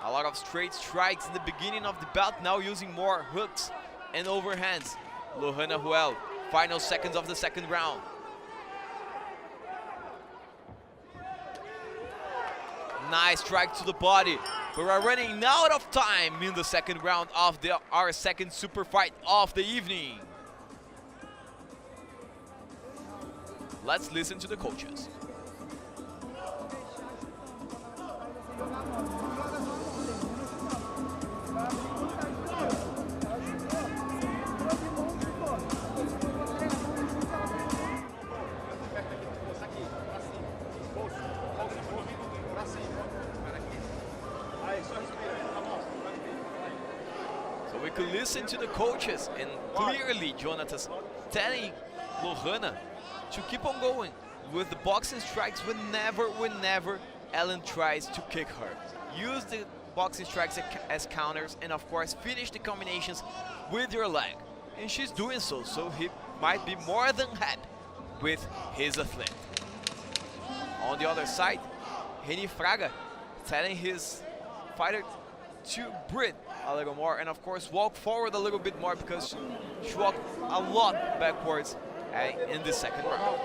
A lot of straight strikes in the beginning of the bout, now using more hooks and overhands. Lohana Ruel, final seconds of the second round. Nice strike to the body, but we're running out of time in the second round of our second super fight of the evening. Let's listen to the coaches. So we could listen to the coaches, and clearly Jonathan's telling Lohana to keep on going with the boxing strikes whenever Ellen tries to kick her. Use the boxing strikes as counters, and of course finish the combinations with your leg. And she's doing so, so he might be more than happy with his athlete. On the other side, Reni Fraga telling his fighter to breathe a little more and of course walk forward a little bit more, because she walked a lot backwards in the second round.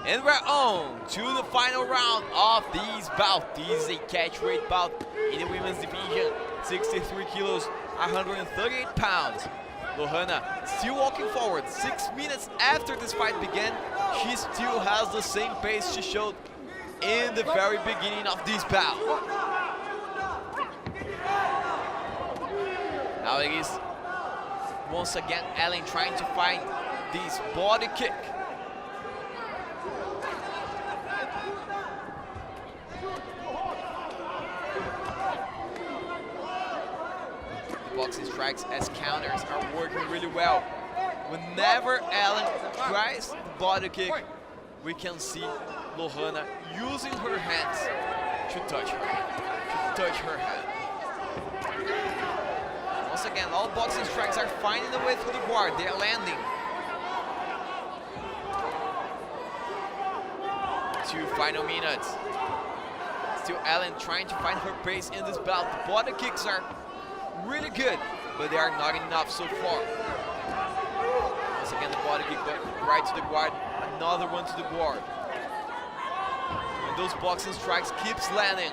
And we're on to the final round of these bouts. This is a catch weight bout in the women's division, 63 kilos, 138 pounds. Lohana still walking forward. 6 minutes after this fight began, she still has the same pace she showed in the very beginning of this bout. Now it is once again Ellen trying to find this body kick. The boxing strikes as counters are working really well. Whenever Ellen tries the body kick, we can see Lohana using her hands to touch her head. Once again, all boxing strikes are finding the way through the guard. They are landing. 2 final minutes. Still Ellen trying to find her pace in this bout. The body kicks are really good, but they are not enough so far. Once again, the body kick right to the guard, another one to the guard. And those boxing strikes keeps landing.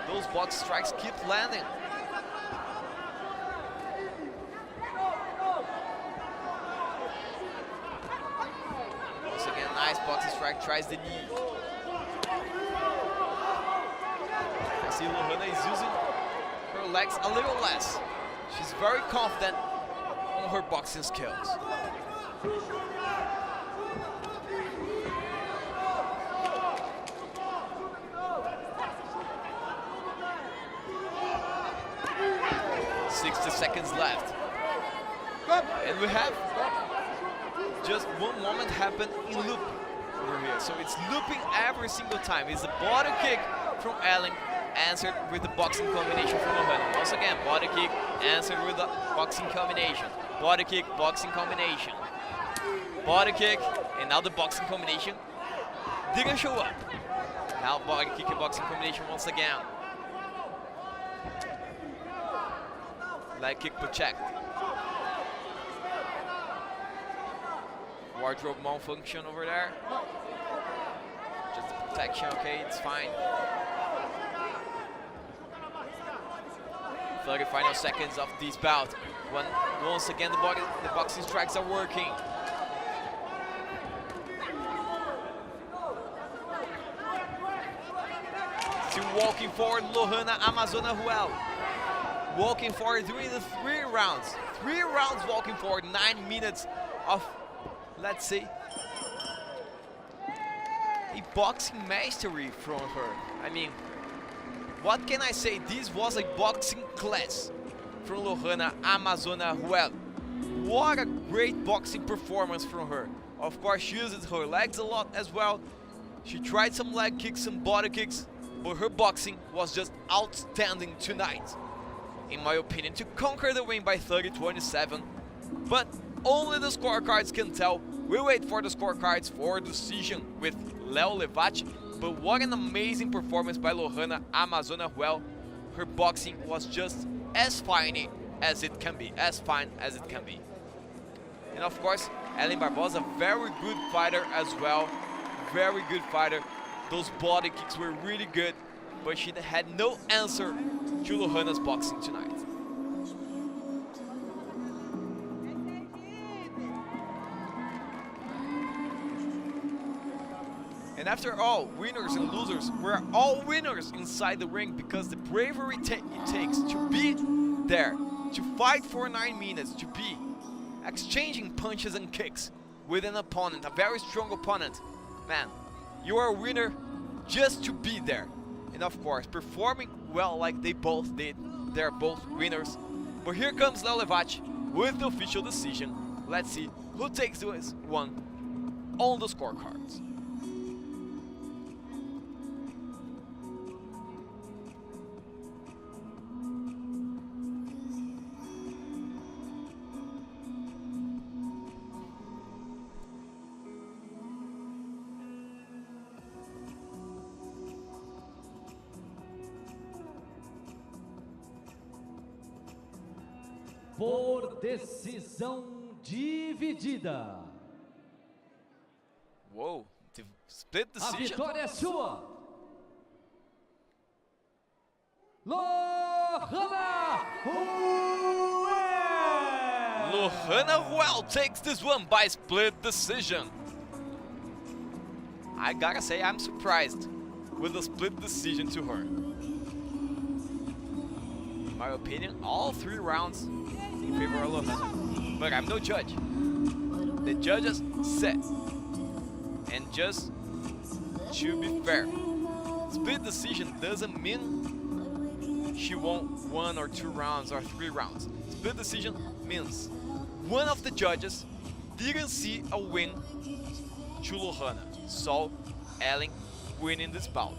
Those box strikes keep landing. Once again, nice boxing strike, tries the knee. I see Lohana is using her legs a little less. She's very confident on her boxing skills. Seconds left. And we have just one moment happen in loop over here. So it's looping every single time. It's a body kick from Ellen, answered with the boxing combination from Lohana. Once again, body kick, answered with the boxing combination. Body kick, boxing combination. Body kick, and now the boxing combination didn't show up. Now body kick and boxing combination once again. Leg kick checked. Wardrobe malfunction over there. Just the protection, okay, it's fine. 30 final seconds of this bout. Once again, the boxing strikes are working. Still walking forward, Lohana Amazona Ruel. Walking forward during the 3 rounds. 3 rounds walking forward, 9 minutes of, let's say, a boxing mastery from her. I mean, what can I say? This was a boxing class from Lohana Amazona Ruel. What a great boxing performance from her. Of course, she uses her legs a lot as well. She tried some leg kicks, some body kicks, but her boxing was just outstanding tonight, in my opinion, to conquer the win by 30-27. But only the scorecards can tell. We'll wait for the scorecards for a decision with Leo Levati. But what an amazing performance by Lohana Amazona Ruel. Her boxing was just as fine as it can be, as fine as it can be. And of course, Ellen Barbosa, very good fighter as well. Very good fighter. Those body kicks were really good, but she had no answer to Lohana's boxing tonight. And after all, winners and losers, we're all winners inside the ring, because the bravery it takes to be there, to fight for 9 minutes, to be exchanging punches and kicks with an opponent, a very strong opponent. Man, you are a winner just to be there. And of course, performing well like they both did. They're both winners. But here comes Leo Levati with the official decision. Let's see who takes this one on the scorecards. Por decisão dividida. Whoa, split decision. A vitória é sua. Lohana Ruel. Lohana Ruel takes this one by split decision. I gotta say, I'm surprised with a split decision to her. In my opinion, all 3 rounds in favor of Lohana. But I'm no judge. The judges said. And just to be fair, split decision doesn't mean she won 1 or 2 rounds or 3 rounds. Split decision means one of the judges didn't see a win to Lohana, so Ellen winning this bout.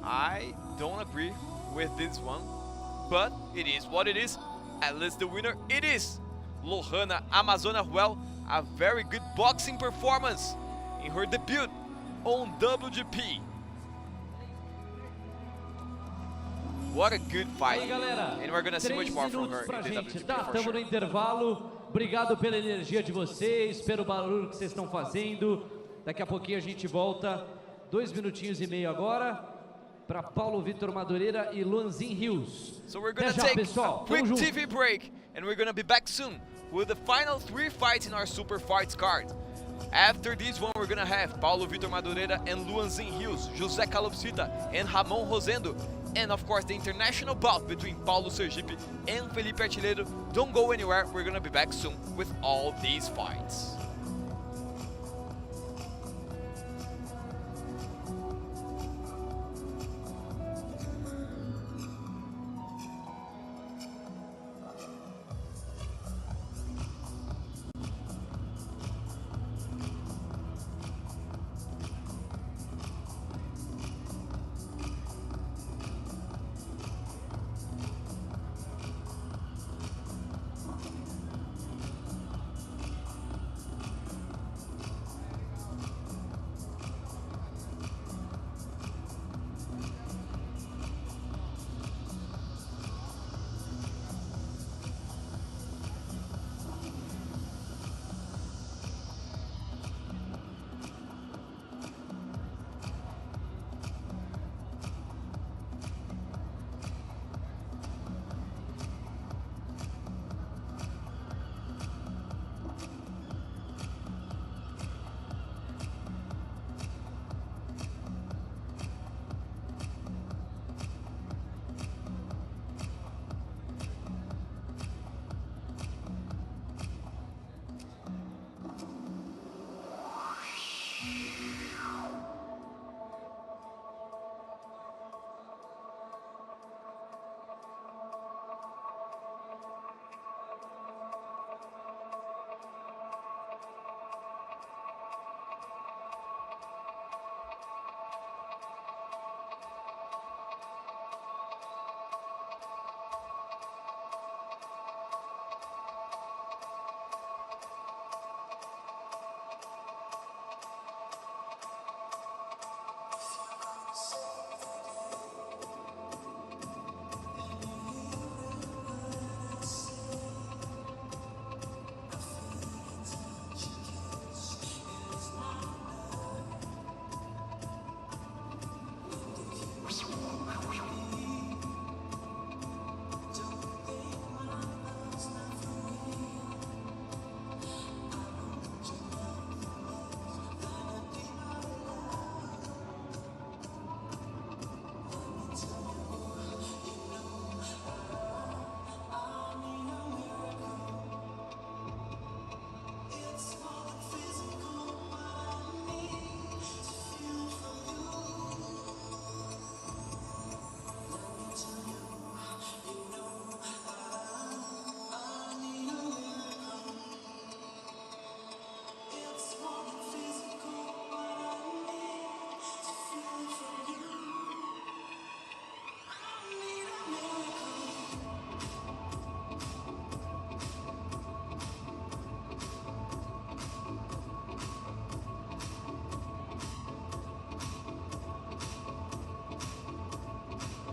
I don't agree with this one, but it is what it is. At least the winner it is Lohana Amazona Ruel. A very good boxing performance in her debut on WGP. What a good fight. Aí, galera, And we're gonna see much more from her pra in the gente, WGP tá? for Estamos sure. no intervalo. Obrigado pela energia de vocês, pelo barulho que vocês estão fazendo. Daqui a pouquinho a gente volta. 2 minutinhos e meio agora para Paulo Vitor Madureira e Luanzin Rios. So we're gonna Até já, take pessoal. a quick Tamo junto. TV break, and we're gonna be back soon with the final 3 fights in our Super Fights card. After this one, we're gonna have Paulo Vitor Madureira and Luanzin Rios, José Calopsita and Ramon Rosendo, and of course the international bout between Paulo Sergipe and Felipe Artilheiro. Don't go anywhere, we're gonna be back soon with all these fights.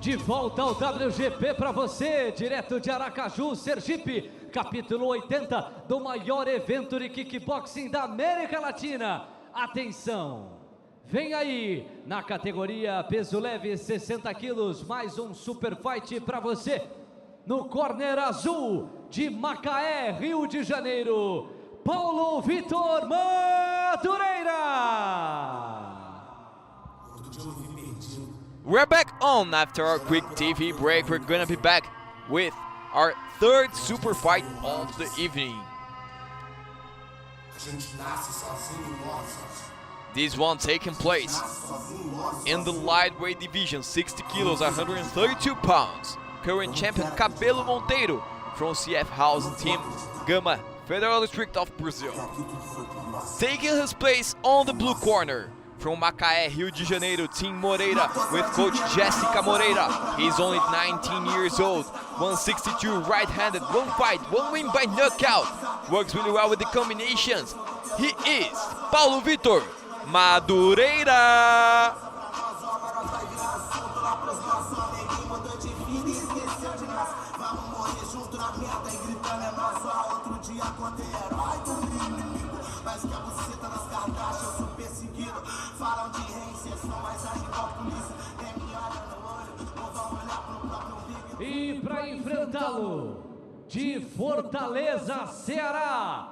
De volta ao WGP para você, direto de Aracaju, Sergipe, capítulo 80 do maior evento de kickboxing da América Latina. Atenção, vem aí, na categoria peso leve 60 quilos, mais um super fight para você. No corner azul de Macaé, Rio de Janeiro, Paulo Vitor Madureira. We're back on after our quick TV break. We're gonna be back with our 3rd super fight of the evening. This one taking place in the lightweight division, 60 kilos, 132 pounds. Current champion Cabelo Monteiro from CF House Team Gama, Federal District of Brazil. Taking his place on the blue corner, from Macaé, Rio de Janeiro, Team Moreira with coach Jessica Moreira. He's only 19 years old, 162 right-handed, 1 fight, 1 win by knockout. Works really well with the combinations. He is Paulo Vitor Madureira. E para enfrentá-lo, de Fortaleza, Ceará,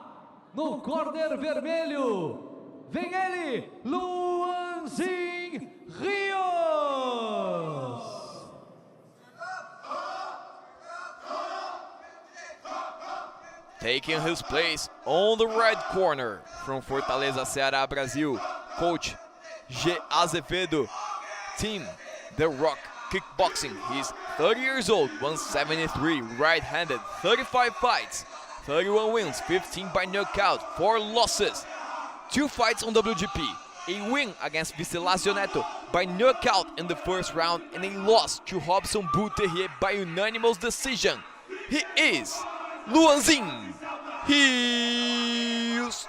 no corner vermelho, vem ele, Luanzinho Rios. Taking his place on the red corner from Fortaleza, Ceará, Brazil, Coach G. Azevedo, Team The Rock Kickboxing. He's 30 years old, 173, right-handed, 35 fights, 31 wins, 15 by knockout, 4 losses, 2 fights on WGP, a win against Vicelacio Neto by knockout in the first round, and a loss to Robson Bouterrier by unanimous decision. He is Luanzinho Rios.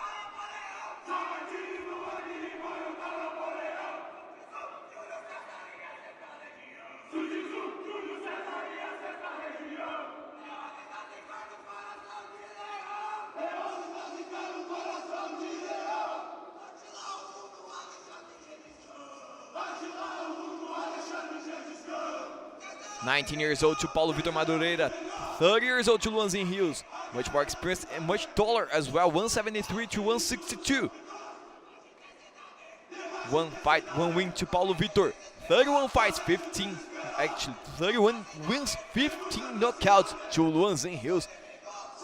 "19 years old to Paulo Vitor Madureira, 30 years old to Luanzinho Rios, much more experienced and much taller as well, 173 to 162. 1 fight, 1 win to Paulo Vitor, 31 fights, 31 wins, 15 knockouts to Luanzinho Rios.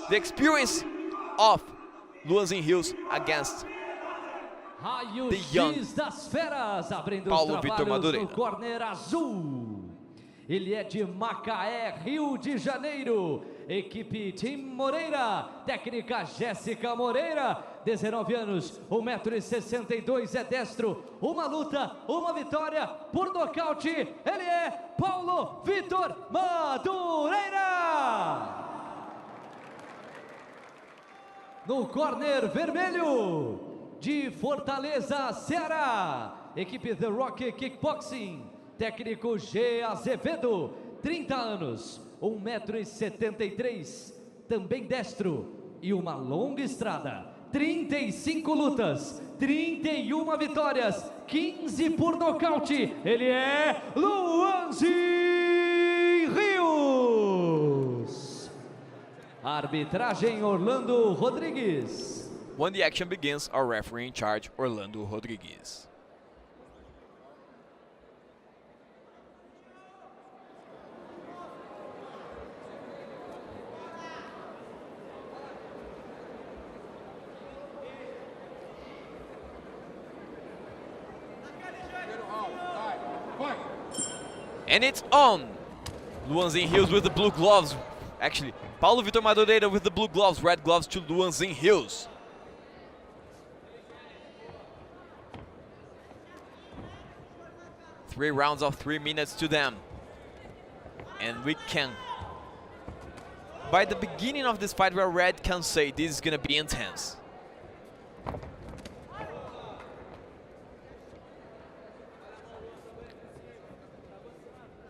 The experience of Luanzinho Rios against the young das feras, abrindo Paulo os Vitor trabalhos Madureira. no corner azul. Ele é de Macaé, Rio de Janeiro. Equipe Team Moreira, técnica Jéssica Moreira, 19 anos, 1,62 m, é destro. Uma luta, uma vitória por nocaute. Ele é Paulo Vitor Madureira. No corner vermelho, de Fortaleza, Ceará, equipe The Rock Kickboxing, técnico G. Azevedo, 30 anos, 1,73 m, também destro, e uma longa estrada, 35 lutas, 31 vitórias, 15 por nocaute. Ele é Luanzinho Rios. Arbitragem Orlando Rodrigues. When the action begins, our referee in charge, Orlando Rodrigues. And it's on! Luanzinho Rios with the blue gloves. Actually, Paulo Vitor Madureira with the blue gloves, red gloves to Luanzinho Rios. Three rounds of 3 minutes to them. And we can, by the beginning of this fight, we already can say this is gonna be intense.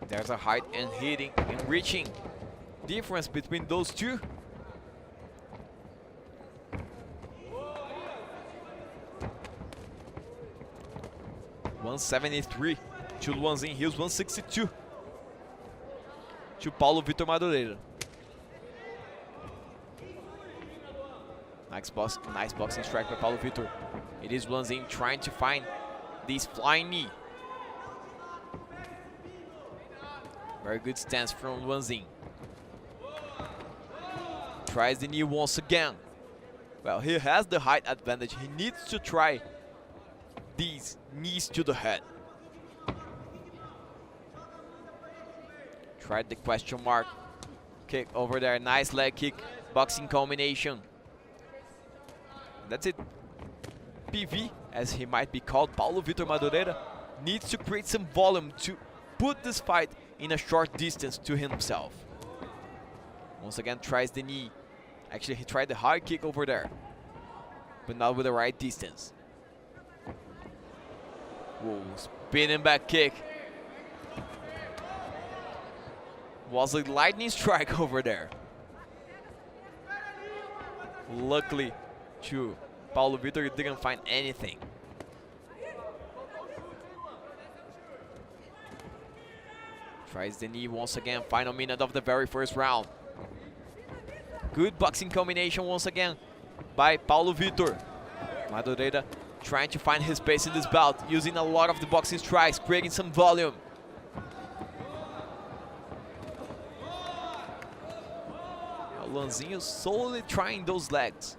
There's a height and hitting and reaching difference between those two. $173 to Luanzinho Rios, 162 to Paulo Vitor Madureira. Nice boxing strike by Paulo Vitor. It is Luanzinho trying to find this flying knee. Very good stance from Luanzinho. Tries the knee once again. Well, he has the height advantage. He needs to try these knees to the head. Tried the question mark kick over there. Nice leg kick, boxing combination. That's it. PV, as he might be called, Paulo Vitor Madureira, needs to create some volume to put this fight in a short distance to himself. Once again, tries the knee. Actually, he tried the high kick over there, but not with the right distance. Whoa, spinning back kick. Was a lightning strike over there. Luckily, Paulo Vitor didn't find anything. Tries the knee once again. Final minute of the very first round. Good boxing combination once again by Paulo Vitor. Madureira trying to find his pace in this bout, using a lot of the boxing strikes, creating some volume. Luanzinho slowly trying those legs.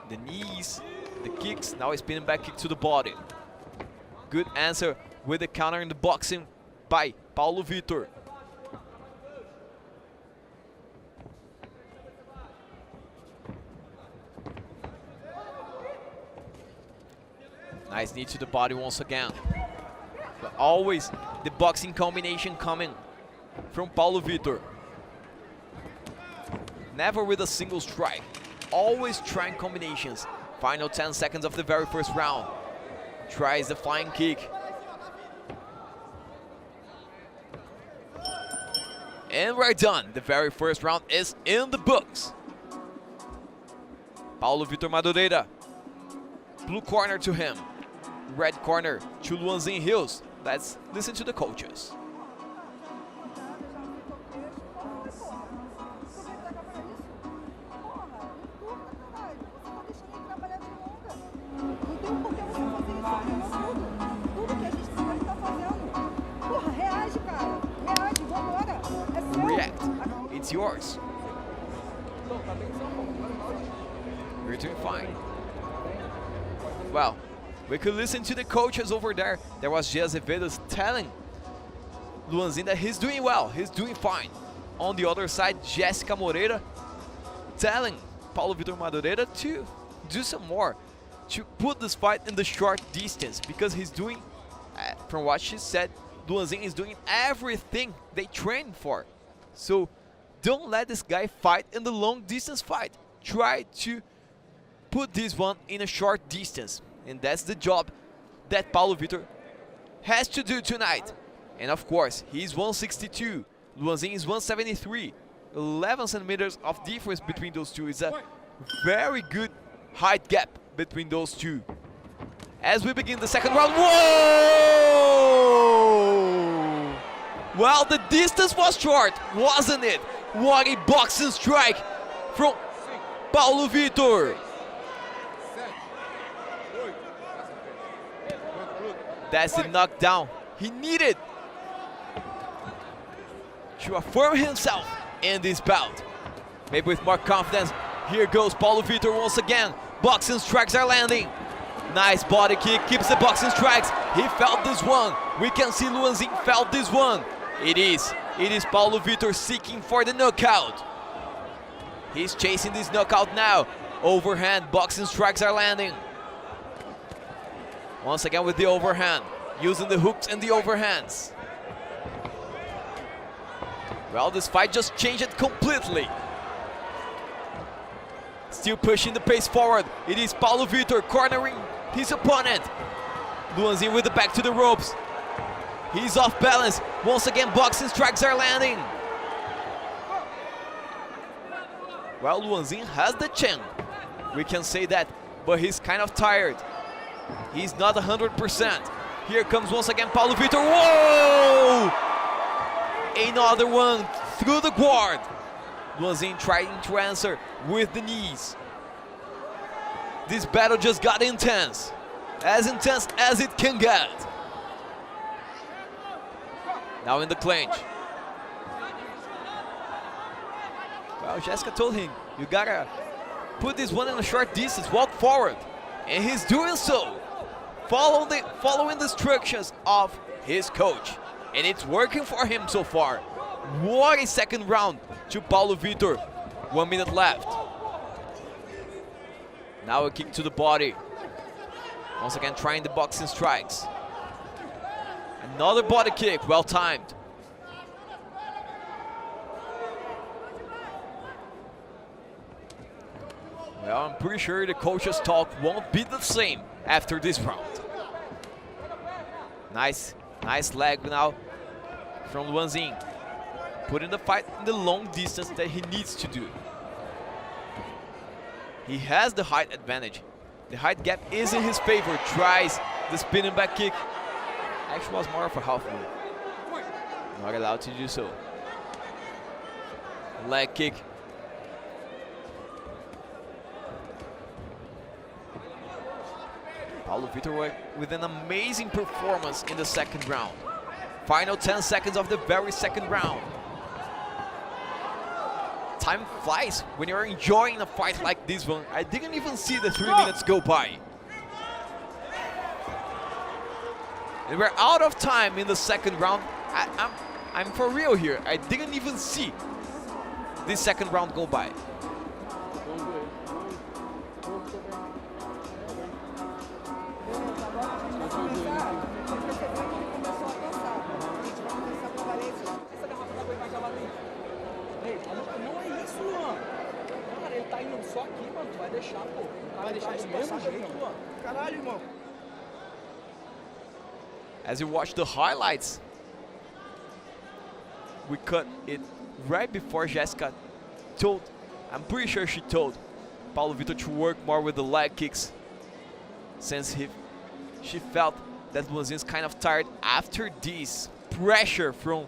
The knees, the kicks, now a spinning back kick to the body. Good answer with the counter in the boxing by Paulo Vitor. Nice knee to the body once again. But always the boxing combination coming from Paulo Vitor. Never with a single strike. Always trying combinations. Final 10 seconds of the very first round. Tries the flying kick. And we're done. The very first round is in the books. Paulo Vitor Madureira. Blue corner to him. Red corner to Luanzinho Hills. Let's listen to the coaches. React. It's yours. You're doing fine. Well, we could listen to the coaches over there. There was Gia Azevedo telling Luanzinho that he's doing well, he's doing fine. On the other side, Jessica Moreira telling Paulo Vitor Madureira to do some more, to put this fight in the short distance, because he's doing, from what she said, Luanzinho is doing everything they trained for. So don't let this guy fight in the long distance fight. Try to put this one in a short distance. And that's the job that Paulo Vitor has to do tonight. And of course, he's 162. Luanzinho is 173. 11 centimeters of difference between those two. It's a very good height gap between those two. As we begin the second round. Whoa! Well, the distance was short, wasn't it? What a boxing strike from Paulo Vitor. That's the knockdown he needed to affirm himself in this bout. Maybe with more confidence. Here goes Paulo Vitor once again. Boxing strikes are landing. Nice body kick, keeps the boxing strikes. He felt this one. We can see Luanzinho felt this one. It is Paulo Vitor seeking for the knockout. He's chasing this knockout now. Overhand, boxing strikes are landing. Once again with the overhand, using the hooks and the overhands. Well, this fight just changed it completely. Still pushing the pace forward. It is Paulo Vitor cornering his opponent. Luanzinho with the back to the ropes. He's off balance. Once again, boxing strikes are landing. Well, Luanzinho has the chin. We can say that, but he's kind of tired. He's not 100%. Here comes once again Paulo Vitor. Whoa! Another one through the guard. Luanzinho trying to answer with the knees. This battle just got intense as it can get. Now in the clinch. Well, Jessica told him, you gotta put this one in a short distance, walk forward. And he's doing so, following the instructions of his coach. And it's working for him so far. What a second round to Paulo Vitor. 1 minute left. Now a kick to the body. Once again trying the boxing strikes. Another body kick, well timed. Well, I'm pretty sure the coach's talk won't be the same after this round. Nice leg now from Luanzin. Putting the fight in the long distance that he needs to do. He has the height advantage. The height gap is in his favor. Tries the spinning back kick. Actually was more of a half move. Not allowed to do so. Leg kick. Paulo Vitor with an amazing performance in the second round. Final 10 seconds of the very second round. Time flies when you're enjoying a fight like this one. I didn't even see the 3 minutes go by. And we're out of time in the second round. I'm for real here. I didn't even see this second round go by. Não é isso, Luan. Cara, ele tá indo só aqui, mano. Tu vai deixar, pô. O cara vai deixar do mesmo jeito, Luan. Caralho, irmão. As you watch the highlights, we cut it right before Jessica told, I'm pretty sure she told Paulo Vitor to work more with the leg kicks, since she felt that Luanzin's kind of tired after this pressure from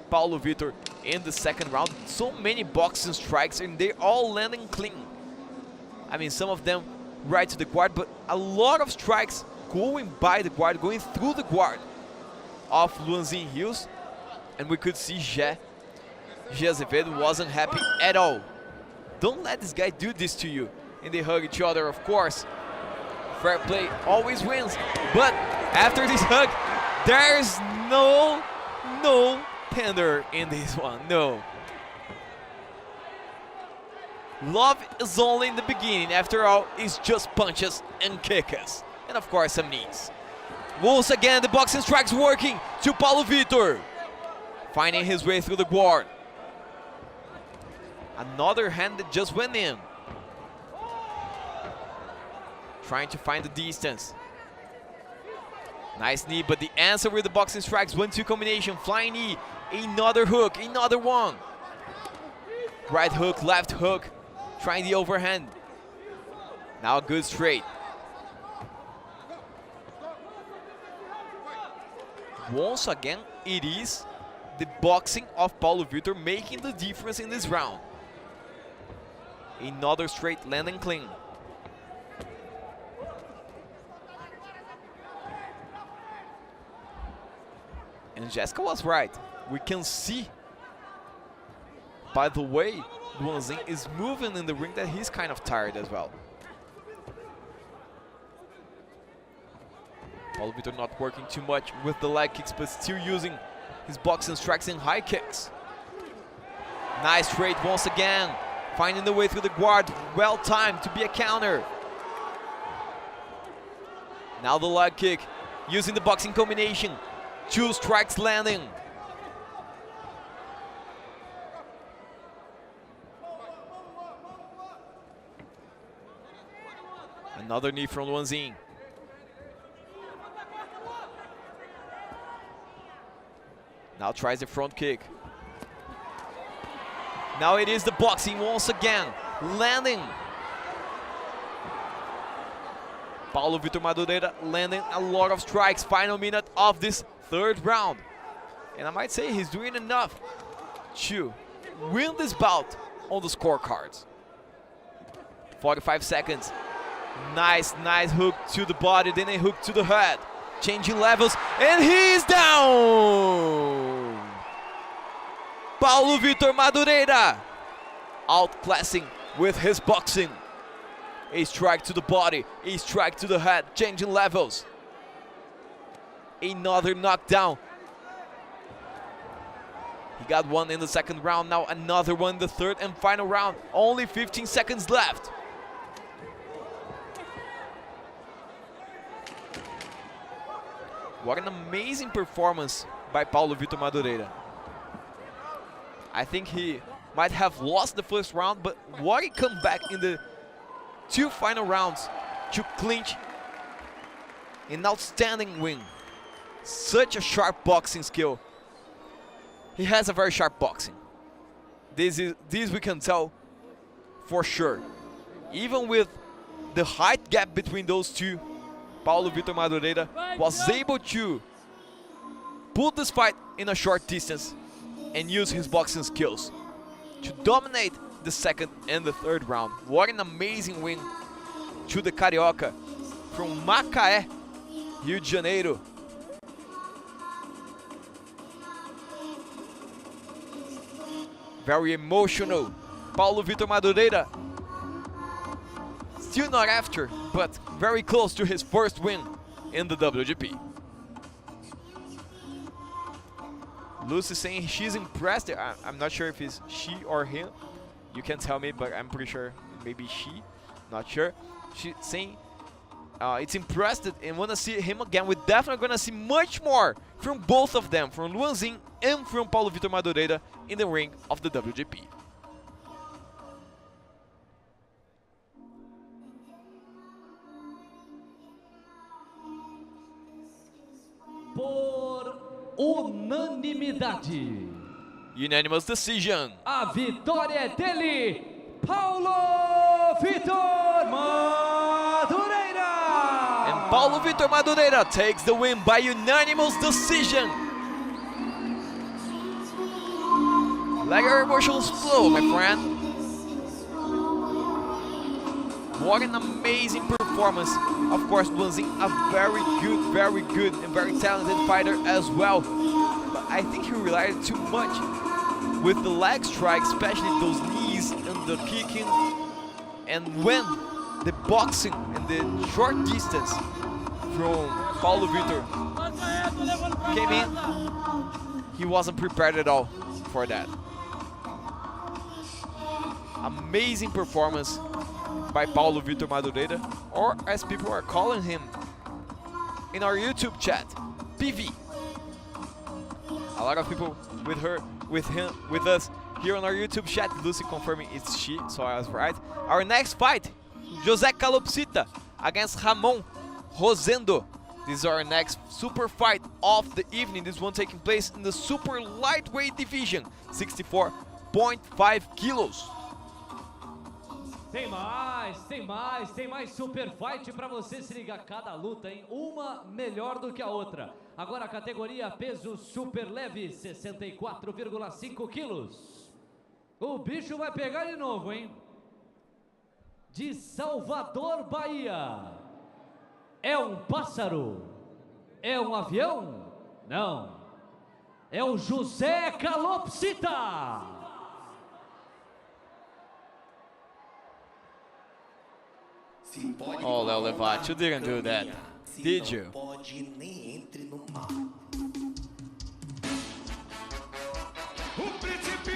Paulo Vitor in the second round. So many boxing strikes and they're all landing clean. I mean, some of them right to the guard, but a lot of strikes going by the guard, going through the guard of Luanzin Rios. And we could see Gé Azevedo wasn't happy at all. Don't let this guy do this to you. And they hug each other, of course. Fair play always wins. But after this hug, there's no tender in this one, no. Love is only in the beginning. After all, it's just punches and kicks. And of course, some knees. Once again, the boxing strikes working to Paulo Vitor. Finding his way through the guard. Another hand that just went in. Trying to find the distance. Nice knee, but the answer with the boxing strikes. 1-2 combination, flying knee. Another hook, another one. Right hook, left hook. Trying the overhand. Now a good straight. Once again, it is the boxing of Paulo Vitor making the difference in this round. Another straight landing clean. And Jessica was right. We can see by the way Luanzin is moving in the ring that he's kind of tired as well. Paulo Vitor not working too much with the leg kicks, but still using his boxing strikes and high kicks. Nice straight once again. Finding the way through the guard. Well timed to be a counter. Now the leg kick. Using the boxing combination. 2 strikes landing. Another knee from Luanzin. Now tries the front kick. Now it is the boxing once again. Landing. Paulo Vitor Madureira landing a lot of strikes. Final minute of this third round. And I might say he's doing enough to win this bout on the scorecards. 45 seconds. Nice hook to the body, then a hook to the head. Changing levels, and he's down! Paulo Vitor Madureira outclassing with his boxing. A strike to the body, a strike to the head, changing levels. Another knockdown. He got one in the second round, now another one in the third and final round. Only 15 seconds left. What an amazing performance by Paulo Vitor Madureira. I think he might have lost the first round, but what he come back in the 2 final rounds to clinch an outstanding win. such a sharp boxing skill. He has a very sharp boxing. This we can tell for sure. Even with the height gap between those two, Paulo Vitor Madureira was able to put this fight in a short distance and use his boxing skills to dominate the second and the third round. What an amazing win to the Carioca from Macaé, Rio de Janeiro. Very emotional. Paulo Vitor Madureira still not after, but very close to his first win in the WGP. Lucy saying she's impressed. I'm not sure if it's she or him. You can tell me, but I'm pretty sure maybe she. Not sure. She's saying it's impressed and want to see him again. We're definitely going to see much more from both of them, from Luanzin and from Paulo Vitor Madureira in the ring of the WGP. Por unanimidade. Unanimous decision. A vitória é dele, Paulo Vitor Madureira. And Paulo Vitor Madureira takes the win by unanimous decision. Like your emotions flow, my friend. What an amazing performance. Of course, Luanzin, a very good and very talented fighter as well. But I think he relied too much with the leg strike, especially those knees and the kicking. And when the boxing and the short distance from Paulo Vitor came in, he wasn't prepared at all for that. Amazing performance by Paulo Vitor Madureira, or as people are calling him in our YouTube chat, PV. A lot of people with us here on our YouTube chat. Lucy confirming it's she, so I was right. Our next fight, José Calopsita against Ramon Rosendo. This is our next super fight of the evening. This one taking place in the super lightweight division, 64.5 kilos. Tem mais super fight pra você se ligar. Cada luta, hein? Uma melhor do que a outra. Agora a categoria peso super leve, 64,5 quilos. O bicho vai pegar de novo, hein? De Salvador, Bahia. É um pássaro? É um avião? Não. É o José Calopsita. Oh, Léo Levat, you didn't do that, did you?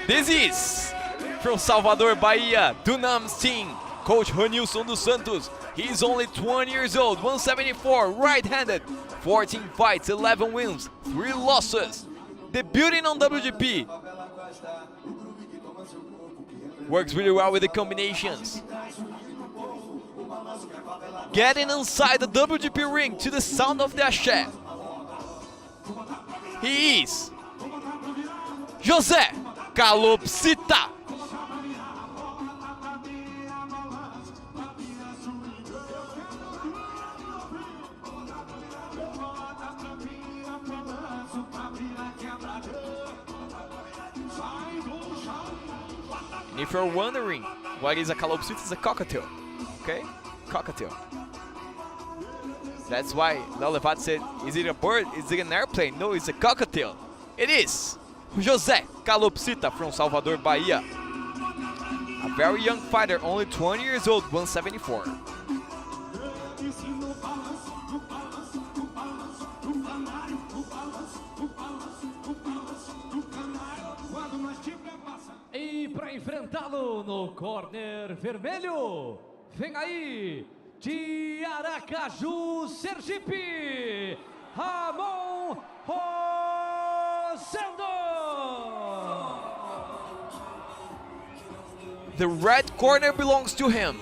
This is from Salvador, Bahia, Dunam's team, Coach Ranilson dos Santos. He's only 20 years old, 174, right-handed, 14 fights, 11 wins, 3 losses. Debuting on WGP. Works really well with the combinations. Getting inside the WGP ring to the sound of the axé. He is José Calopsita. And if you're wondering what is a calopsita, it's a cockatiel, okay? Cockatiel. That's why Léo Levat said, is it a bird? Is it an airplane? No, it's a cockatiel. It is José Calopsita from Salvador, Bahia. A very young fighter, only 20 years old, 174. E para enfrentá-lo no corner vermelho, vem aí, de Aracaju, Sergipe, Ramon Rosendo. The red corner belongs to him.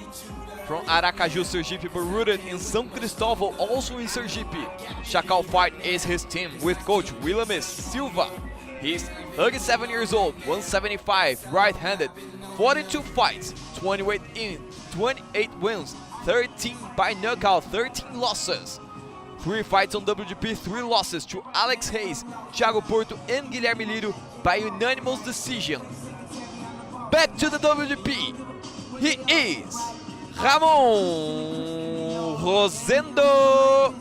from Aracaju, Sergipe, but rooted in São Cristóvão, also in Sergipe. Chacal Fight is his team with coach William Silva. He's 37 years old, 175, right-handed, 42 fights, 28 wins, 13 by knockout, 13 losses. 3 fights on WGP, 3 losses to Alex Reis, Thiago Porto and Guilherme Liro by unanimous decision. Back to the WGP, he is Ramon Rosendo.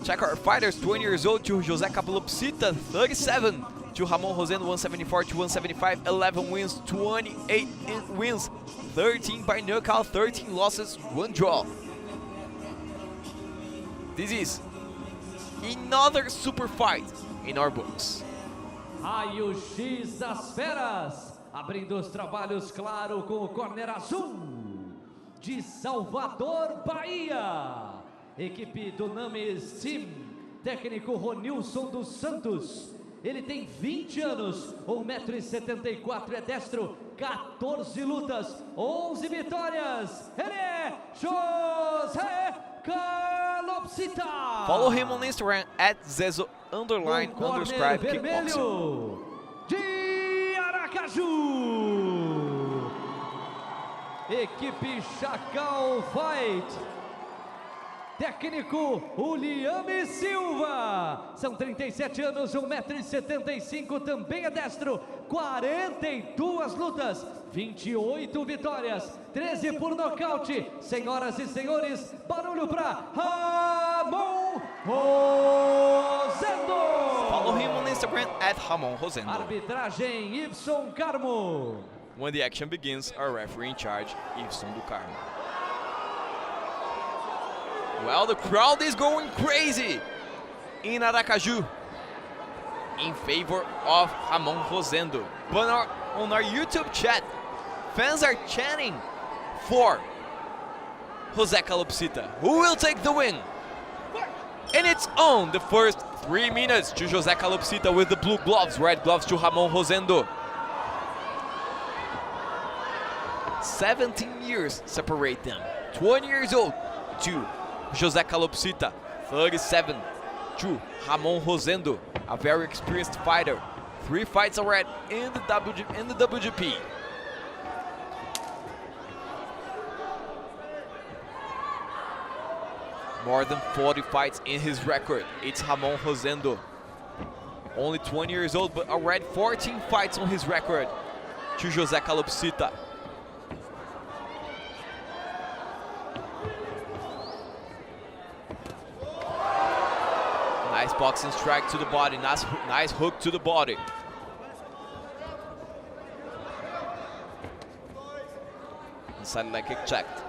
Check our fighters, 20 years old to José Capelopsita, 37 to Ramon Rosendo, 174 to 175, 11 wins, 28 wins, 13 by knockout, 13 losses, 1 draw. This is another super fight in our books. Raio-X das Feras, abrindo os trabalhos, claro, com o corner azul de Salvador, Bahia. Equipe do Names Team, técnico Ronilson dos Santos. Ele tem 20 anos, 1,74 m, é destro, 14 lutas, 11 vitórias. Ele é José Calopsita. Follow him on Instagram at @zezo__kickboxing. Vermelho de Aracaju. Equipe Chacal Fight. Técnico Juliame Silva, são 37 anos, 1,75 m, também é destro, 42 lutas, 28 vitórias, 13 por nocaute. Senhoras e senhores, barulho para Ramon Rosendo. Follow him on Instagram at Ramon Rosendo. Arbitragem Ibson Carmo. When the action begins, our referee in charge, Ibson do Carmo. Well, the crowd is going crazy in Aracaju in favor of Ramon Rosendo. But on our YouTube chat, fans are chanting for José Calopsita, who will take the win. And it's on the first 3 minutes to José Calopsita with the blue gloves, red gloves to Ramon Rosendo. 17 years separate them. 20 years old to José Calopsita, 37 to Ramon Rosendo, a very experienced fighter. 3 fights already in the WGP. More than 40 fights in his record. It's Ramon Rosendo. Only 20 years old, but already 14 fights on his record to José Calopsita. Nice boxing strike to the body, nice hook to the body. Inside leg kick checked.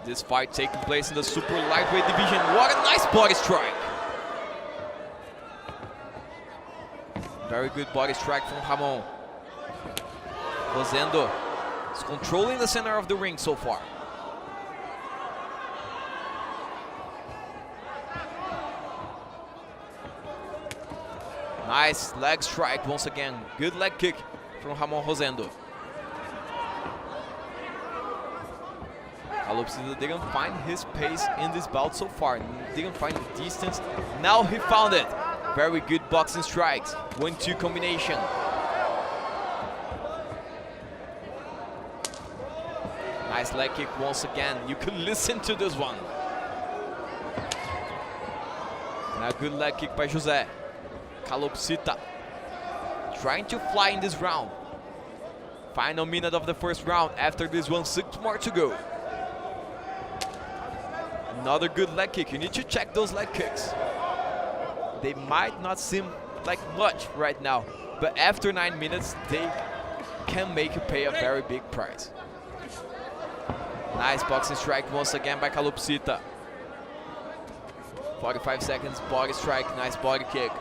This fight taking place in the super lightweight division. What a nice body strike. Very good body strike from Ramon. Rosendo is controlling the center of the ring so far. Nice leg strike once again. Good leg kick from Ramon Rosendo. Calopsita didn't find his pace in this bout so far. Didn't find the distance. Now he found it. Very good boxing strikes. 1-2 combination. Nice leg kick once again. You could listen to this one. Now good leg kick by José Calopsita. Trying to fly in this round. Final minute of the first round. After this one, 6 more to go. Another good leg kick. You need to check those leg kicks. They might not seem like much right now, but after 9 minutes, they can make you pay a very big price. Nice boxing strike once again by Calopsita. 45 seconds, body strike, nice body kick.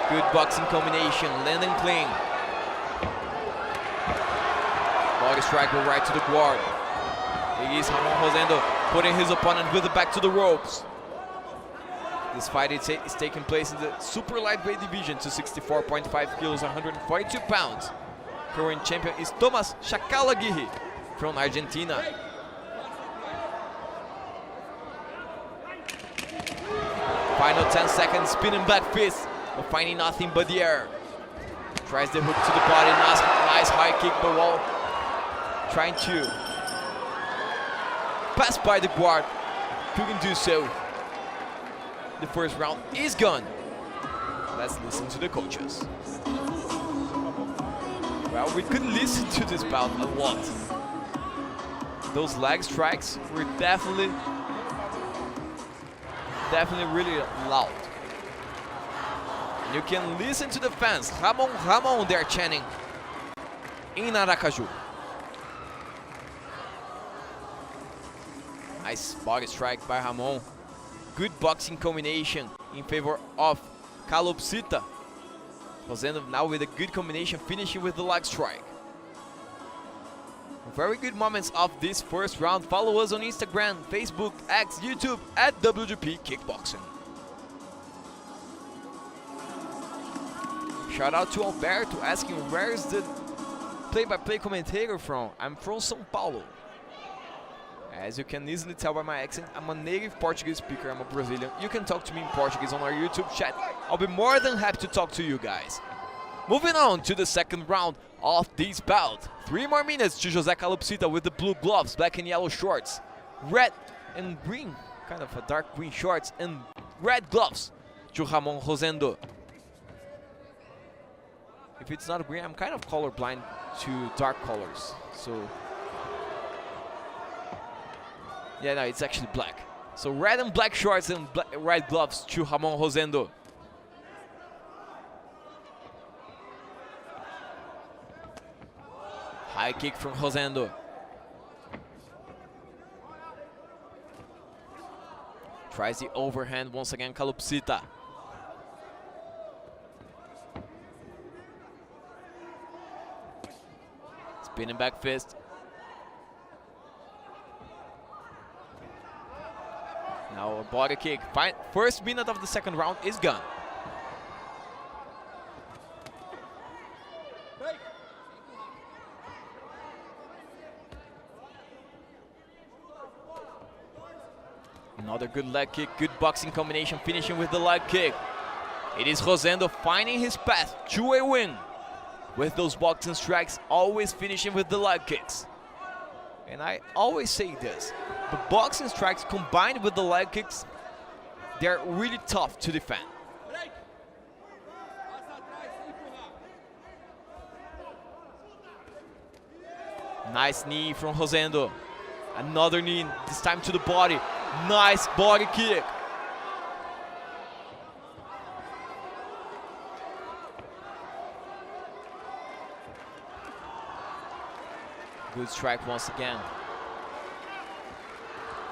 Good boxing combination, land and clean. strike go right to the guard. It is Ramon Rosendo putting his opponent with the back to the ropes. This fight is taking place in the super lightweight division to 64.5 kilos, 142 pounds. Current champion is Thomas Chacala Aguirre from Argentina. Final 10 seconds, spinning back fist, but finding nothing but the air. Tries the hook to the body, nice high kick, but Wall trying to pass by the guard, couldn't do so. The first round is gone. Let's listen to the coaches. Well, we could listen to this bout a lot. Those leg strikes were definitely really loud. You can listen to the fans. Ramon, they're chanting in Aracaju. Nice body strike by Ramon. Good boxing combination in favor of Calopsita. Rosendo now with a good combination, finishing with the leg strike. Very good moments of this first round. Follow us on Instagram, Facebook, X, YouTube at WGP Kickboxing. Shout out to Alberto asking where is the play-by-play commentator from. I'm from São Paulo. As you can easily tell by my accent, I'm a native Portuguese speaker, I'm a Brazilian. You can talk to me in Portuguese on our YouTube chat. I'll be more than happy to talk to you guys. Moving on to the second round of this bout. 3 more minutes to José Calopsita with the blue gloves, black and yellow shorts, red and green, kind of a dark green shorts, and red gloves to Ramon Rosendo. If it's not green, I'm kind of colorblind to dark colors, so yeah, no, it's actually black. So red and black shorts and red gloves to Ramon Rosendo. High kick from Rosendo. Tries the overhand once again, Calopsita. Spinning back fist. Now a body kick. First minute of the second round is gone. Another good leg kick, good boxing combination, finishing with the leg kick. It is Rosendo finding his path to a win. With those boxing strikes, always finishing with the leg kicks. And I always say this, the boxing strikes combined with the leg kicks, they're really tough to defend. Nice knee from Rosendo. Another knee, this time to the body. Nice body kick. Good strike once again.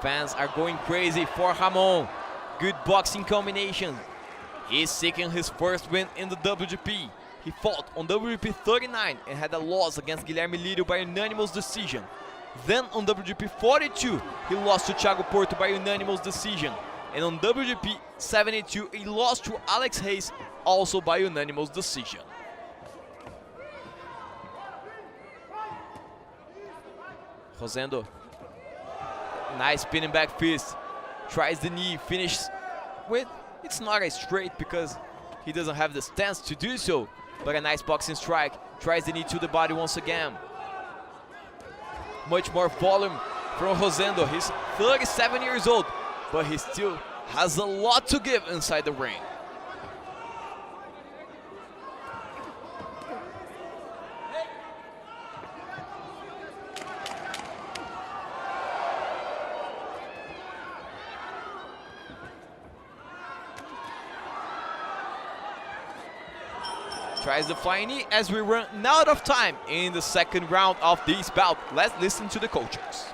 Fans are going crazy for Ramon. Good boxing combination. He's seeking his first win in the WGP. He fought on WGP 39 and had a loss against Guilherme Lírio by unanimous decision. Then on WGP 42, he lost to Thiago Porto by unanimous decision. And on WGP 72, he lost to Alex Hayes, also by unanimous decision. Rosendo, nice spinning back fist, tries the knee, finishes with, it's not a straight because he doesn't have the stance to do so, but a nice boxing strike, tries the knee to the body once again. Much more volume from Rosendo. He's 37 years old, but he still has a lot to give inside the ring. Tries the flying knee as we run out of time in the second round of this bout. Let's listen to the coaches.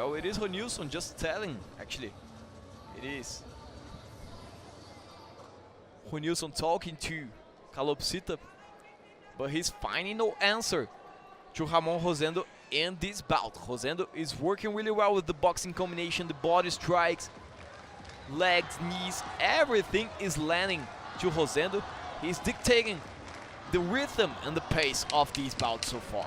Well, it is Ronilson just telling, actually. It is Ronilson talking to Calopsita, but he's finding no answer to Ramon Rosendo in this bout. Rosendo is working really well with the boxing combination, the body strikes, legs, knees, everything is landing to Rosendo. He's dictating the rhythm and the pace of these bouts so far.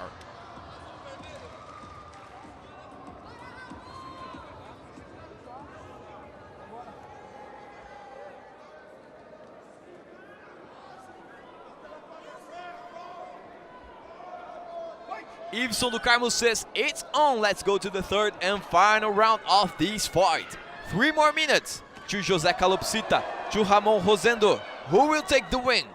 Iveson do Carmo says it's on. Let's go to the third and final round of this fight. 3 more minutes to José Calopsita, to Ramon Rosendo. Who will take the win?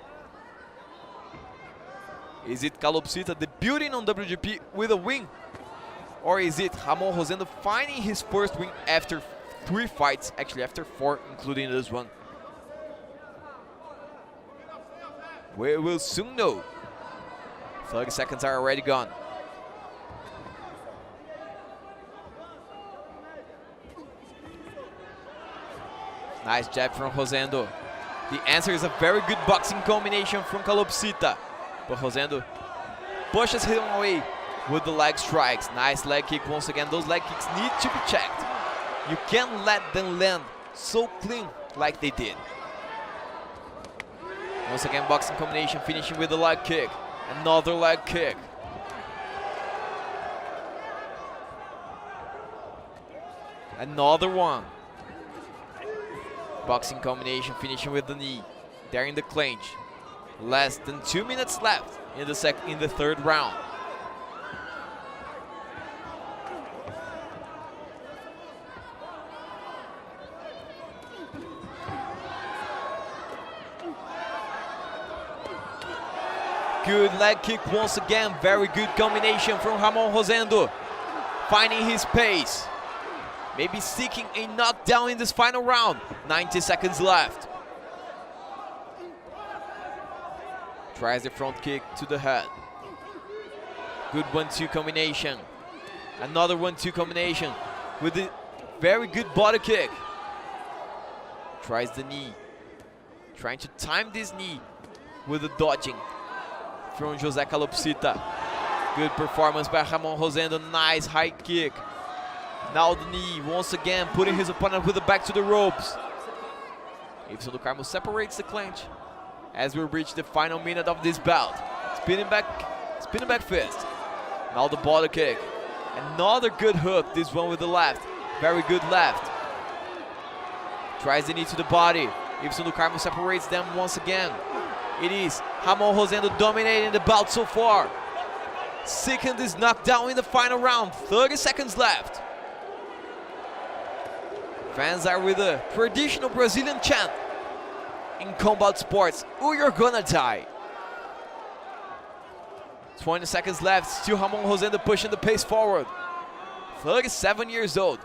Is it Calopsita debuting on WGP with a win? Or is it Ramon Rosendo finding his first win after 3 fights, actually after 4, including this one? We will soon know. 30 seconds are already gone. Nice jab from Rosendo. The answer is a very good boxing combination from Calopsita. But Rosendo pushes him away with the leg strikes. Nice leg kick once again. Those leg kicks need to be checked. You can't let them land so clean like they did. Once again, boxing combination finishing with the leg kick. Another leg kick. Another one. Boxing combination finishing with the knee. There in the clinch. Less than 2 minutes left in the third round. Good leg kick once again. Very good combination from Ramon Rosendo. Finding his pace. Maybe seeking a knockdown in this final round. 90 seconds left. Tries the front kick to the head. Good 1-2 combination. Another 1-2 combination with a very good body kick. Tries the knee. Trying to time this knee with the dodging from José Calopsita. Good performance by Ramon Rosendo. Nice high kick. Now the knee once again, putting his opponent with the back to the ropes. Iveson do Carmo separates the clinch as we reach the final minute of this bout. Spinning back fist. Now the body kick. Another good hook, this one with the left. Very good left. Tries the knee to the body. Iveson do Carmo separates them once again. It is Ramon Rosendo dominating the bout so far. Seeking this knockdown in the final round. 30 seconds left. Fans are with a traditional Brazilian chant in combat sports. Ooh, you're gonna die. 20 seconds left. Still Ramon Rosendo pushing the pace forward. 37 years old.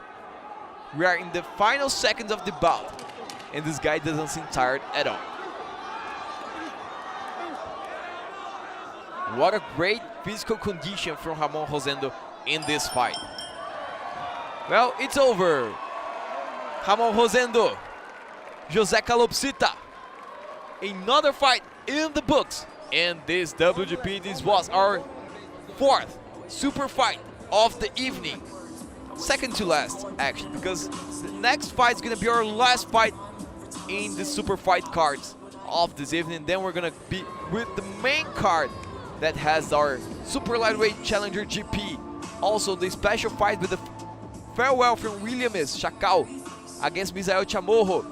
We are in the final seconds of the bout. And this guy doesn't seem tired at all. What a great physical condition from Ramon Rosendo in this fight. Well, it's over. Ramon Rosendo, José Calopsita. Another fight in the books. And this WGP, this was our 4th super fight of the evening. Second to last, actually, because the next fight is going to be our last fight in the super fight cards of this evening. Then we're going to be with the main card that has our super lightweight challenger GP. Also the special fight with the farewell from Williams Chacal against Misael Chamorro.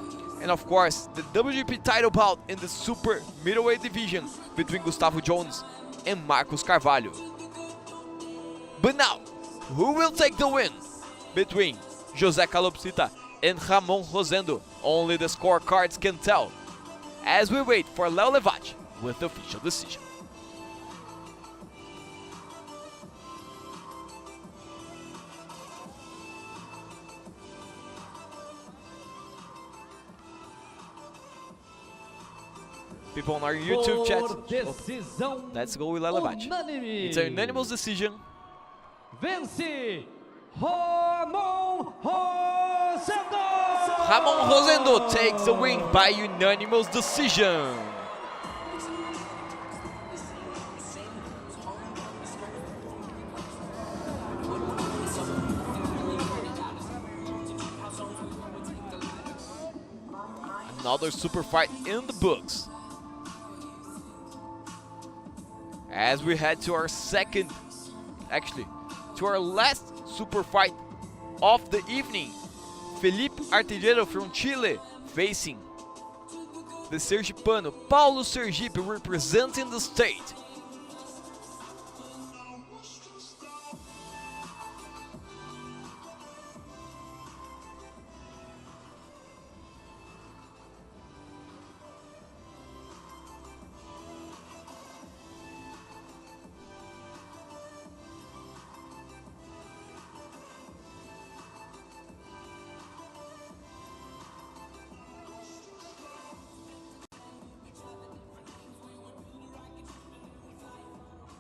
And of course, the WGP title bout in the super middleweight division between Gustavo Jones and Marcos Carvalho. But now, who will take the win between José Calopsita and Ramon Rosendo? Only the scorecards can tell, as we wait for Léo Levati with the official decision. People on our YouTube chat. Let's go with Léo Levati. It's a unanimous decision. Vence Ramon Rosendo! Ramon Rosendo takes the win by unanimous decision. Another super fight in the books. As we head to our to our last super fight of the evening. Felipe Artillero from Chile facing the Sergipano Paulo Sergipe, representing the state.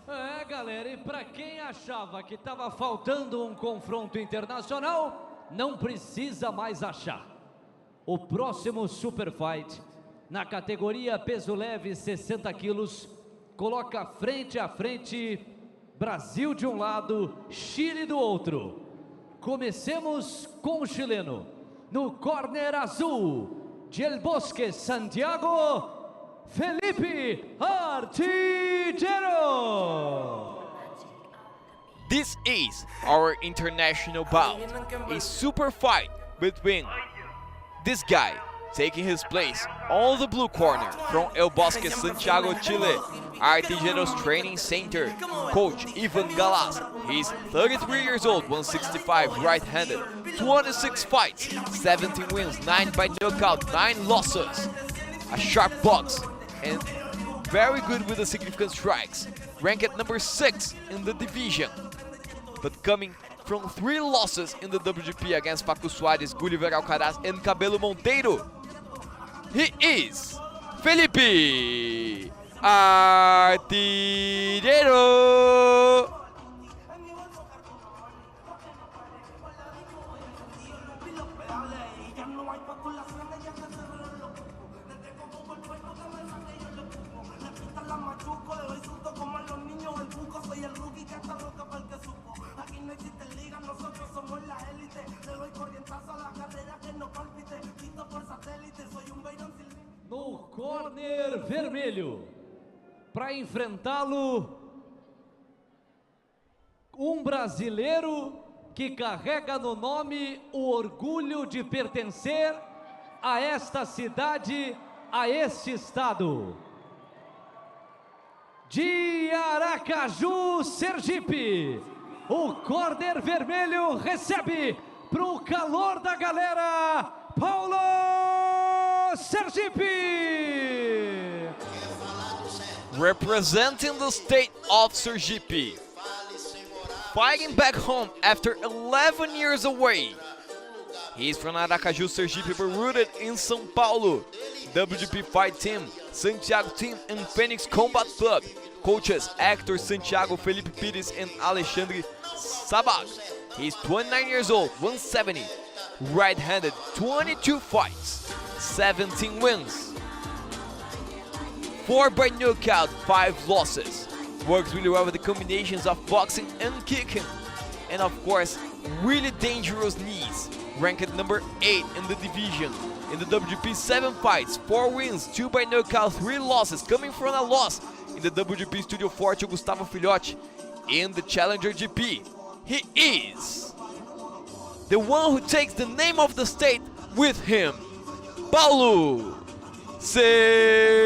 É, galera, e para quem achava que estava faltando um confronto internacional, não precisa mais achar. O próximo Super Fight, na categoria peso leve 60 quilos, coloca frente a frente Brasil de um lado, Chile do outro. Comecemos com o chileno. No corner azul, de El Bosque, Santiago, Felipe Artillero. This is our international bout, a super fight between this guy taking his place on the blue corner from El Bosque, Santiago, Chile, Artillero's training center, coach Ivan Galas. He's 33 years old, 165, right-handed, 26 fights, 17 wins, 9 by knockout, 9 losses. A sharp box and very good with the significant strikes. Ranked at number 6 in the division, but coming from 3 losses in the WGP against Paco Soares, Gulliver Alcaraz and Cabelo Monteiro. He is Felipe Artillero. No corner vermelho, para enfrentá-lo, um brasileiro que carrega no nome o orgulho de pertencer a esta cidade, a este estado. De Aracaju, Sergipe, o corner vermelho recebe pro calor da galera, Paulo Sergipe! Representing the state of Sergipe, fighting back home after 11 years away. He's from Aracaju, Sergipe, but rooted in São Paulo. WGP Fight Team, Santiago Team and Phoenix Combat Club. Coaches Hector Santiago, Felipe Pires and Alexandre Sabag. He's 29 years old, 170, right-handed, 22 fights, 17 wins, 4 by knockout, 5 losses. Works really well with the combinations of boxing and kicking, and of course, really dangerous knees. Ranked number 8 in the division. In the WGP, 7 fights, 4 wins, 2 by knockout, 3 losses, coming from a loss in the WGP Studio 4 to Gustavo Filhote in the Challenger GP. He is the one who takes the name of the state with him, Paulo Sergipe.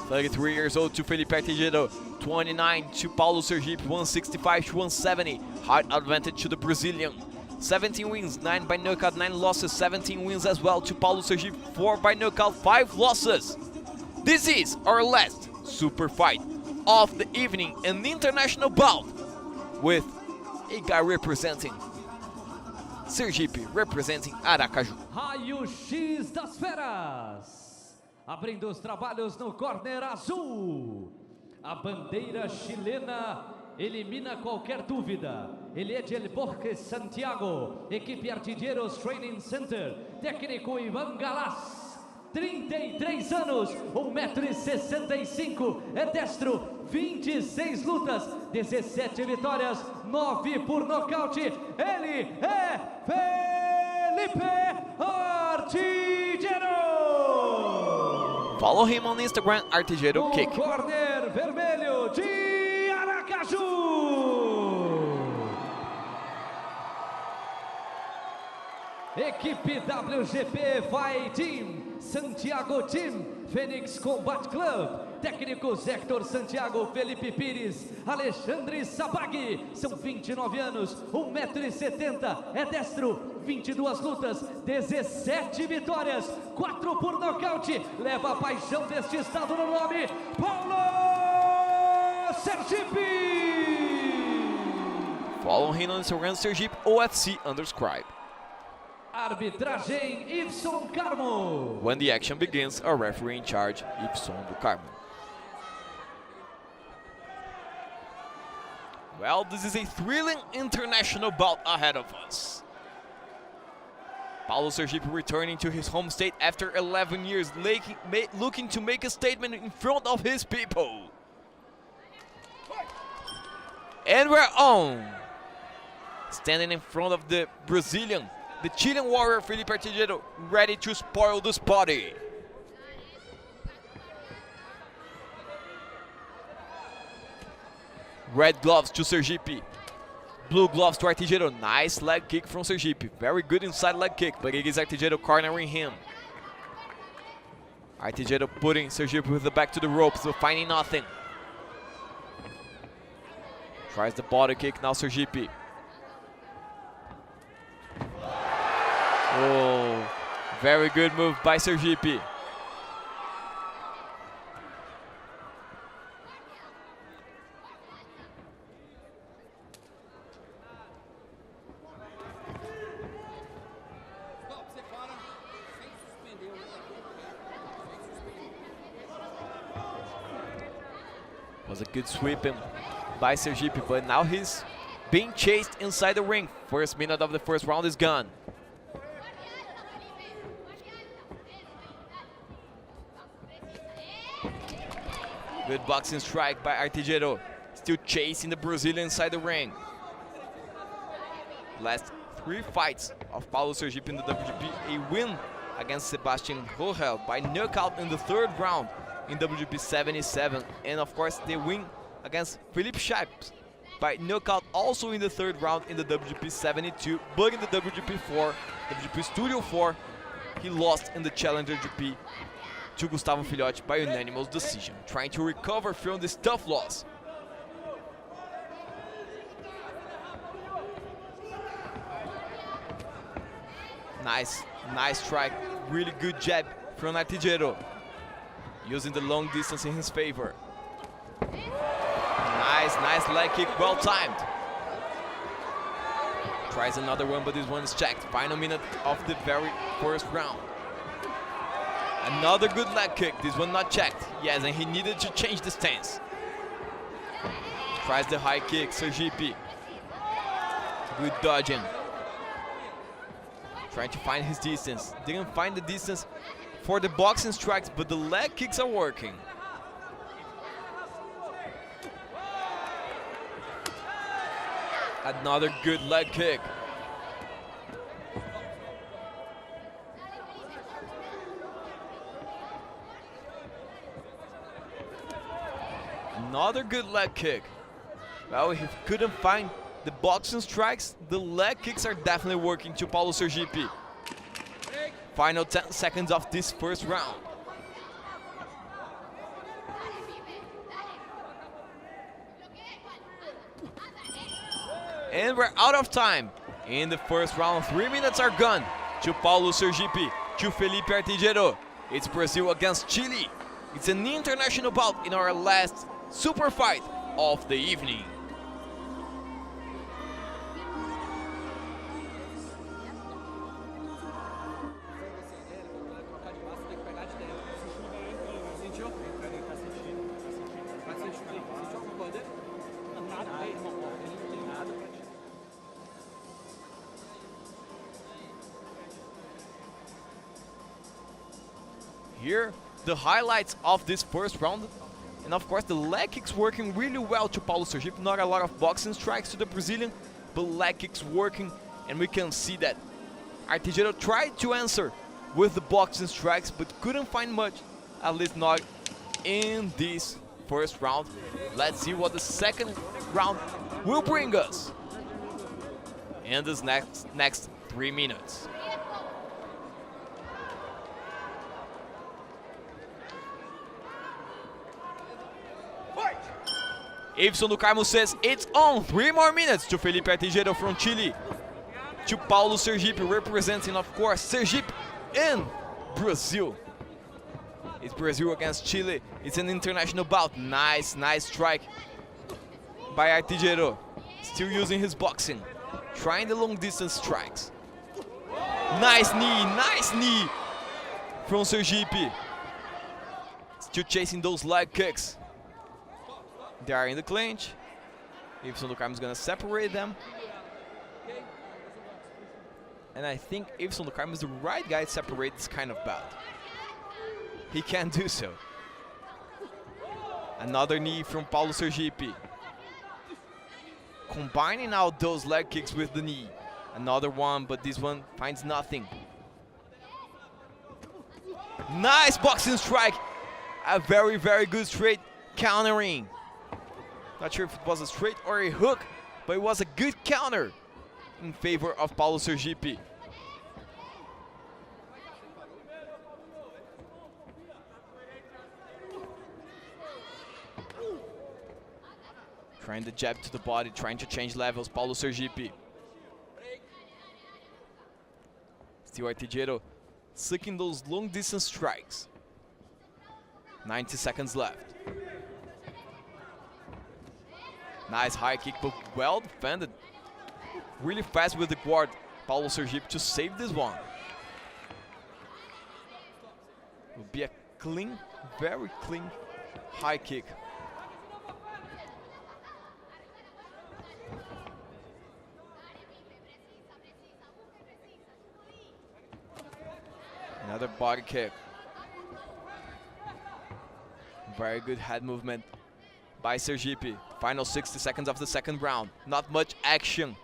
.33 years old to Felipe Artillero, 29 to Paulo Sergipe, 165 to 170. Height advantage to the Brazilian. 17 wins, 9 by knockout, 9 losses, 17 wins as well to Paulo Sergipe, 4 by knockout, 5 losses. This is our last super fight of the evening, an international bout with a guy representing Sergipe, representing Aracaju. Raio-X das Feras. Abrindo os trabalhos no corner azul. A bandeira chilena elimina qualquer dúvida. Ele é de El Bosque, Santiago. Equipe Artilheiros Training Center. Técnico Ivan Galás. 33 anos, 1,65 m. É destro, 26 lutas, 17 vitórias, 9 por nocaute. Ele é Felipe Artilheiro. Follow him on Instagram, Artilheiro Kick. Corner vermelho de Aracaju. Equipe WGP Fight Team, Santiago Team, Fênix Combat Club, técnicos Héctor Santiago, Felipe Pires, Alexandre Sabag, são 29 anos, 1,70 m, é destro, 22 lutas, 17 vitórias, 4 por nocaute, leva a paixão deste estado no nome, Paulo Sergipe! Follow him on Instagram, Sergipe OFC _. Arbitragem Ibson Carmo. When the action begins, a referee in charge, Ibson do Carmo. Well, this is a thrilling international bout ahead of us. Paulo Sergipe returning to his home state after 11 years, looking to make a statement in front of his people. And we're on! Standing in front of the Brazilian, the Chilean warrior Felipe Artilheiro, ready to spoil this party. Red gloves to Sergipe. Blue gloves to Artilheiro. Nice leg kick from Sergipe. Very good inside leg kick, but it is Artilheiro cornering him. Artilheiro putting Sergipe with the back to the ropes, but finding nothing. Tries the body kick now, Sergipe. Oh, very good move by Sergipe. Was a good sweep by Sergipe, but now he's being chased inside the ring. First minute of the first round is gone. Good boxing strike by Artilheiro. Still chasing the Brazilian inside the ring. Last 3 fights of Paulo Sergipe in the WGP. A win against Sebastian Rohel by knockout in the 3rd round in WGP 77. And of course the win against Felipe Scheips by knockout also in the 3rd round in the WGP 72. But in the WGP 4, WGP Studio 4, he lost in the Challenger GP to Gustavo Filhote by unanimous decision, trying to recover from this tough loss. Nice strike, really good jab from Artilheiro, using the long distance in his favor. Nice leg kick, well timed. Tries another one, but this one is checked. Final minute of the very first round. Another good leg kick, this one not checked. Yes, and he needed to change the stance. Tries the high kick, Sergipe. Good dodging. Trying to find his distance. Didn't find the distance for the boxing strikes, but the leg kicks are working. Another good leg kick. Another good leg kick. Well, if he couldn't find the boxing strikes, the leg kicks are definitely working to Paulo Sergipe. Final 10 seconds of this first round. And we're out of time. In the first round, 3 minutes are gone to Paulo Sergipe, to Felipe Artilheiro. It's Brazil against Chile. It's an international bout in our last super fight of the evening. Here, the highlights of this first round. And of course, the leg kicks working really well to Paulo Sergipe. Not a lot of boxing strikes to the Brazilian, but leg kicks working. And we can see that Artijeiro tried to answer with the boxing strikes, but couldn't find much, at least not in this first round. Let's see what the second round will bring us in this next 3 minutes. Iveson do Carmo says it's on. 3 more minutes to Felipe Artijeiro from Chile. To Paulo Sergipe, representing, of course, Sergipe and Brazil. It's Brazil against Chile. It's an international bout. Nice strike by Artijeiro. Still using his boxing. Trying the long distance strikes. Nice knee from Sergipe. Still chasing those leg kicks. They are in the clinch. Iveson do Carmo is going to separate them. And I think Iveson do Carmo is the right guy to separate this kind of bout. He can do so. Another knee from Paulo Sergipe. Combining out those leg kicks with the knee. Another one, but this one finds nothing. Nice boxing strike. A very good straight countering. Not sure if it was a straight or a hook, but it was a good counter in favor of Paulo Sergipe. Trying the jab to the body, trying to change levels, Paulo Sergipe. Still Artijeiro seeking those long distance strikes. 90 seconds left. Nice high kick, but well defended. Really fast with the guard, Paulo Sergipe, to save this one. Will be a clean, very clean high kick. Another body kick. Very good head movement by Sergipe. Final 60 seconds of the second round. Not much action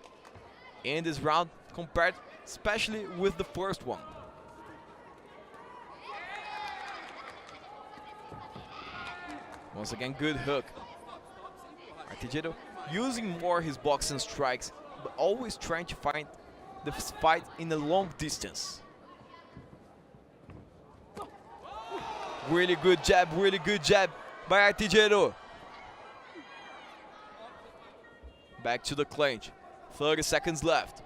in this round compared especially with the first one. Once again, good hook. Artijeiro using more his boxing strikes, but always trying to find the fight in a long distance. Really good jab by Artijeiro. Back to the clinch. 30 seconds left.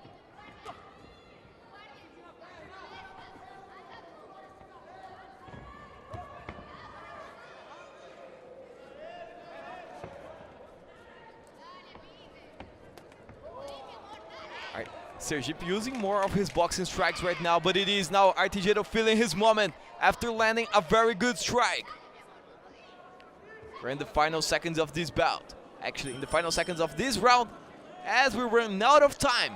Alright, Sergipe using more of his boxing strikes right now, but it is now Artijeiro feeling his moment after landing a very good strike. We're in the final seconds of this bout. Actually, in the final seconds of this round, as we run out of time.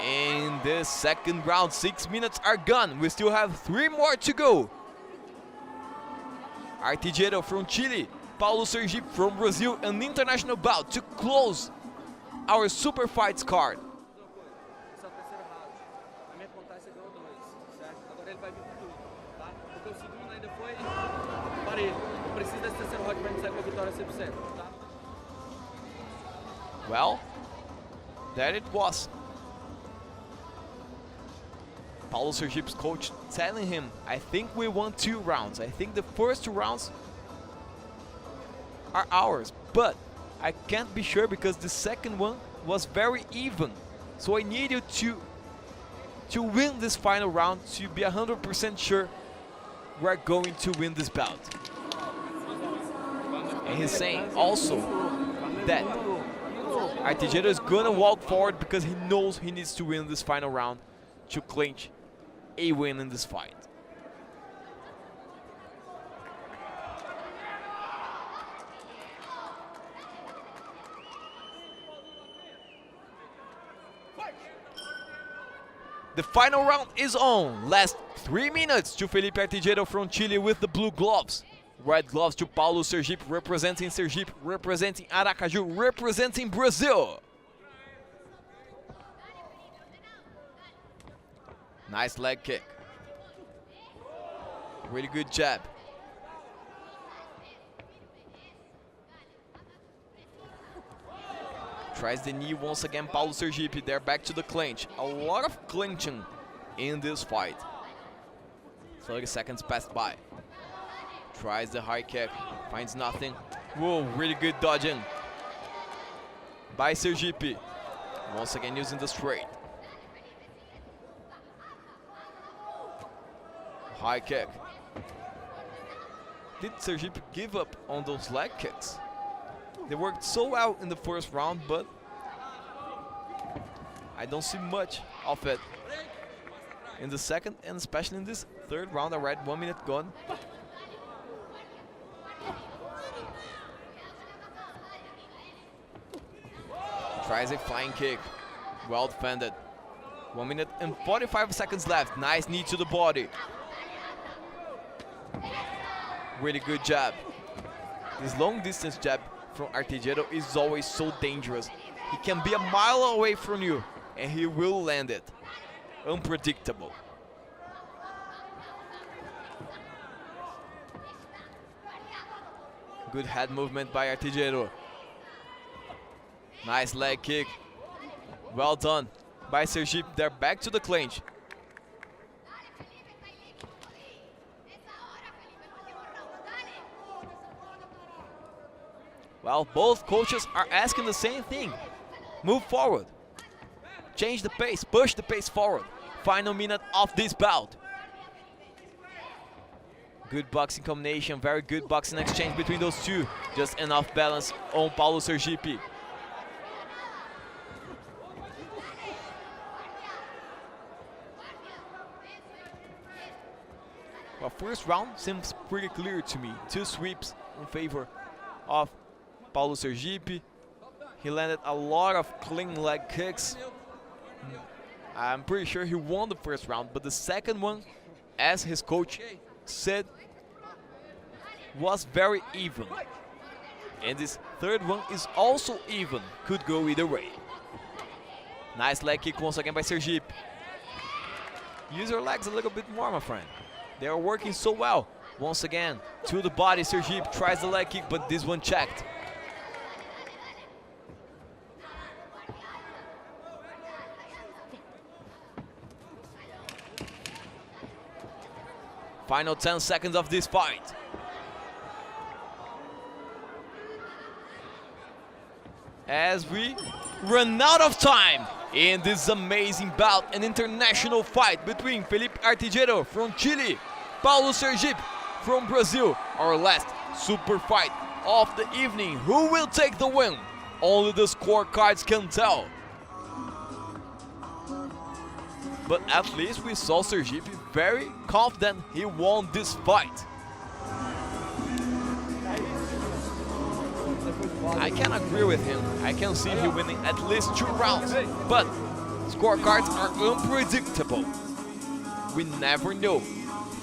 In this second round, 6 minutes are gone. We still have 3 more to go. Artijeiro from Chile, Paulo Sergipe from Brazil, an international bout to close our super fights card. Well, there it was. Paulo Sergipe's coach telling him, I think we won 2 rounds. I think the first 2 rounds are ours, but I can't be sure because the second one was very even. So I need you to win this final round to be 100% sure we're going to win this bout. And he's saying also that Artijeiro is gonna walk forward because he knows he needs to win this final round to clinch a win in this fight. The final round is on. Last 3 minutes to Felipe Artijeiro from Chile with the blue gloves. Red gloves to Paulo Sergipe, representing Aracaju, representing Brazil. Nice leg kick. Really good jab. Tries the knee once again, Paulo Sergipe. They're back to the clinch. A lot of clinching in this fight. 30 seconds passed by. Tries the high kick, finds nothing. Whoa, really good dodging by Sergipe. Once again using the straight. High kick. Did Sergipe give up on those leg kicks? They worked so well in the first round, but I don't see much of it in the second, and especially in this third round. Already 1 minute gone. Tries a flying kick. Well defended. 1 minute and 45 seconds left. Nice knee to the body. Really good jab. This long distance jab from Artijeiro is always so dangerous. He can be a mile away from you and he will land it. Unpredictable. Good head movement by Artijeiro. Nice leg kick. Well done by Sergipe. They're back to the clinch. Well, both coaches are asking the same thing. Move forward. Change the pace. Push the pace forward. Final minute of this bout. Good boxing combination. Very good boxing exchange between those two. Just enough balance on Paulo Sergipe. Well, first round seems pretty clear to me. 2 sweeps in favor of Paulo Sergipe. He landed a lot of clean leg kicks. I'm pretty sure he won the first round, but the second one, as his coach said, was very even. And this third one is also even. Could go either way. Nice leg kick once again by Sergipe. Use your legs a little bit more, my friend. They are working so well. Once again, to the body, Sergipe tries the leg kick, but this one checked. Final 10 seconds of this fight. As we run out of time in this amazing bout, an international fight between Felipe Artijeiro from Chile, Paulo Sergipe from Brazil. Our last super fight of the evening. Who will take the win? Only the scorecards can tell. But at least we saw Sergipe very confident he won this fight. I can agree with him. I can see him winning at least 2 rounds. But scorecards are unpredictable. We never know.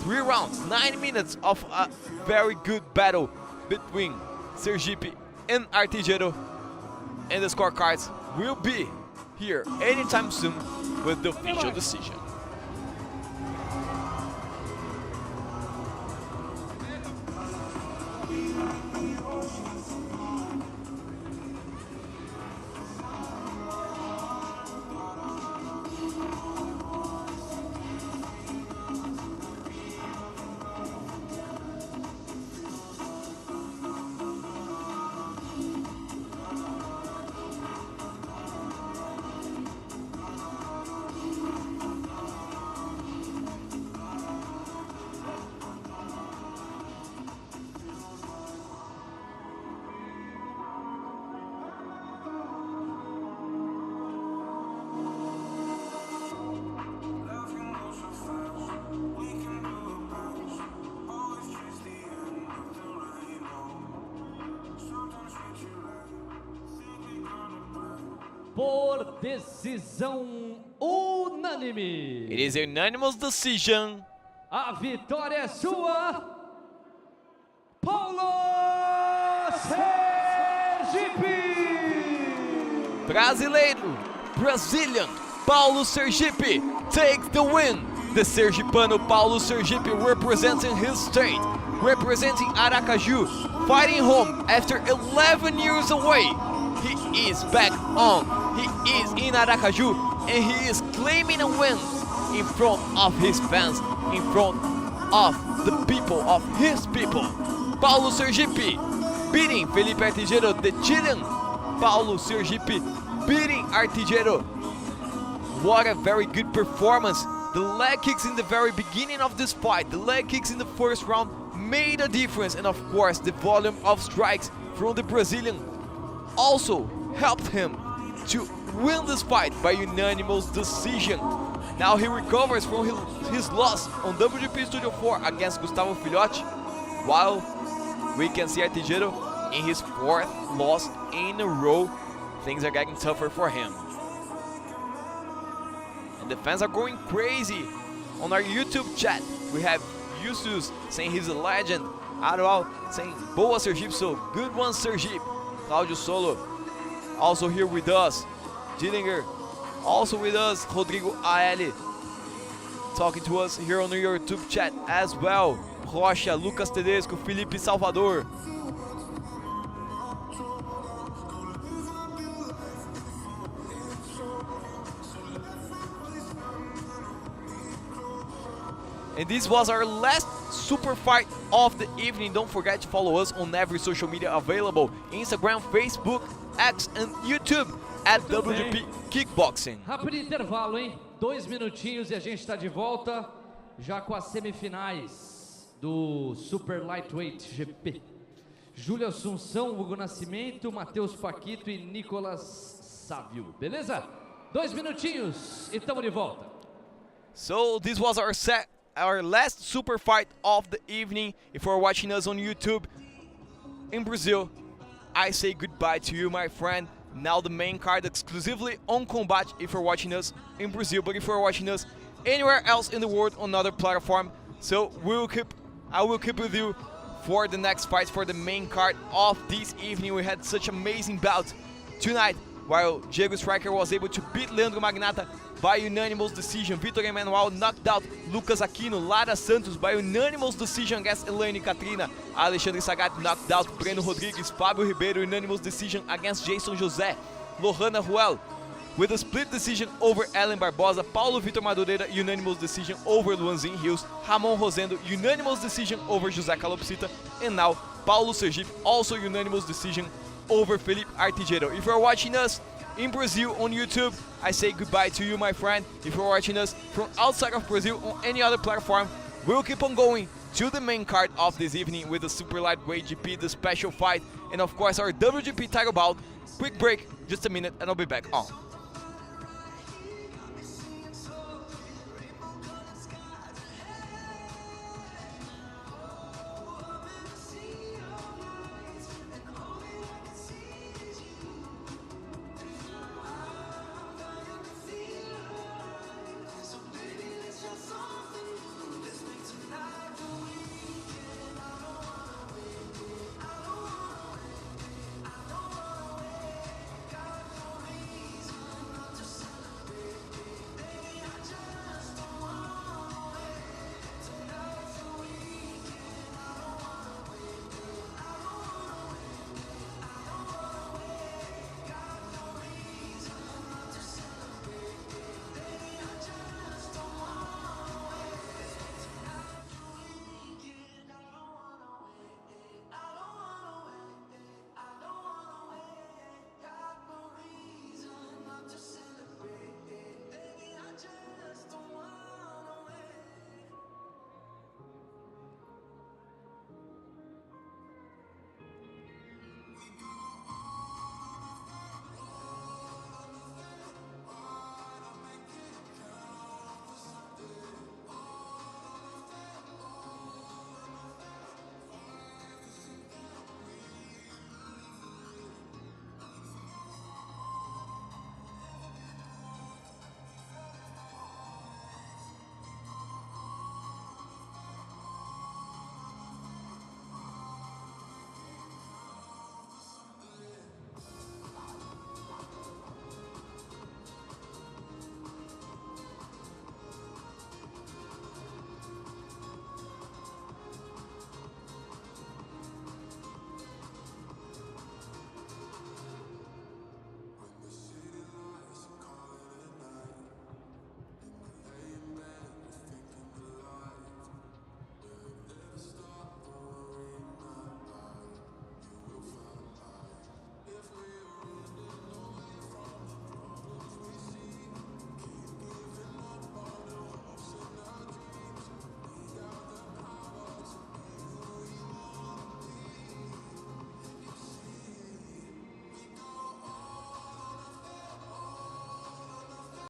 3 rounds, 9 minutes of a very good battle between Sergipe and Artijeiro. And the scorecards will be here anytime soon with the official decision. Por decisão unânime. unânime. It is a unanimous decision. A vitória é sua, Paulo Sergipe. Brazilian Paulo Sergipe takes the win. The Sergipano Paulo Sergipe representing his state, representing Aracaju, fighting home after 11 years away. He is back on. He is in Aracaju and he is claiming a win in front of his fans, in front of the people, of his people. Paulo Sergipe beating Felipe Artigero, the Chilean. Paulo Sergipe beating Artigero. What a very good performance. The leg kicks in the very beginning of this fight, the leg kicks in the first round made a difference, and of course the volume of strikes from the Brazilian also helped him to win this fight by unanimous decision. Now he recovers from his loss on WGP Studio 4 against Gustavo Filhote, while we can see Artigero in his 4th loss in a row. Things are getting tougher for him. And the fans are going crazy. On our YouTube chat, we have Yusuf saying he's a legend. Arual saying boa Sergipe, so good one Sergipe. Claudio Solo also here with us. Dillinger also with us. Rodrigo AL talking to us here on the YouTube chat as well. Rocha, Lucas Tedesco, Felipe Salvador. And this was our last super fight of the evening. Don't forget to follow us on every social media available: Instagram, Facebook, X and YouTube at WGP Kickboxing. Rápido intervalo, hein? 2 minutinhos e a gente está de volta já com as semifinais do Super Lightweight GP. Julio, Assunção, Hugo Nascimento, Mateus Pakitoo e Nicolas Savio. Beleza? 2 minutinhos e estamos de volta. So this was our last super fight of the evening. If you're watching us on YouTube in Brazil, I say goodbye to you, my friend. Now the main card exclusively on Combat if you're watching us in Brazil, but if you're watching us anywhere else in the world on another platform, so I will keep with you for the next fights, for the main card of this evening. We had such amazing bouts tonight, while Diego Striker was able to beat Leandro Magnata by unanimous decision. Vitor Emanuel knocked out Lucas Aquino. Lara Santos by unanimous decision against Elaine Katrina. Alexandre Sagat knocked out Breno Rodrigues. Fábio Ribeiro unanimous decision against Jason José. Lohana Ruel with a split decision over Ellen Barbosa. Paulo Vitor Madureira unanimous decision over Luanzin Rios. Ramon Rosendo unanimous decision over José Calopsita. And now Paulo Sergipe also unanimous decision over Felipe Artigero. If you're watching us in Brazil on YouTube, I say goodbye to you, my friend. If you're watching us from outside of Brazil on any other platform, we'll keep on going to the main card of this evening with the Super Lightweight GP, the special fight, and of course our WGP title bout. Quick break, just a minute, and I'll be back on.